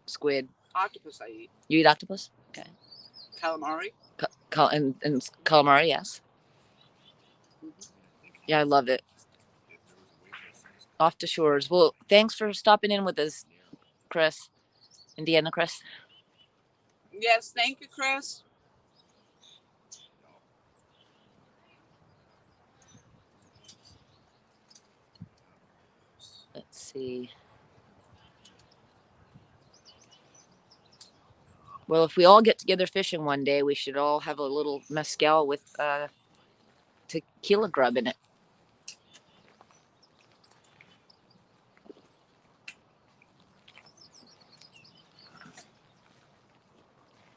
squid. Octopus I eat. You eat octopus? Okay. Calamari. And calamari, yes. Yeah, I love it. Off to shores. Well, thanks for stopping in with us, Chris. Indiana Chris. Yes, thank you, Chris. Let's see. Well, if we all get together fishing one day, we should all have a little mezcal with tequila grub in it.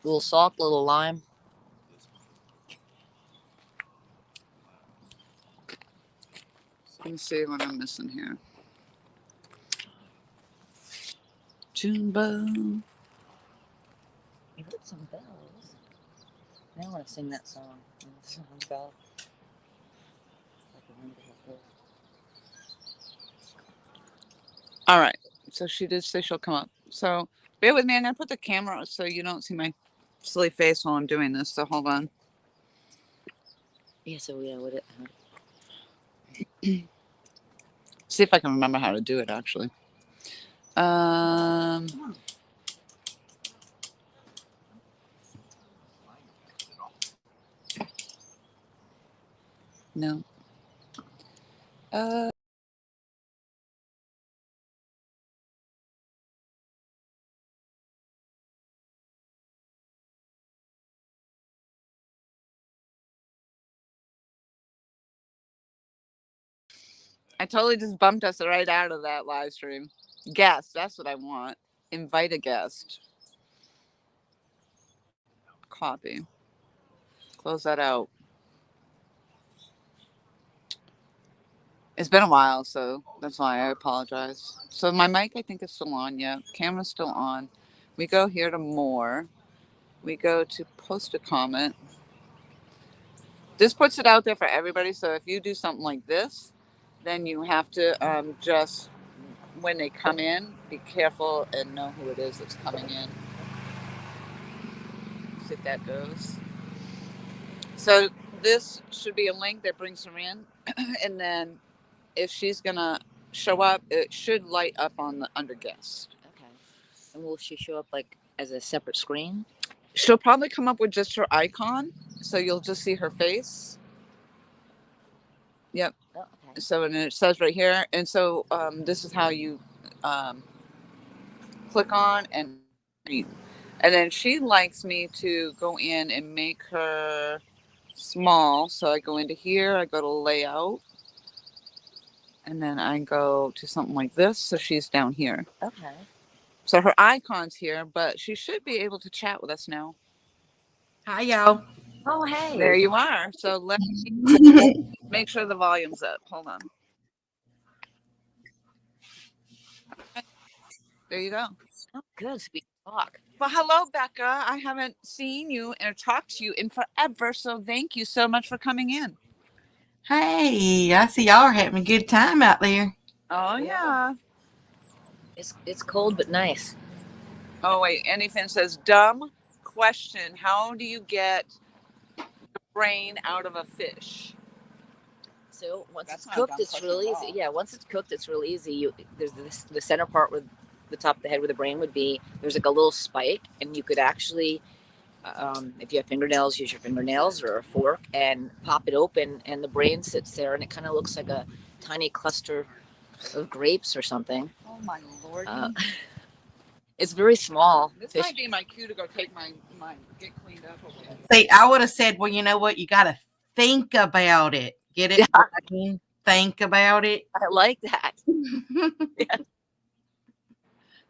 A little salt, a little lime. Let me see what I'm missing here. Junebug. I heard some bells. Now I want to sing that song. Some bell. All right. So she did say she'll come up. So bear with me. I'm going to put the camera so you don't see my silly face while I'm doing this. So hold on. Yeah. So yeah, what it? See if I can remember how to do it actually. No. I totally just bumped us right out of that live stream. Guest, that's what I want. Invite a guest. Copy. Close that out. It's been a while, so that's why I apologize. So my mic, I think, is still on. Yeah, camera's still on. We go here to more. We go to post a comment. This puts it out there for everybody. So if you do something like this, then you have to just, when they come in, be careful and know who it is that's coming in. See if that goes. So this should be a link that brings her in. And then if she's going to show up, it should light up on the under guest. Okay. And will she show up like as a separate screen? She'll probably come up with just her icon. So you'll just see her face. Yep. Oh, okay. So, and it says right here. And so this is how you click on and read. And then she likes me to go in and make her small. So I go into here, I go to layout, and then I go to something like this. So she's down here. Okay. So her icon's here, but she should be able to chat with us now. Hi, y'all. Oh, hey. There you are. So let me make sure the volume's up. Hold on. There you go. Oh, good. So we can talk. Well, hello, Becca. I haven't seen you or talked to you in forever, so thank you so much for coming in. Hey, I see y'all are having a good time out there. Oh, yeah. It's cold but nice. Oh, wait. Anything says, dumb question. How do you get the brain out of a fish? So once That's it's not a cooked, dumb it's question real at easy. all. Yeah, once it's cooked, it's real easy. There's the center part where the top of the head where the brain would be. There's like a little spike, and you could actually, if you have fingernails, use your fingernails or a fork and pop it open, and the brain sits there, and it kind of looks like a tiny cluster of grapes or something. Oh, my Lord. It's very small. This fish. might be my cue to go take my get cleaned up over here. See, I would have said, well, you know what? You got to think about it. Get it? Yeah. Think about it. I like that. Yeah.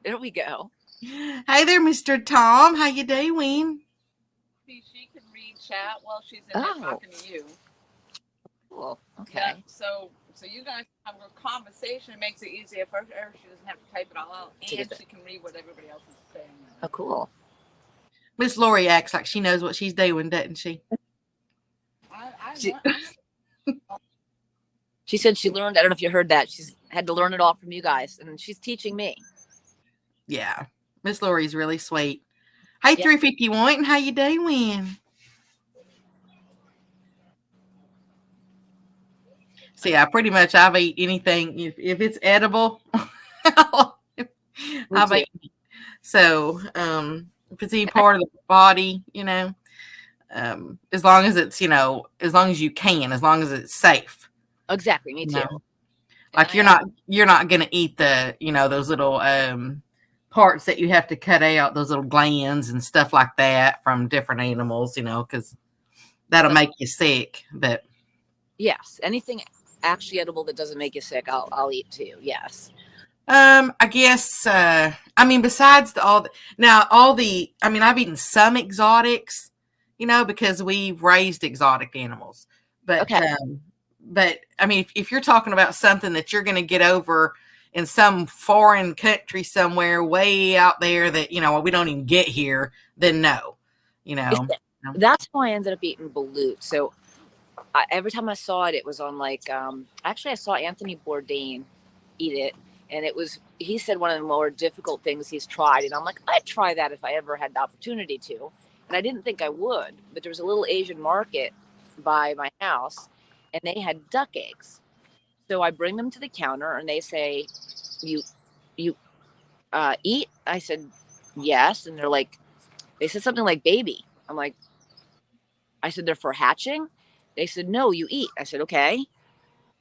There we go. Hey there, Mr. Tom. How you doing? See, she can read chat while she's in there talking to you. Cool. Okay. Yeah, so you guys have a conversation. It makes it easier for her. She doesn't have to type it all out, and she can read what everybody else is saying. Oh, cool. Miss Lori acts like she knows what she's doing, doesn't she? She said she learned. I don't know if you heard that. She's had to learn it all from you guys, and she's teaching me. Yeah, Miss Lori's really sweet. Hey, Yeah. 351, how you doing? See, I've eat anything if it's edible. I've eaten it. So, if it's any part of the body, as long as it's, as long as you can, as long as it's safe. Exactly. Me too. Like you're not gonna eat the, those little parts that you have to cut out, those little glands and stuff like that from different animals, because that'll make you sick. But yes, anything actually edible that doesn't make you sick, I'll eat too. Yes. I guess besides all the I've eaten some exotics, because we've raised exotic animals. But Okay. if you're talking about something that you're going to get over in some foreign country somewhere way out there that we don't even get here, then no. That's how I ended up eating balut. So every time I saw it, it was on actually I saw Anthony Bourdain eat it, and he said one of the more difficult things he's tried, and I'm like, I'd try that if I ever had the opportunity to, and I didn't think I would, but there was a little Asian market by my house, and they had duck eggs. So I bring them to the counter, and they say, you eat? I said, yes. And they said something like baby. I said, they're for hatching? They said, no, you eat. I said, okay.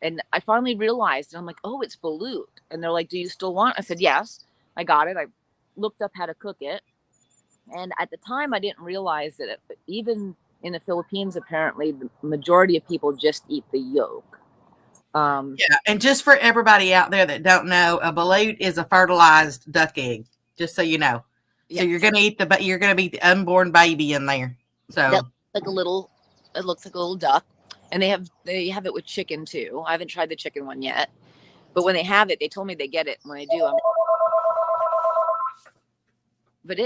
And I finally realized, and I'm like, oh, it's balut. And they're like, do you still want? I said, yes. I got it. I looked up how to cook it. And at the time, I didn't realize that even in the Philippines, apparently, the majority of people just eat the yolk. Yeah, and just for everybody out there that don't know, a balut is a fertilized duck egg. Just so you know. So yeah. you're gonna eat the unborn baby in there. So it looks like a little duck, and they have it with chicken too. I haven't tried the chicken one yet, but when they have it, they told me they get it. When I do, but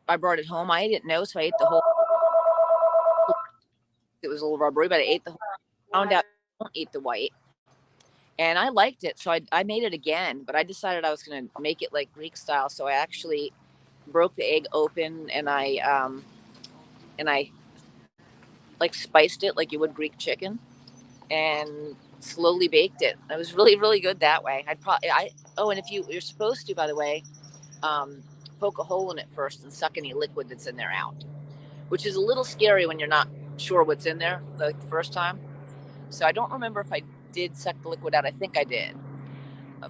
I brought it home. I didn't know, so I ate the whole. It was a little rubbery, but I ate the whole. Found out I don't eat the white, and I liked it, so I made it again. But I decided I was going to make it like Greek style, so I actually broke the egg open, and I spiced it like you would Greek chicken, and slowly baked it. It was really, really good that way. And if you're supposed to, by the way, poke a hole in it first and suck any liquid that's in there out, which is a little scary when you're not sure what's in there like the first time. So I don't remember if I did suck the liquid out. I think I did,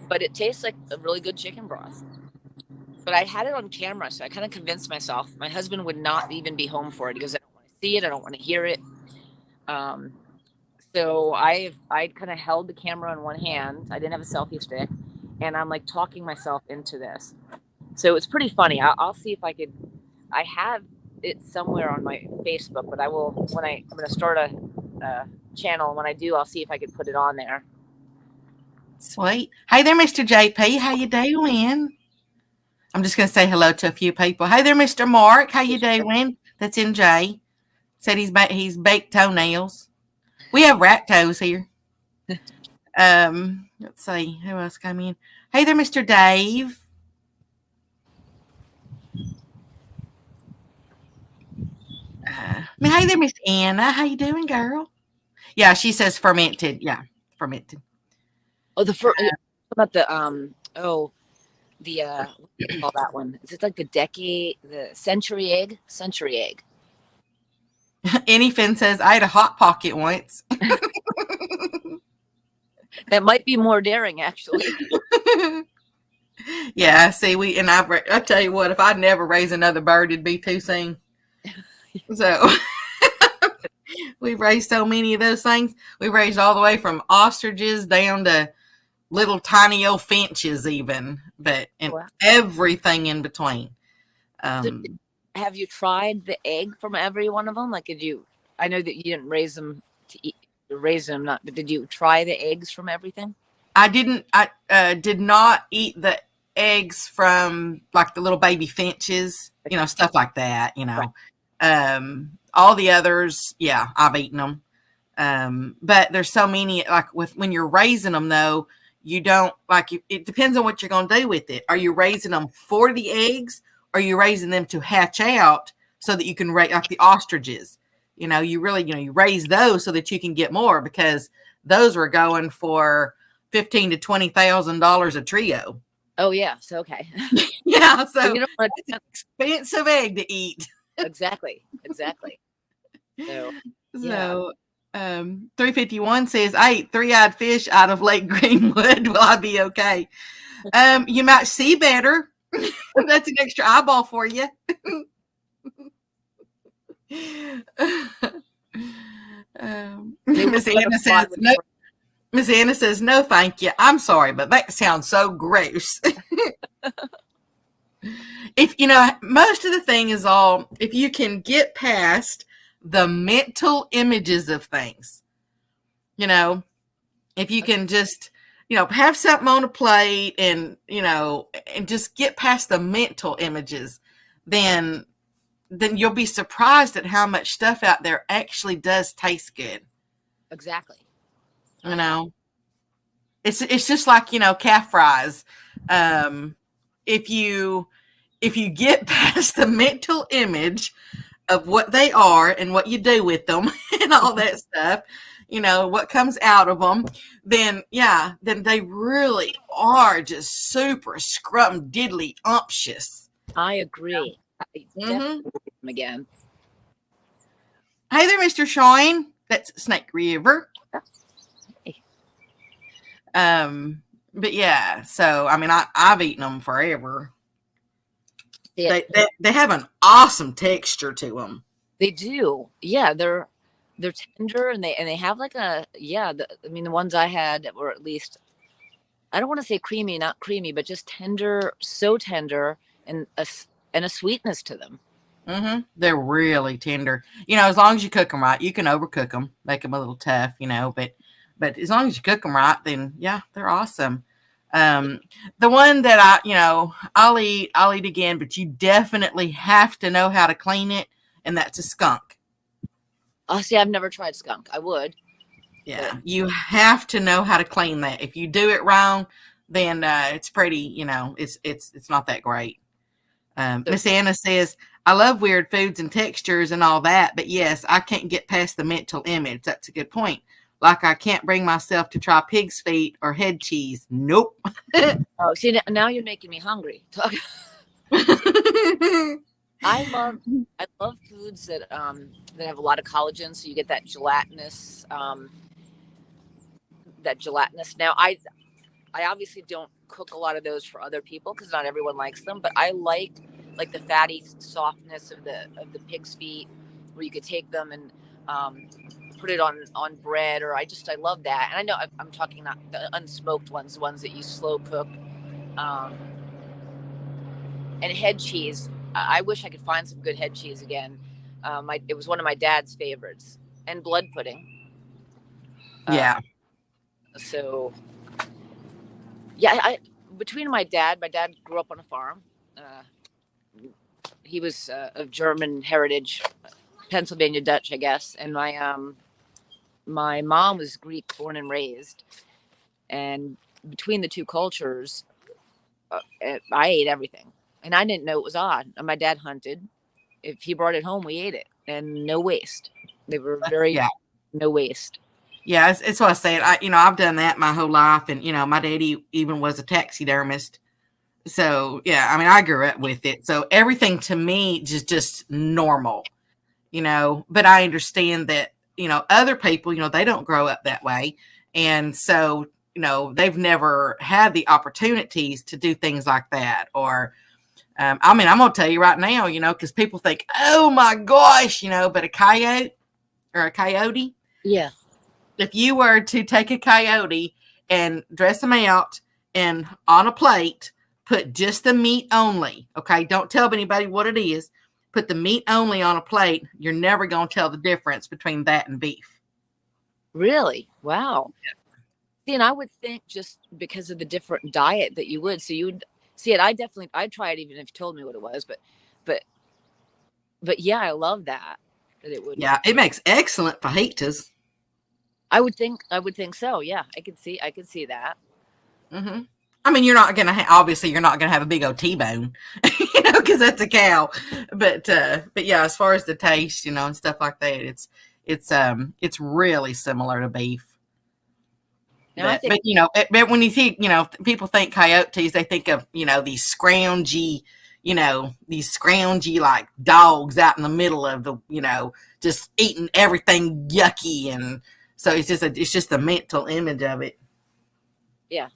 but it tastes like a really good chicken broth. But I had it on camera, so I kind of convinced myself. My husband would not even be home for it. He goes, I don't want to see it. I don't want to hear it. So I kind of held the camera in one hand. I didn't have a selfie stick, and I'm like talking myself into this. So it was pretty funny. I'll see if I could. I have it somewhere on my Facebook, but I will I'm going to start a channel. And when I do, I'll see if I could put it on there. Sweet. Hey there, Mr. JP. How you doing? I'm just going to say hello to a few people. Hey there, Mr. Mark. How you doing? That's NJ. Said he's baked toenails. We have rat toes here. Let's see who else came in. Hey there, Mr. Dave. Hey there, Miss Anna. How you doing, girl? Yeah, she says fermented. Yeah, fermented. Oh, not the what do you call that one? Is it like the century egg? Century egg. Anyfin says I had a hot pocket once. That might be more daring, actually. Yeah, see, I tell you what, if I'd never raise another bird, it'd be too soon. So we've raised so many of those things. We raised all the way from ostriches down to little tiny old finches, even, but everything in between. Have you tried the egg from every one of them? Like, I know that you didn't raise them to eat, but did you try the eggs from everything? I didn't. I did not eat the eggs from like the little baby finches, stuff like that. Right. All the others, yeah, I've eaten them. But there's so many. Like when you're raising them, though, you don't it depends on what you're going to do with it. Are you raising them for the eggs? Or are you raising them to hatch out so that you can raise like the ostriches? You really, you raise those so that you can get more, because those were going for $15,000 to $20,000 a trio. Oh yeah, so okay. Yeah, so you don't want it's an expensive egg to eat. Exactly. So yeah. 351 says, I ate three-eyed fish out of Lake Greenwood. Will I be okay? You might see better. That's an extra eyeball for you. Miss Anna says, no. Miss Anna says, no, thank you. I'm sorry, but that sounds so gross. If most of the thing is all, if you can get past the mental images of things, if you can just, have something on a plate and, and just get past the mental images, then you'll be surprised at how much stuff out there actually does taste good. Exactly. It's just like, calf fries. If you get past the mental image of what they are and what you do with them and all that stuff, what comes out of them, then they really are just super scrum diddly umptious. I agree. I definitely them again. Hey there, Mr. Shine. That's Snake River. Hey. But yeah, so I mean, I've eaten them forever. Yeah. They have an awesome texture to them. They do. Yeah, they're tender and they have like the ones I had were at least, I don't want to say creamy, not creamy, but just tender, so tender, and a sweetness to them. Mm-hmm. They're really tender. As long as you cook them right, you can overcook them, make them a little tough, but as long as you cook them right, then yeah, they're awesome. The one that I'll eat again, but you definitely have to know how to clean it, and that's a skunk. Oh, see, I've never tried skunk. I would. Yeah, you have to know how to clean that. If you do it wrong, then it's pretty, it's not that great. Miss Anna says, I love weird foods and textures and all that, but yes, I can't get past the mental image. That's a good point. Like I can't bring myself to try pig's feet or head cheese. Nope. Oh, see, now you're making me hungry. I love foods that have a lot of collagen, so you get that gelatinous. Now, I obviously don't cook a lot of those for other people because not everyone likes them, but I like the fatty softness of the pig's feet, where you could take them and put it on bread, or I love that. And I know I'm talking not the unsmoked ones, the ones that you slow cook. And head cheese. I wish I could find some good head cheese again. It was one of my dad's favorites. And blood pudding. Yeah. So, yeah, between my dad grew up on a farm. He was of German heritage, Pennsylvania Dutch, I guess. And my mom was Greek born and raised. And between the two cultures, I ate everything. And I didn't know it was odd. And my dad hunted. If he brought it home, we ate it. And no waste. They were very no waste. Yeah, it's what I said. I've done that my whole life. And, my daddy even was a taxidermist. So, yeah, I mean, I grew up with it. So everything to me is just normal, But I understand that, other people, they don't grow up that way. And so, they've never had the opportunities to do things like that. Or, I'm going to tell you right now, because people think, oh, my gosh, but a coyote or a coyote. Yeah. If you were to take a coyote and dress them out and on a plate, put just the meat only. Okay. Don't tell anybody what it is. Put the meat only on a plate. You're never going to tell the difference between that and beef. Really? Wow. Yeah. See, and I would think just because of the different diet that you would, so you would see it. I'd try it even if you told me what it was, but yeah, I love that it would. Yeah. It makes excellent fajitas. I would think so. Yeah. I could see that. Mm-hmm. I mean, you're not going to obviously you're not going to have a big old T-bone, because that's a cow. But yeah, as far as the taste, and stuff like that, it's really similar to beef. Now, but when you see, people think coyotes, they think of, these scroungy, these scroungy like dogs out in the middle of the, just eating everything yucky. And so it's just a mental image of it. Yeah.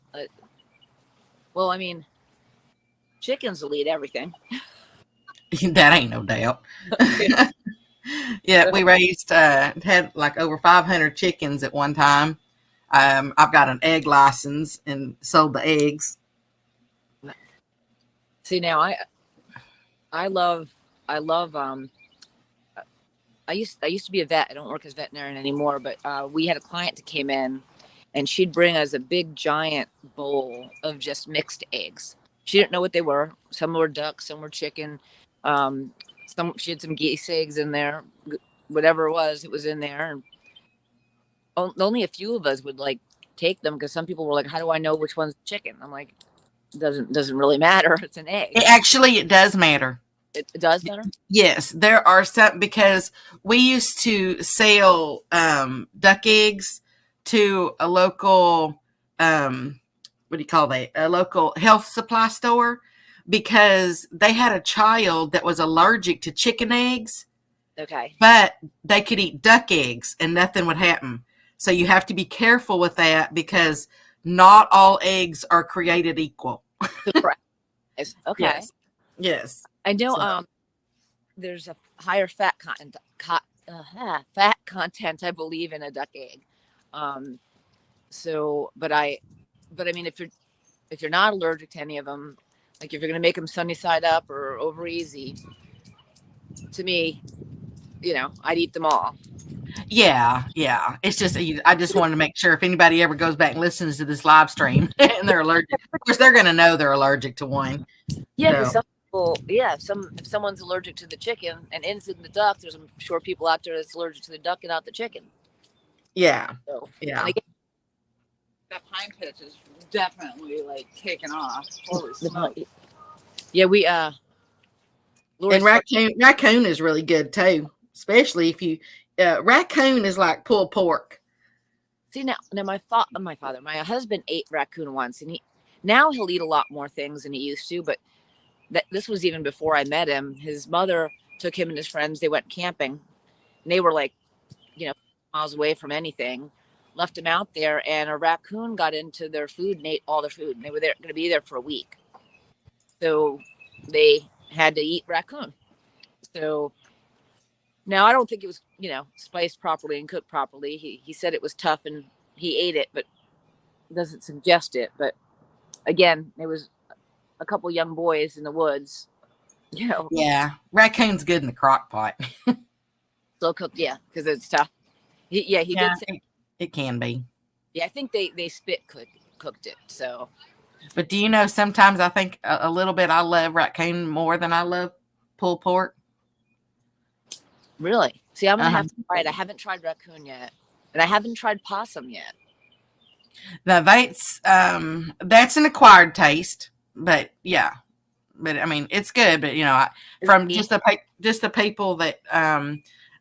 Well, I mean, chickens will eat everything. That ain't no doubt. Yeah, we raised, had like over 500 chickens at one time. I've got an egg license and sold the eggs. See, now I love I used to be a vet. I don't work as a veterinarian anymore, but we had a client that came in, and she'd bring us a big giant bowl of just mixed eggs. She didn't know what they were. Some were duck, some were chicken. She had some geese eggs in there. Whatever it was in there. And only a few of us would like take them, because some people were like, "How do I know which one's chicken?" I'm like, doesn't really matter. It's an egg. It does matter. It does matter. Yes, there are some, because we used to sell duck eggs to a local what do you call that? A local health supply store, because they had a child that was allergic to chicken eggs. Okay. But they could eat duck eggs and nothing would happen. So you have to be careful with that, because not all eggs are created equal. Correct. Okay. Yes. I know. There's a higher fat content. Fat content, I believe, in a duck egg. But I mean, if you're not allergic to any of them, like if you're gonna make them sunny side up or over easy, to me, I'd eat them all. Yeah. It's just, I just wanted to make sure if anybody ever goes back and listens to this live stream and they're allergic, of course they're going to know they're allergic to one. Yeah, because some people, if someone's allergic to the chicken and ends in the duck, there's, I'm sure, people out there that's allergic to the duck and not the chicken. Yeah. So, Yeah. That pine pitch is definitely like taken off. Holy smokes. Yeah, we and raccoon is really good too, especially if you raccoon is like pulled pork. See, now my husband ate raccoon once, and he'll eat a lot more things than he used to, but this was even before I met him. His mother took him and his friends, they went camping, and they were like, miles away from anything, left him out there, and a raccoon got into their food and ate all their food, and they were going to be there for a week. So they had to eat raccoon. So now I don't think it was, spiced properly and cooked properly. He said it was tough and he ate it, but doesn't suggest it. But again, there was a couple young boys in the woods, Yeah, raccoon's good in the crock pot. Slow cooked, yeah, because it's tough. He did say it can be. Yeah, I think they spit cooked it. So, but do you know, sometimes I think a little bit I love raccoon more than I love pulled pork. Really? See, I'm gonna have to try it. I haven't tried raccoon yet, and I haven't tried possum yet. Now that's an acquired taste, but yeah, but I mean it's good. But from just the people that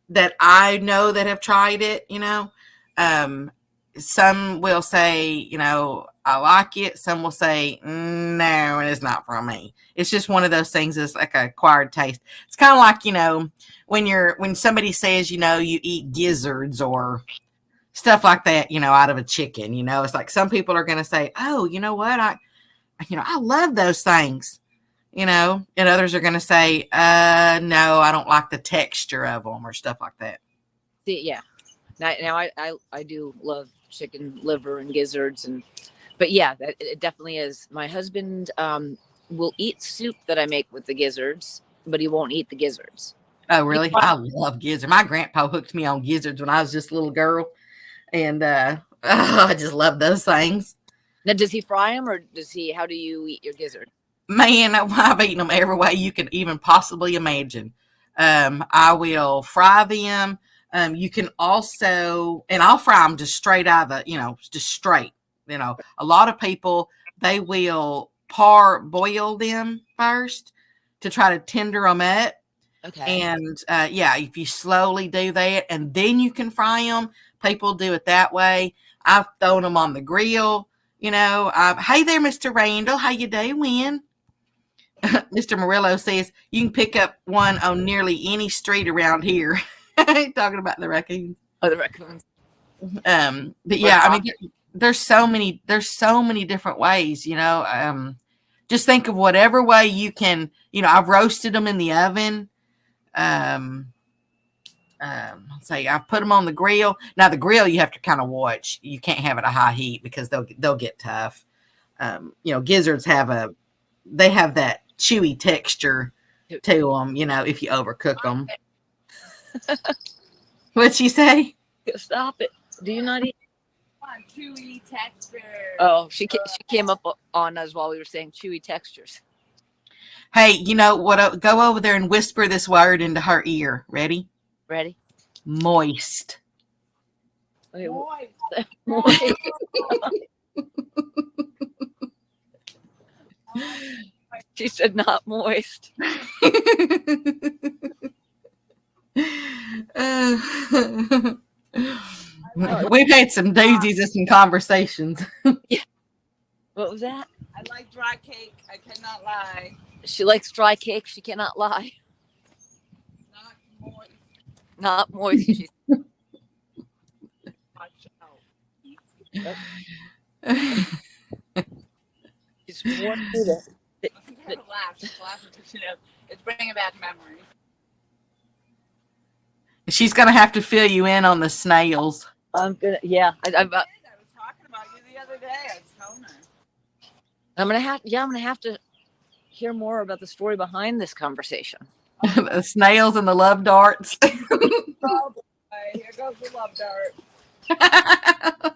that I know that have tried it, some will say I like it. Some will say no, it's not for me. It's just one of those things. It's like an acquired taste. It's kind of like when somebody says you eat gizzards or stuff like that, out of a chicken. It's like some people are going to say, oh, you know what, I love those things. And others are going to say, no, I don't like the texture of them or stuff like that. See, yeah. Now I do love chicken liver and gizzards, but yeah, it definitely is. My husband will eat soup that I make with the gizzards, but he won't eat the gizzards. Oh, really? I love gizzards. My grandpa hooked me on gizzards when I was just a little girl, and I just love those things. Now, does he fry them, or how do you eat your gizzard? Man, I've eaten them every way you can even possibly imagine. I will fry them. You can also, and I'll fry them just straight out of just straight. A lot of people, they will boil them first to try to tender them up. Okay. And if you slowly do that and then you can fry them, people do it that way. I've thrown them on the grill. Hey there, Mr. Randall, how you doing? Mr. Murillo says you can pick up one on nearly any street around here. Talking about the raccoons. Oh, the raccoons. But yeah, I mean, there's so many different ways, just think of whatever way you can, I've roasted them in the oven. Say I've put them on the grill. Now the grill, you have to kind of watch. You can't have it at high heat because they'll get tough. Gizzards have that chewy texture to them, if you overcook them. What'd she say? Stop it. Do you not eat? Chewy texture. Oh, she came up on us while we were saying chewy textures. Hey, you know what? Go over there and whisper this word into her ear. Ready? Ready? Moist. Okay, Moist. She said not moist. We've had some doozies and some conversations. Yeah. What was that? I like dry cake. I cannot lie. She likes dry cake. She cannot lie. Not moist. Not moist. She's she's more to it. She's laughing because it's bringing back memories. She's gonna have to fill you in on the snails. I'm gonna. Yeah. I was talking about you the other day. I was telling her. I'm gonna have to hear more about the story behind this conversation. The snails and the love darts. Oh boy, here goes the love dart. I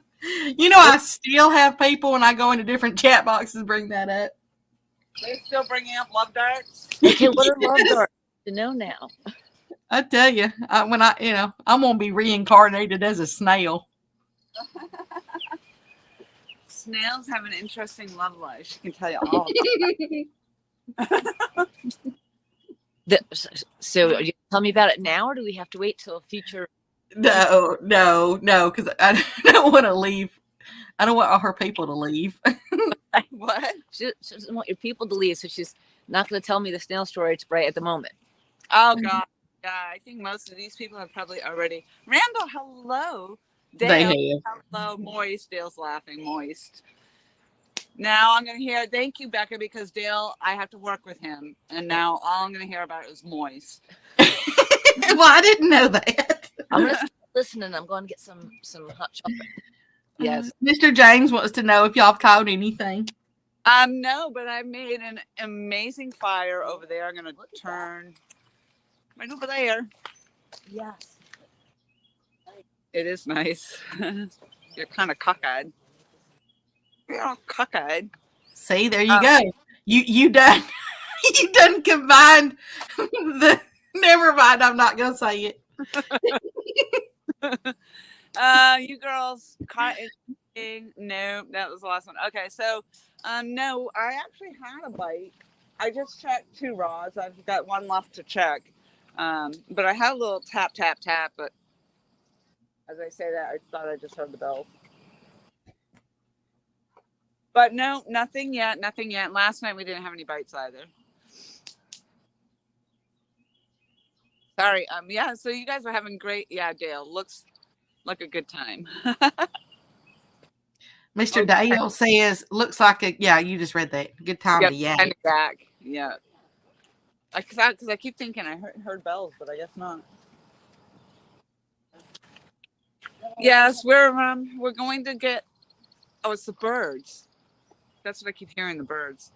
still have people when I go into different chat boxes bring that up. They're still bringing up love darts. Okay, what are love darts? To know now. I tell you, I'm gonna be reincarnated as a snail. Snails have an interesting love life. She can tell you all. So, you tell me about it now, or do we have to wait till a future? No, because I don't want to leave. I don't want all her people to leave. What? She doesn't want your people to leave, so she's not going to tell me the snail story right at the moment. Oh God, yeah. I think most of these people have probably already. Randall, hello. Dale, They have. hello. Moist. Dale's laughing. Moist. Now I'm going to hear. Thank you, Becca, because Dale, I have to work with him, and now all I'm going to hear about is moist. Well, I didn't know that. I'm going to listen, and I'm going to get some hot chocolate. Yes. Mr. James wants to know if y'all caught anything. No, but I made an amazing fire over there. I'm going to turn right over there. Yes. It is nice. You're kind of cockeyed. You're all cockeyed. See, there you go. You done you done combined the. Never mind. I'm not gonna say it. You girls caught anything? No, that was the last one. Okay, so no, I actually had a bite. I just checked 2 rods. I've got 1 left to check. But I had a little tap, tap, tap. But as I say that, I thought I just heard the bell. But no, nothing yet. Nothing yet. Last night we didn't have any bites either. Sorry. Yeah. So you guys are having great. Yeah, Dale looks like a good time. Mr. Dale says, looks like a, yeah, you just read that. Good time to yak. And yak. Yeah. Because I keep thinking I heard bells, but I guess not. Yes, we're going to get. Oh, it's the birds. That's what I keep hearing. The birds.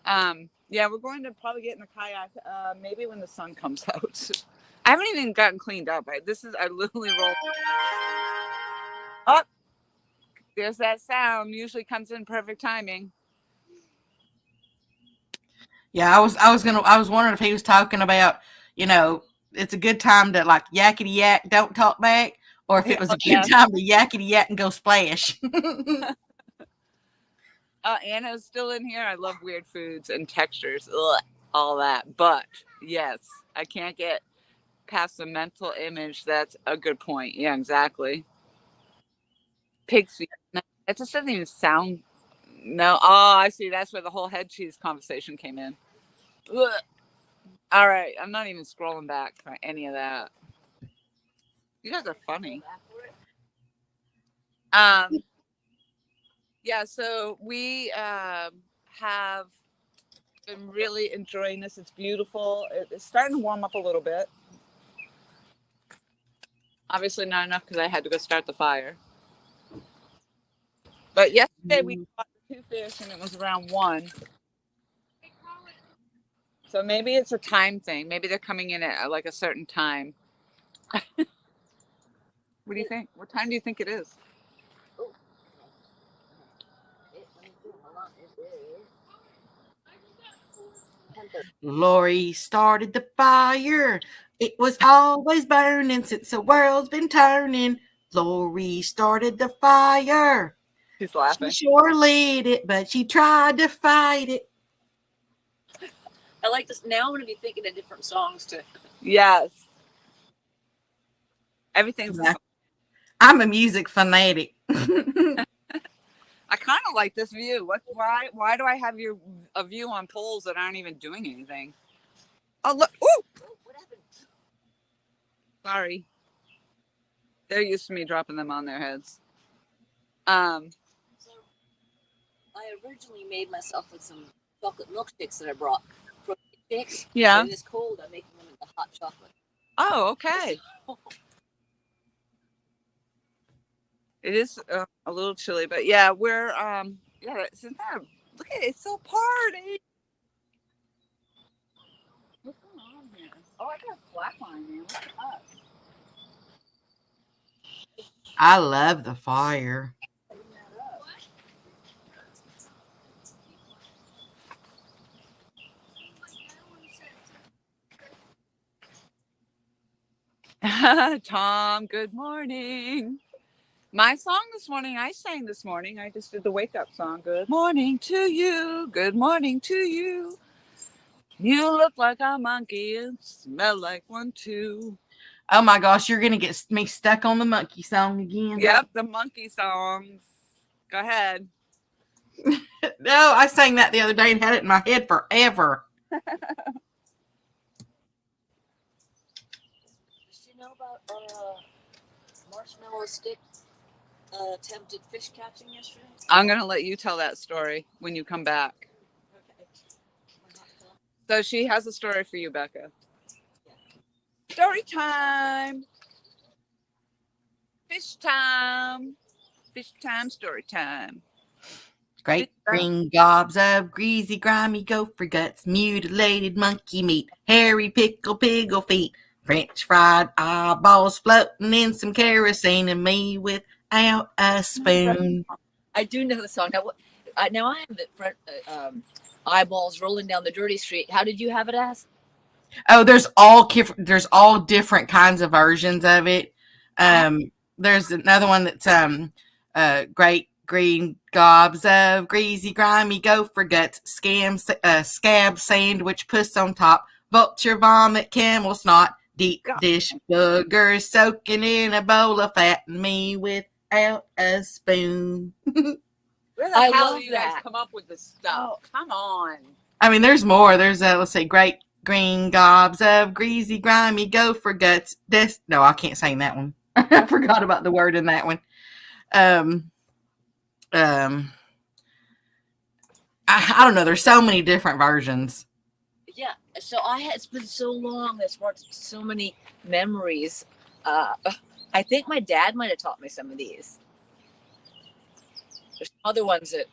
Yeah, we're going to probably get in the kayak. Maybe when the sun comes out. I haven't even gotten cleaned up. I literally rolled. Oh, there's that sound. Usually comes in perfect timing. Yeah, I was wondering if he was talking about, it's a good time to like yakety yak, don't talk back, or if it was a good time to yakety yak and go splash. Anna's still in here. I love weird foods and textures, all that. But yes, I can't get past the mental image. That's a good point. Yeah, exactly. Pig's feet. No, it just doesn't even sound. No. Oh, I see. That's where the whole head cheese conversation came in. Ugh. All right, I'm not even scrolling back for any of that. You guys are funny. Yeah, so we have been really enjoying this. It's beautiful. It's starting to warm up a little bit. Obviously not enough because I had to go start the fire. But yesterday we caught the 2 fish and it was around 1. So maybe it's a time thing. Maybe they're coming in at like a certain time. What do you think? What time do you think it is? Lori started the fire. It was always burning since the world's been turning. Lori started the fire. She's laughing. She sure lit it, but she tried to fight it. I like this. Now I'm going to be thinking of different songs to. Yes. Everything's. Yeah. I'm a music fanatic. I kind of like this view. Why do I have a view on poles that aren't even doing anything? Oh look! Ooh! What happened? Sorry. They're used to me dropping them on their heads. So I originally made myself with some chocolate milkshakes that I brought. Protein shakes. Yeah. When it's cold, I'm making them with the hot chocolate. Oh, okay. It is a little chilly, but yeah, we're yeah. Since look at it, it's so party. What's going on here? Oh, I got a flat line, man. What's up? I love the fire. Tom, good morning. My song this morning, I sang this morning. I just did the wake up song. Good morning to you. Good morning to you. You look like a monkey and smell like one too. Oh my gosh, you're going to get me stuck on the monkey song again. Yep, the monkey songs. Go ahead. No, I sang that the other day and had it in my head forever. Does she know about marshmallow stick attempted fish catching yesterday? I'm going to let you tell that story when you come back. Okay. So she has a story for you, Becca. Story time. Fish time. Fish time, story time. Great green gobs of greasy, grimy gopher guts, mutilated monkey meat, hairy pickle feet, French fried eyeballs floating in some kerosene, and me without a spoon. I do know the song. Now I have the front eyeballs rolling down the dirty street. How did you have it as? Oh, there's all different kinds of versions of it. There's another one that's great green gobs of greasy, grimy gopher guts, scab sandwich, puss on top, vulture vomit, camel snot, deep dish boogers soaking in a bowl of fat, and me without a spoon. Where the hell do you guys come up with this stuff? Oh, come on. I mean, there's more. There's let's say great green gobs of greasy, grimy gopher guts. No, I can't sing that one. I forgot about the word in that one. I don't know. There's so many different versions. Yeah. So it's been so long. That's brought so many memories. I think my dad might have taught me some of these. There's other ones that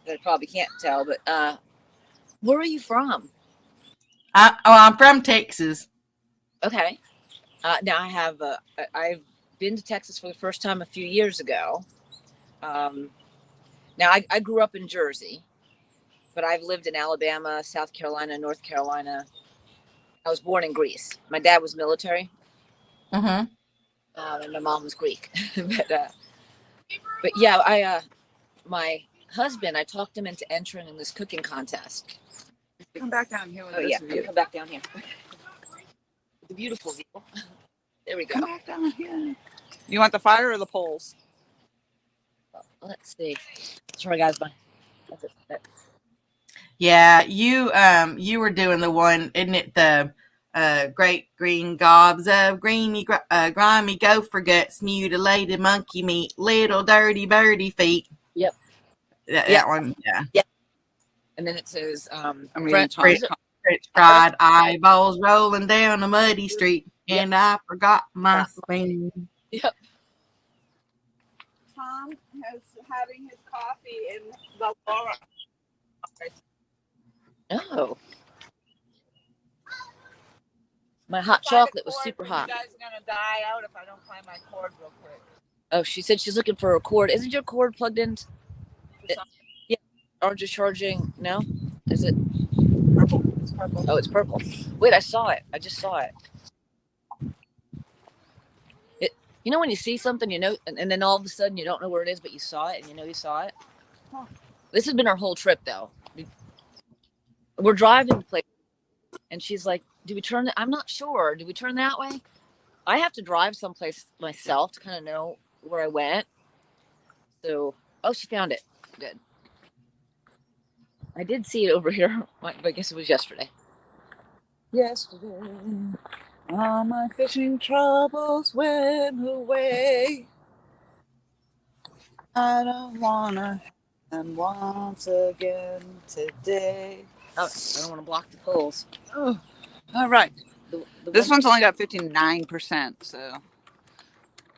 I probably can't tell, but where are you from? I'm from Texas. Okay. Now I've been to Texas for the first time a few years ago. Now I grew up in Jersey, but I've lived in Alabama, South Carolina, North Carolina. I was born in Greece. My dad was military. Mm-hmm. And my mom was Greek. but yeah, my husband, I talked him into entering in this cooking contest. Come back down here with this view. Come back down here. The beautiful view. There we go. Come back down here. You want the fire or the poles? Let's see. Sorry, guys. That's it. Yeah, you were doing the one, isn't it? The great green gobs of grimy gopher guts, mutilated monkey meat, little dirty birdie feet. Yep. That, Yep. that one, yeah. Yep. And then it says, I mean, French, Tom, is it French French fried eyeballs rolling down a muddy street, Yep. and I forgot my Got spoon. Yep. Tom is having his coffee in the Laura. Oh. My hot chocolate was super hot. You guys are gonna die out if I don't find my cord real quick. Oh, she said she's looking for a cord. Isn't your cord plugged in? Yeah. Aren't you charging? No? Is it Purple. It's purple. Oh, it's purple. Wait, I saw it. I just saw it. You know when you see something, you know, and then all of a sudden you don't know where it is, but you saw it and you know you saw it? Huh. This has been our whole trip, though. We're driving to place, and she's like, do we turn? I'm not sure. Do we turn that way? I have to drive someplace myself to kind of know where I went. So, oh, she found it. Good. I did see it over here. I guess it was yesterday. Yesterday, all my fishing troubles went away. I don't wanna and once again today. Oh, I don't want to block the poles. Oh, all right. This one's only got 59%, so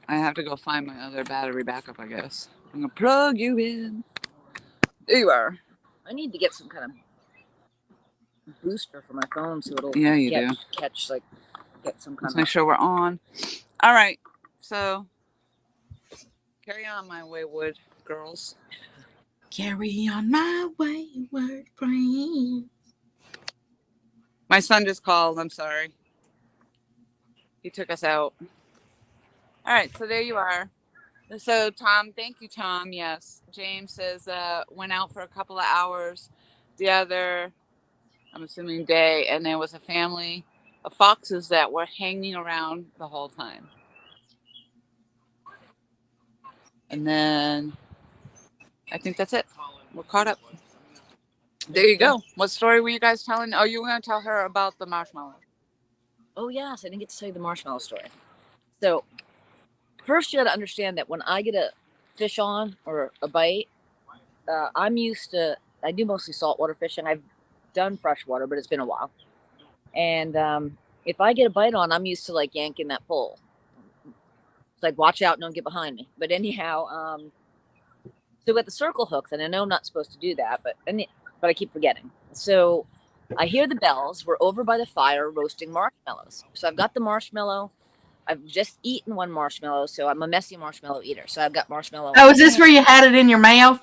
I have to go find my other battery backup, I guess. I'm gonna plug you in. There you are. I need to get some kind of booster for my phone so it'll Yeah, you do. catch like get some kind Let's of. make sure we're on. All right, so carry on, my wayward girls. Carry on my wayward friend. My son just called. I'm sorry. He took us out. All right, so there you are. So Tom, thank you, Tom. Yes, James says went out for a couple of hours the other, I'm assuming, day, and there was a family of foxes that were hanging around the whole time. And then I think that's it. We're caught up. There you go. What story were you guys telling? Oh, you were going to tell her about the marshmallow. Oh yes, I didn't get to tell you the marshmallow story. So first, you got to understand that when I get a fish on or a bite, I'm used to. I do mostly saltwater fishing. I've done freshwater, but it's been a while. And if I get a bite on, I'm used to like yanking that pole. It's like, watch out, don't get behind me. But anyhow, so with the circle hooks, and I know I'm not supposed to do that, but I keep forgetting. So I hear the bells. We're over by the fire roasting marshmallows. So I've got the marshmallow. I've just eaten one marshmallow, so I'm a messy marshmallow eater. So I've got marshmallow. Oh, is this where you had it in your mouth?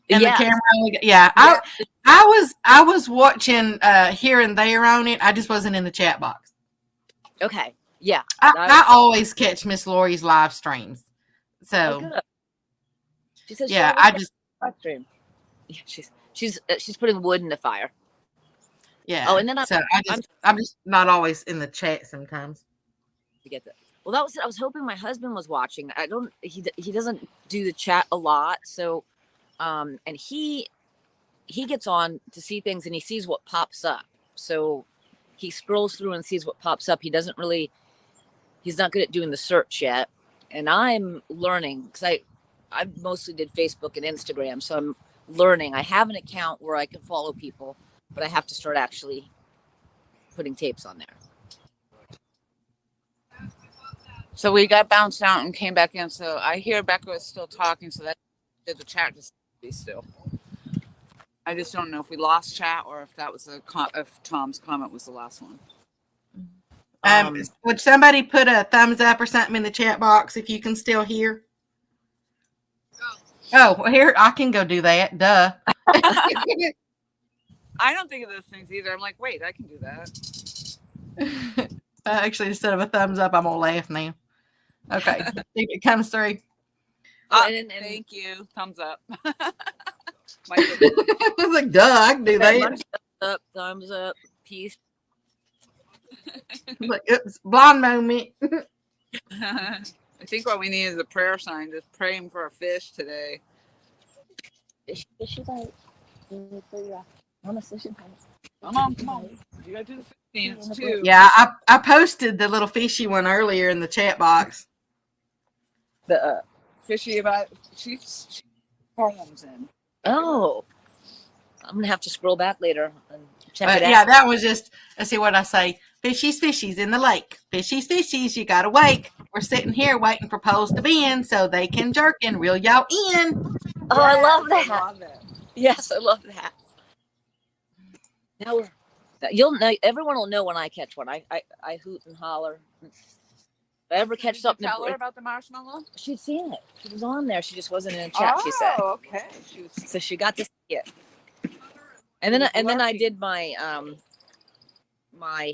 And Yes. the camera? Yeah. I was watching here and there on it. I just wasn't in the chat box. Okay. Yeah. I always catch Miss Lori's live streams. So good. She says, yeah, I just live stream. Yeah, she's putting wood in the fire. Yeah. Oh, and then I'm just not always in the chat sometimes. To get that. Well, that was it. I was hoping my husband was watching. He doesn't do the chat a lot, so and he gets on to see things and he sees what pops up. So he scrolls through and sees what pops up. He's not good at doing the search yet. And I'm learning because I mostly did Facebook and Instagram, so I'm learning. I have an account where I can follow people, but I have to start actually putting tapes on there. So we got bounced out and came back in. So I hear Becca is still talking. So that did the chat just be still. I just don't know if we lost chat or if that was if Tom's comment was the last one. Would somebody put a thumbs up or something in the chat box if you can still hear? Oh, well, here I can go do that. Duh. I don't think of those things either. I'm like, wait, I can do that. Actually, instead of a thumbs up, I'm gonna laugh now. Okay, think it comes through. Thank you. Thumbs up. I was like, duh, I can do that. Thumbs up, peace. Like, oops, blonde moment. I think what we need is a prayer sign. Just praying for a fish today. Fishy bite. Honestly, Come on. You gotta do the fish dance too. Yeah, I posted the little fishy one earlier in the chat box. the Fishy about she's poems in. oh, I'm gonna have to scroll back later and check it out. Yeah, that was just, let's see what I say. Fishies in the lake. Fishies, you gotta wake. We're sitting here waiting for poles to bend so they can jerk and reel y'all in. Oh, I love that. I love it. Yes, I love that. Now you'll know. Everyone will know when I catch one. I hoot and holler. If I ever catch Did something, you tell her about the marshmallow? she'd seen it. She was on there. She just wasn't in a chat. She said. Oh, okay. So she got to see it. And then I did my my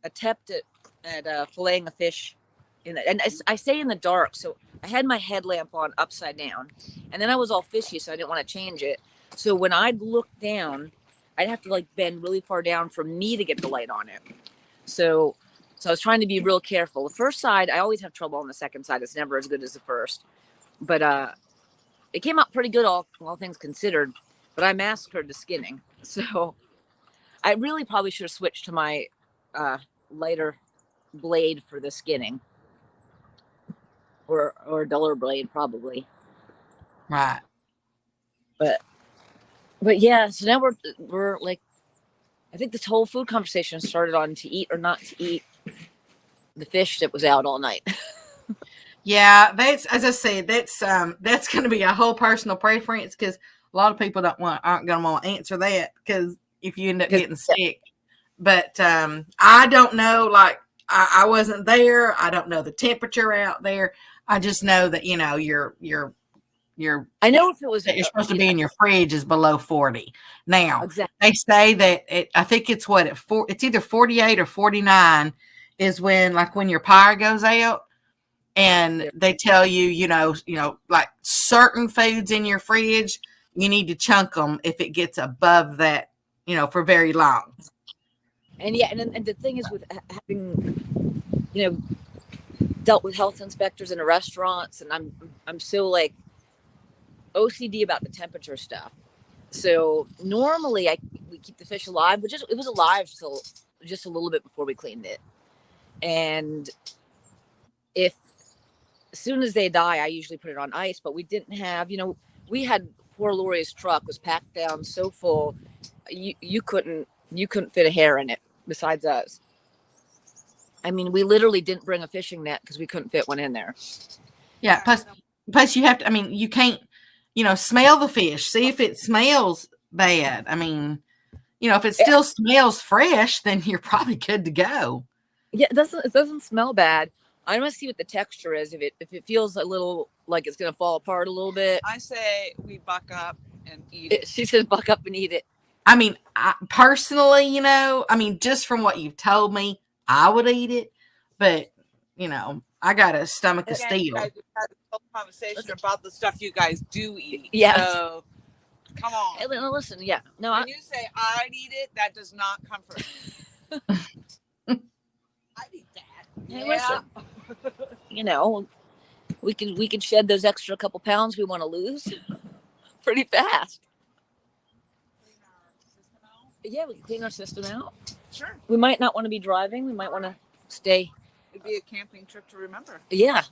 attempt at filleting a fish and I say in the dark, so I had my headlamp on upside down, and then I was all fishy, so I didn't want to change it. So when I'd look down, I'd have to like bend really far down for me to get the light on it. So I was trying to be real careful. The first side, I always have trouble on the second side. It's never as good as the first, but it came out pretty good, all things considered. But I massacred the skinning, so I really probably should have switched to my lighter blade for the skinning, or a duller blade probably. Right. But yeah, so now we're like, I think this whole food conversation started on to eat or not to eat the fish that was out all night. Yeah, that's, as I said, that's going to be a whole personal preference, because a lot of people aren't going to want to answer that, because if you end up getting sick. But I don't know, like I wasn't there. I don't know the temperature out there. I just know that, you know, you're I know if it was you're supposed to be in your fridge is below 40. Now, exactly. They say that I think it's it's either 48 or 49 is when your power goes out, and they tell you, you know, like certain foods in your fridge, you need to chunk them if it gets above that, you know, for very long. And yeah, and the thing is, with having, you know, dealt with health inspectors in the restaurants, and I'm so like OCD about the temperature stuff. So normally we keep the fish alive, but it was alive till just a little bit before we cleaned it. And as soon as they die, I usually put it on ice. But we didn't have, you know, we had poor Lori's truck was packed down so full, you couldn't fit a hair in it besides us. I mean, we literally didn't bring a fishing net because we couldn't fit one in there. Yeah. Plus you have to, I mean, you can't, you know, smell the fish, see if it smells bad. I mean, you know, if it still smells fresh, then you're probably good to go. Yeah, it doesn't smell bad. I want to see what the texture is. If it feels a little like it's gonna fall apart a little bit, I say we buck up and eat it. She says buck up and eat it. I mean, personally, you know, I mean, just from what you've told me, I would eat it, but you know, I got a stomach of steel. You guys had a whole conversation about the stuff you guys do eat. Yeah. So come on. Hey, listen, yeah. No, when you say I'd eat it, that does not come from me. I'd eat that. Hey, listen. You know, we can shed those extra couple pounds we want to lose pretty fast. Yeah, we can clean our system out. Sure. We might not want to be driving. We might want to stay. It'd be a camping trip to remember. Yeah.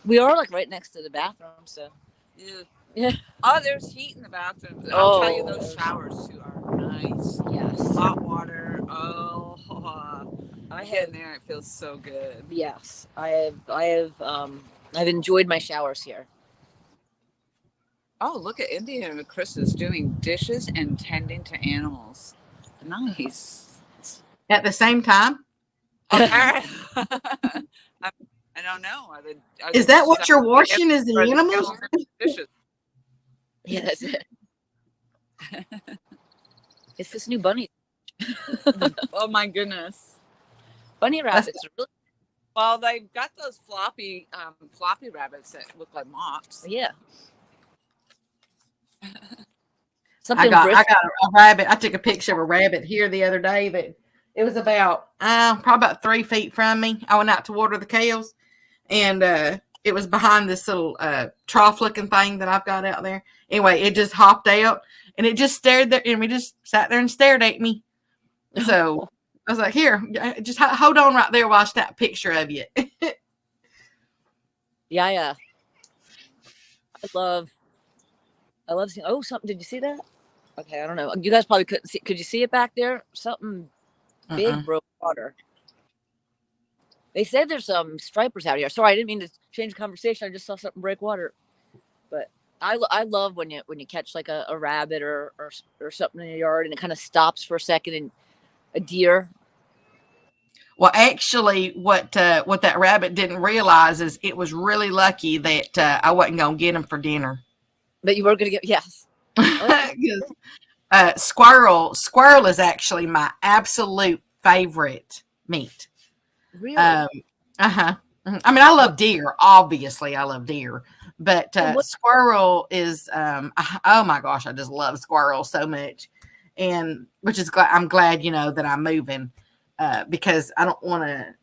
We are like right next to the bathroom, so. Yeah. Oh, there's heat in the bathroom. I'll tell you, those showers too are nice. Yes. Hot water. Oh, I get in there. It feels so good. Yes, I've enjoyed my showers here. Oh, look at India and Chris is doing dishes and tending to animals. Nice. At the same time? Okay. I don't know. Is that what you're washing? Is the animals? Dishes. Yeah, that's it. It's this new bunny. Oh my goodness. Bunny rabbits are really. Well, they've got those floppy rabbits that look like mops. Yeah. I got a rabbit. I took a picture of a rabbit here the other day that it was about probably about 3 feet from me. I went out to water the cows, and it was behind this little trough looking thing that I've got out there. Anyway, it just hopped out, and it just stared there, and we just sat there and stared at me. So I was like, "Here, just hold on right there while I snap a picture of you." Yeah. I love seeing. Oh, something. Did you see that? Okay, I don't know. You guys probably couldn't see. Could you see it back there? Something big broke water. They said there's some stripers out here. Sorry, I didn't mean to change the conversation. I just saw something break water. But I love when you catch like a rabbit or something in your yard and it kind of stops for a second, and a deer. Well, actually, what that rabbit didn't realize is it was really lucky that I wasn't going to get him for dinner. But you were going to get, yes. Squirrel is actually my absolute favorite meat. Really? I mean, I love deer. Obviously, I love deer, but squirrel is. Oh my gosh, I just love squirrel so much, and I'm glad that I'm moving because I don't want to.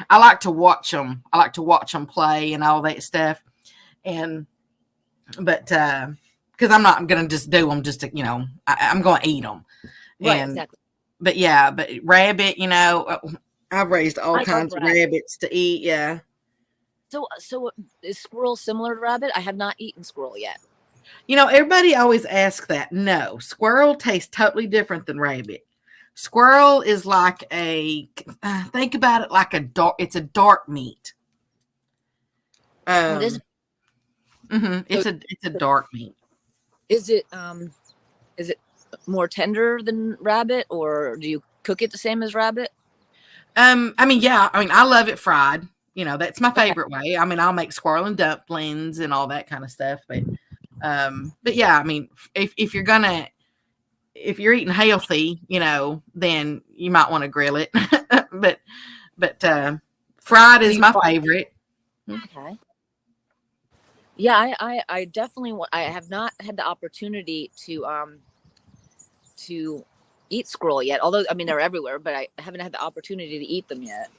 I like to watch them. I like to watch them play and all that stuff, but because I'm not going to just do them just to I'm going to eat them. Right, exactly. But rabbit, I've raised all kinds of rabbits to eat. Yeah. So is squirrel similar to rabbit? I have not eaten squirrel yet. Everybody always asks that. No, squirrel tastes totally different than rabbit. Squirrel is like think about it like it's a dark meat. It's a dark meat. Is it more tender than rabbit, or do you cook it the same as rabbit? I love it fried. That's my favorite way. I mean, I'll make squirrel and dumplings and all that kind of stuff. But yeah, I mean, if you're eating healthy, then you might want to grill it. but fried is my favorite. Okay. Yeah, I definitely I have not had the opportunity to eat squirrel yet. Although they're everywhere, but I haven't had the opportunity to eat them yet.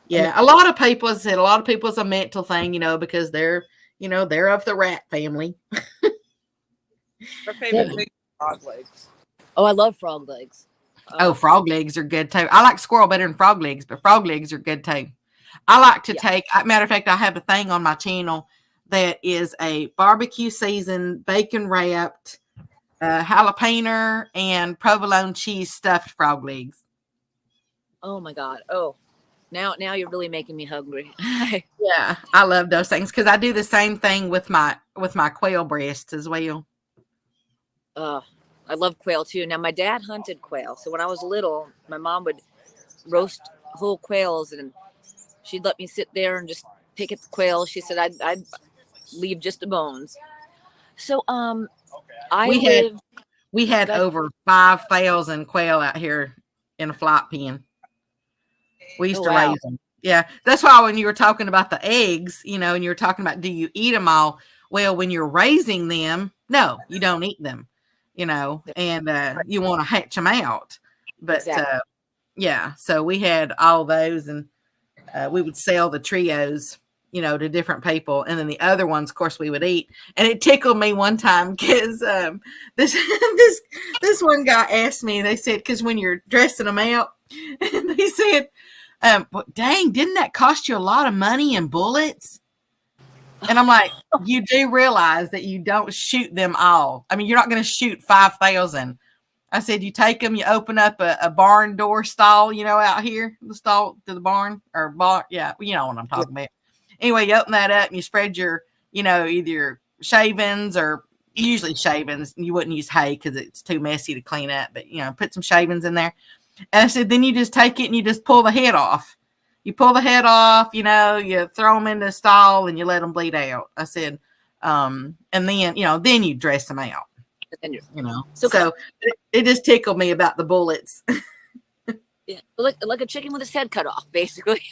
Yeah, a lot of people said it's a mental thing, because they're of the rat family. Her favorite thing is frog legs. Oh, I love frog legs. Frog legs are good too. I like squirrel better than frog legs, but frog legs are good too. I like to take. Matter of fact, I have a thing on my channel that is a barbecue seasoned, bacon wrapped, jalapeno and provolone cheese stuffed frog legs. Oh my God! Oh, now you're really making me hungry. Yeah, I love those things because I do the same thing with my quail breasts as well. I love quail too. Now my dad hunted quail, so when I was little, my mom would roast whole quails, and she'd let me sit there and just pick at the quail. She said I'd leave just the bones. So we had over 5,000 quail out here in a flight pen. We used to raise them. Yeah, that's why when you were talking about the eggs, and you were talking about do you eat them all? Well, when you're raising them, no, you don't eat them. And you want to hatch them out. But yeah, so we had all those, and we would sell the trios, to different people, and then the other ones, of course, we would eat. And it tickled me one time because this one guy asked me. They said because when you're dressing them out, and they said, "Dang, didn't that cost you a lot of money in bullets?" And I'm like, you do realize that you don't shoot them all. I mean, you're not going to shoot 5,000. I said, you take them, you open up a barn door stall, out here, the stall to the barn or barn. Yeah, you know what I'm talking about. Anyway, you open that up and you spread your, either your shavings or usually shavings. You wouldn't use hay because it's too messy to clean up, but, put some shavings in there. And I said, then you just take it and you just pull the head off. You pull the head off, you throw them in the stall and you let them bleed out. I said, and then, then you dress them out, So it just tickled me about the bullets. Yeah, like a chicken with its head cut off, basically.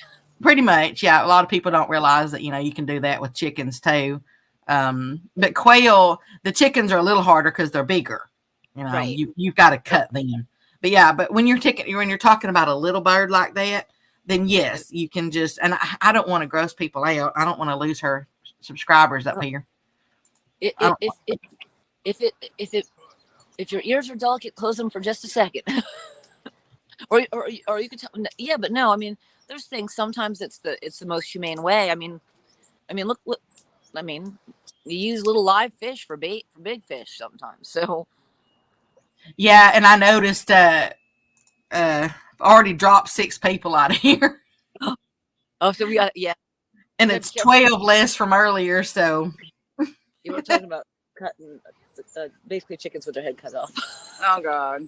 Pretty much, yeah. A lot of people don't realize that, you can do that with chickens too. But quail, the chickens are a little harder because they're bigger. Right. You've got to cut them. But yeah, when you're talking about a little bird like that, then yes, you can just, and I don't want to gross people out. I don't want to lose her subscribers up here. If it If your ears are delicate, close them for just a second. or you could tell. Yeah, but no. I mean, there's things. Sometimes it's the most humane way. I mean, look. I mean, you use little live fish for bait for big fish sometimes. So Yeah, and I noticed already dropped 6 people out of here. oh, so we got yeah. And You gotta be it's careful. 12 less from earlier, so You were talking about cutting basically chickens with their head cut off. Oh God.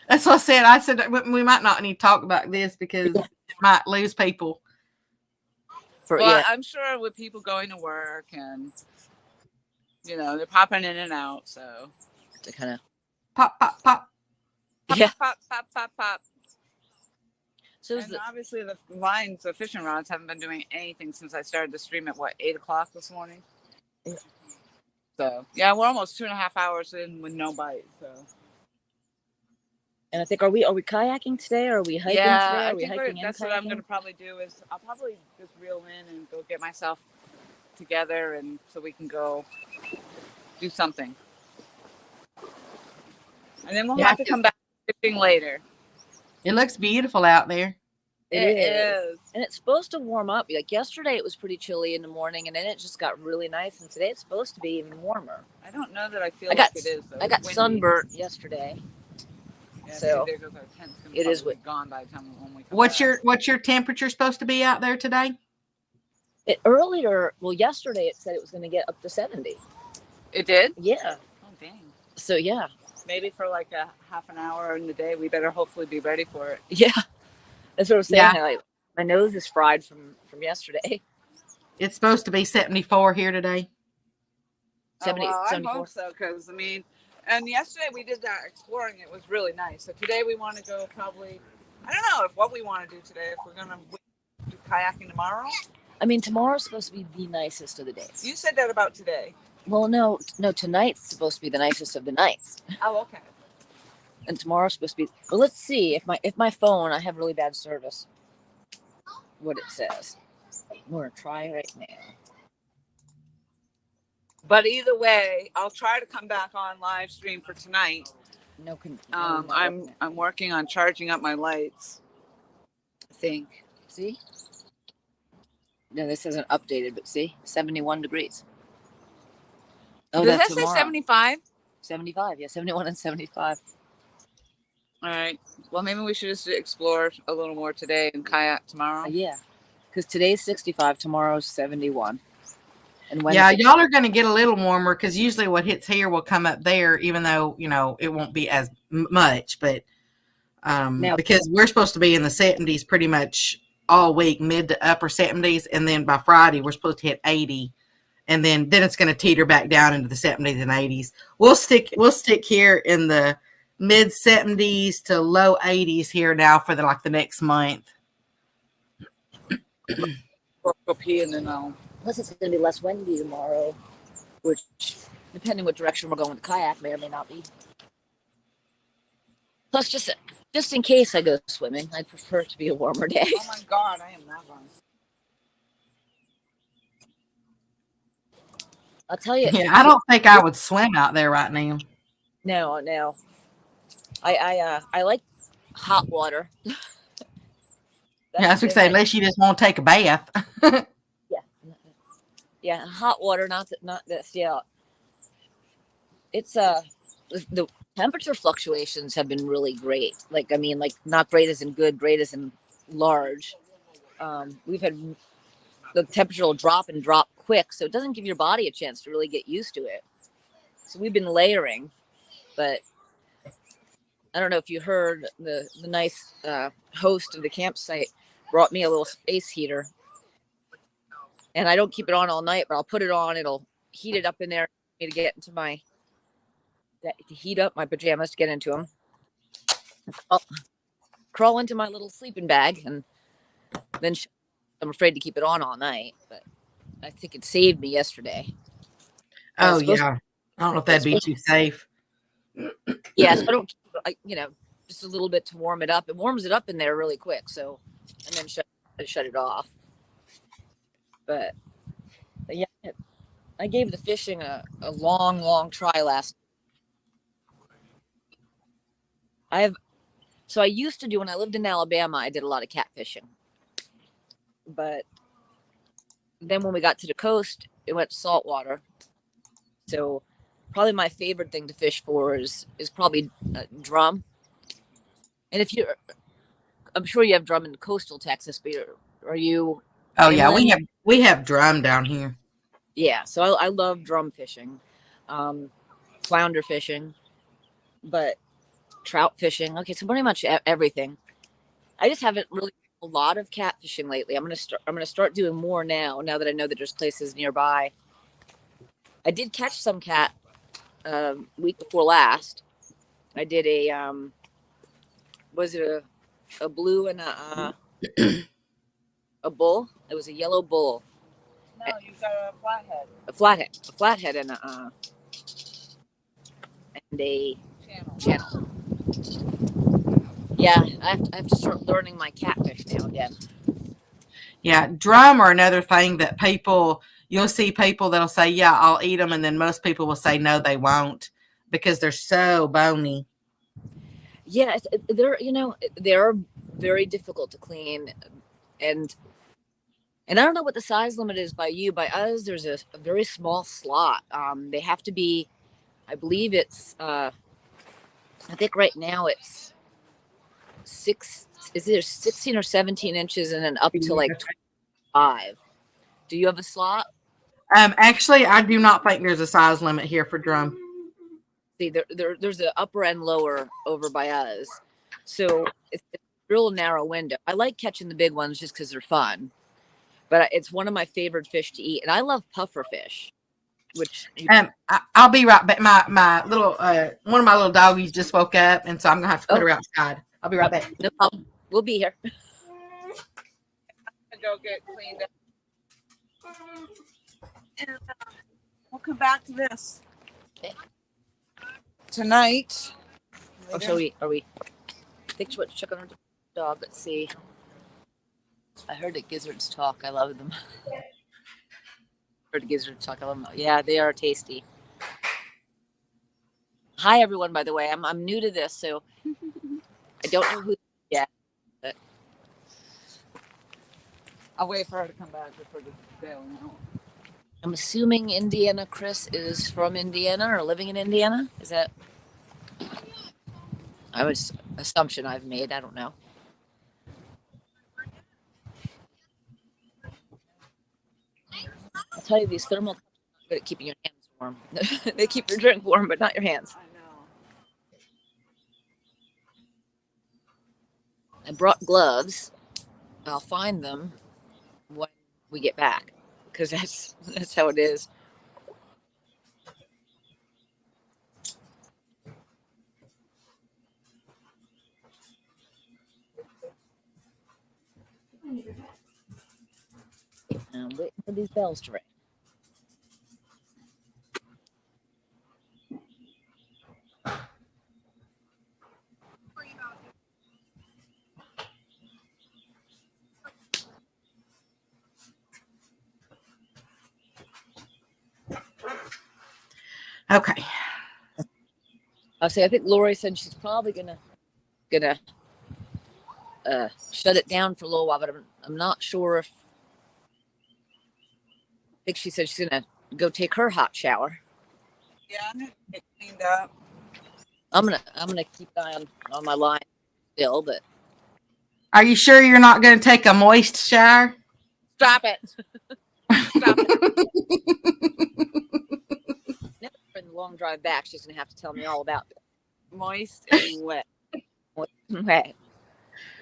that's what I said. I said we might not need to talk about this because it might lose people. Well, I'm sure with people going to work and they're popping in and out, so to kind of Pop, pop, pop. pop, yeah. pop, pop, pop, pop. So And obviously the lines, the fishing rods, haven't been doing anything since I started the stream at 8:00 this morning. Yeah. So yeah, we're almost 2.5 hours in with no bite. So. And I think are we kayaking today or are we hiking today? I are we think hiking that's what I'm going to probably do is I'll probably just reel in and go get myself together and so we can go do something. And then we'll have to come back fishing later. It looks beautiful out there. It is. And it's supposed to warm up. Like yesterday it was pretty chilly in the morning and then it just got really nice and today it's supposed to be even warmer. I don't know that I feel like it is though. I got sunburnt yesterday. Yeah, so there goes our tent. It is gone by the time we come What's back. your temperature supposed to be out there today? Yesterday it said it was going to get up to 70. It did? Yeah. Oh dang. So yeah. Maybe for like a half an hour in the day, we better hopefully be ready for it. Yeah. That's what I was saying. Yeah. My nose is fried from yesterday. It's supposed to be 74 here today. 70, I 74. hope so, because and yesterday we did that exploring. It was really nice. So today we want to go probably, I don't know what we want to do today. If we're going to do kayaking tomorrow. I mean, tomorrow's supposed to be the nicest of the days. You said that about today. Well, no, tonight's supposed to be the nicest of the nights. Oh, okay. And tomorrow's supposed to be. Well, let's see if my phone. I have really bad service. What it says. I'm gonna try right now. But either way, I'll try to come back on live stream for tonight. I'm working on charging up my lights. I think. See? No, this isn't updated, but see, 71 degrees. Oh, does that say 75? 75, yeah, 71 and 75. All right. Well, maybe we should just explore a little more today and kayak tomorrow. Yeah, because today's 65, tomorrow's 71. And Wednesday. Yeah, y'all are going to get a little warmer because usually what hits here will come up there, even though, it won't be as much. But because we're supposed to be in the 70s pretty much all week, mid to upper 70s. And then by Friday, we're supposed to hit 80. And then it's going to teeter back down into the 70s and 80s. We'll stick here in the mid 70s to low 80s here now for the next month. Go pee and then I'll. Plus, it's going to be less windy tomorrow, which, depending what direction we're going with the kayak, may or may not be. Plus, just in case I go swimming, I'd prefer it to be a warmer day. Oh my God, I am not going. I'll tell you. Yeah, I don't think I would swim out there right now. No. I like hot water. Yeah, I was going to say, unless you just want to take a bath. Yeah, hot water, not this. Yeah, it's the temperature fluctuations have been really great. Not great as in good, great as in large. We've had the temperature will drop quick, so it doesn't give your body a chance to really get used to it. So we've been layering, but I don't know if you heard the nice host of the campsite brought me a little space heater. And I don't keep it on all night, but I'll put it on. It'll heat it up in there to get into to heat up my pajamas to get into them. I'll crawl into my little sleeping bag, and then I'm afraid to keep it on all night. But I think it saved me yesterday. Oh yeah, I don't know if that'd be too safe. Yes, I don't. Just a little bit to warm it up. It warms it up in there really quick. So, and then shut it off. But yeah, I gave the fishing a long try last. So I used to do, when I lived in Alabama, I did a lot of catfishing. But then when we got to the coast, it went saltwater. So probably my favorite thing to fish for is probably drum. And if you're, I'm sure you have drum in coastal Texas, but are you Oh yeah, inland? we have drum down here. Yeah, so I love drum fishing, flounder fishing, but trout fishing. Okay, so pretty much everything. I just haven't really done a lot of catfishing lately. I'm gonna start doing more now. Now that I know that there's places nearby. I did catch some cat week before last. I did was it a blue and a bull? It was a yellow bull. No, you got a flathead. A flathead, and a channel. Yeah, I have to start learning my catfish now again. Yeah, drum are another thing that you'll see people that'll say, yeah, I'll eat them. And then most people will say, no, they won't because they're so bony. Yeah, they're very difficult to clean, and I don't know what the size limit is by you. By us, there's a very small slot. They have to be, I believe it's, I think right now it's is it 16 or 17 inches and then up to like 25. Do you have a slot? Actually, I do not think there's a size limit here for drum. See, there's an upper and lower over by us. So it's a real narrow window. I like catching the big ones just because they're fun. But it's one of my favorite fish to eat. And I love puffer fish, which I'll be right back. My little one of my little doggies just woke up, and so I'm gonna have to put her outside. I'll be right back. No problem. We'll be here. Go get cleaned up. And, we'll come back to this tonight. Oh, so are we? I think what check on our dog. Let's see. I heard that gizzards talk. I love them. Heard gizzards talk. I love them. Yeah, they are tasty. Hi, everyone. By the way, I'm new to this, so I don't know who yet. But I'll wait for her to come back before the bail out. I'm assuming Indiana. Chris is from Indiana or living in Indiana. Is that? I was assumption I've made. I don't know. I'll tell you, these thermal cups are good at keeping your hands warm. They keep your drink warm, but not your hands. I know. I brought gloves. I'll find them when we get back, because that's how it is. I'm waiting for these bells to ring. Okay. I'll say I think Lori said she's probably gonna shut it down for a little while, but I'm not sure if. I think she said she's gonna go take her hot shower. Yeah, I'm gonna get cleaned up. I'm gonna keep an eye on my line still, but Are you sure you're not going to take a moist shower? stop it. Stop it. Never in the long drive back, she's gonna have to tell me all about it. Moist and wet. Wet.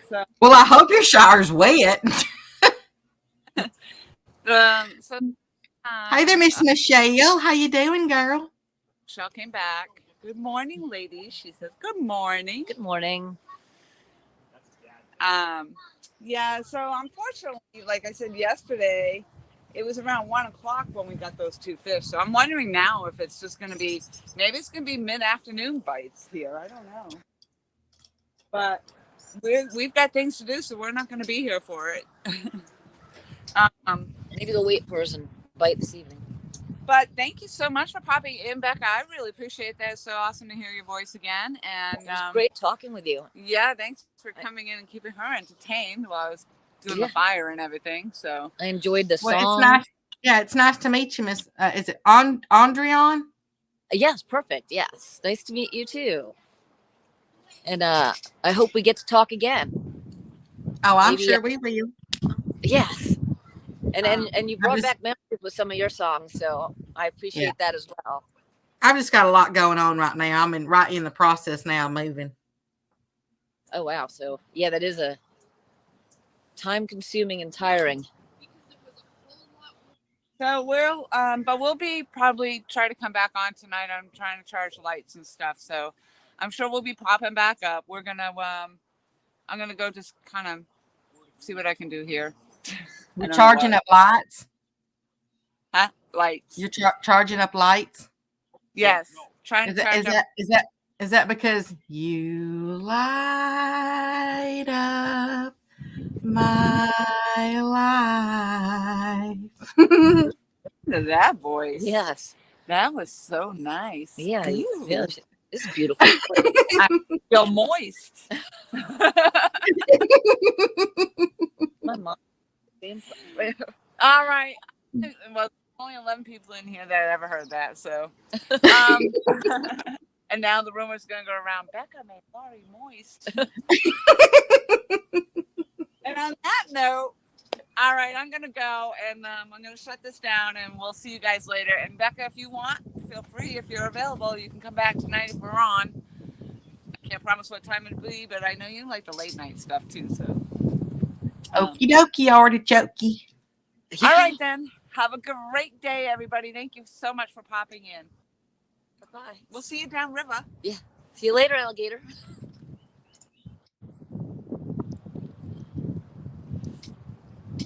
So, Well, I hope your shower's wet. Hey there, Miss Michelle. How you doing, girl? Michelle came back. Good morning, ladies. She says, good morning. Good morning. Yeah, so unfortunately, like I said yesterday, it was around 1 o'clock when we got those two fish. So I'm wondering now if it's just going to be, maybe it's going to be mid-afternoon bites here. I don't know. But we've got things to do, so we're not going to be here for it. Maybe they'll wait for us and bite this evening. But thank you so much for popping in, Becca. I really appreciate that. It's so awesome to hear your voice again. And It was great talking with you. Yeah, thanks for coming in and keeping her entertained while I was doing the fire and everything. So I enjoyed the Well, song. it's nice. Yeah, it's nice to meet you, Miss. Is it Andrion? Yes, perfect. Yes, nice to meet you too. And I hope we get to talk again. Oh, I'm Maybe, sure we will. Yes. And you brought just- back memories with some of your songs, so I appreciate that as well. I've just got a lot going on right now. I'm right in the process now of moving. Oh wow! So yeah, that is a time-consuming and tiring. So we'll be probably try to come back on tonight. I'm trying to charge lights and stuff, so I'm sure we'll be popping back up. We're gonna I'm gonna go just kind of see what I can do here. You're charging up lights. Huh? Lights. You're charging up lights. Yes. Trying to charge up. Is that because you light up my life? That voice. Yes. That was so nice. Yeah. Ooh. Yeah. It's beautiful. I feel moist. My mom. All right. Well, only 11 people in here that ever heard that. So, and now the rumor's going to go around. Becca made Laurie moist. And on that note, all right, I'm going to go and I'm going to shut this down and we'll see you guys later. And Becca, if you want, feel free. If you're available, you can come back tonight if we're on. I can't promise what time it'll be, but I know you like the late night stuff too. So, okie dokie, artichokey. All right, then. Have a great day, everybody. Thank you so much for popping in. Bye. We'll see you downriver. Yeah. See you later, alligator.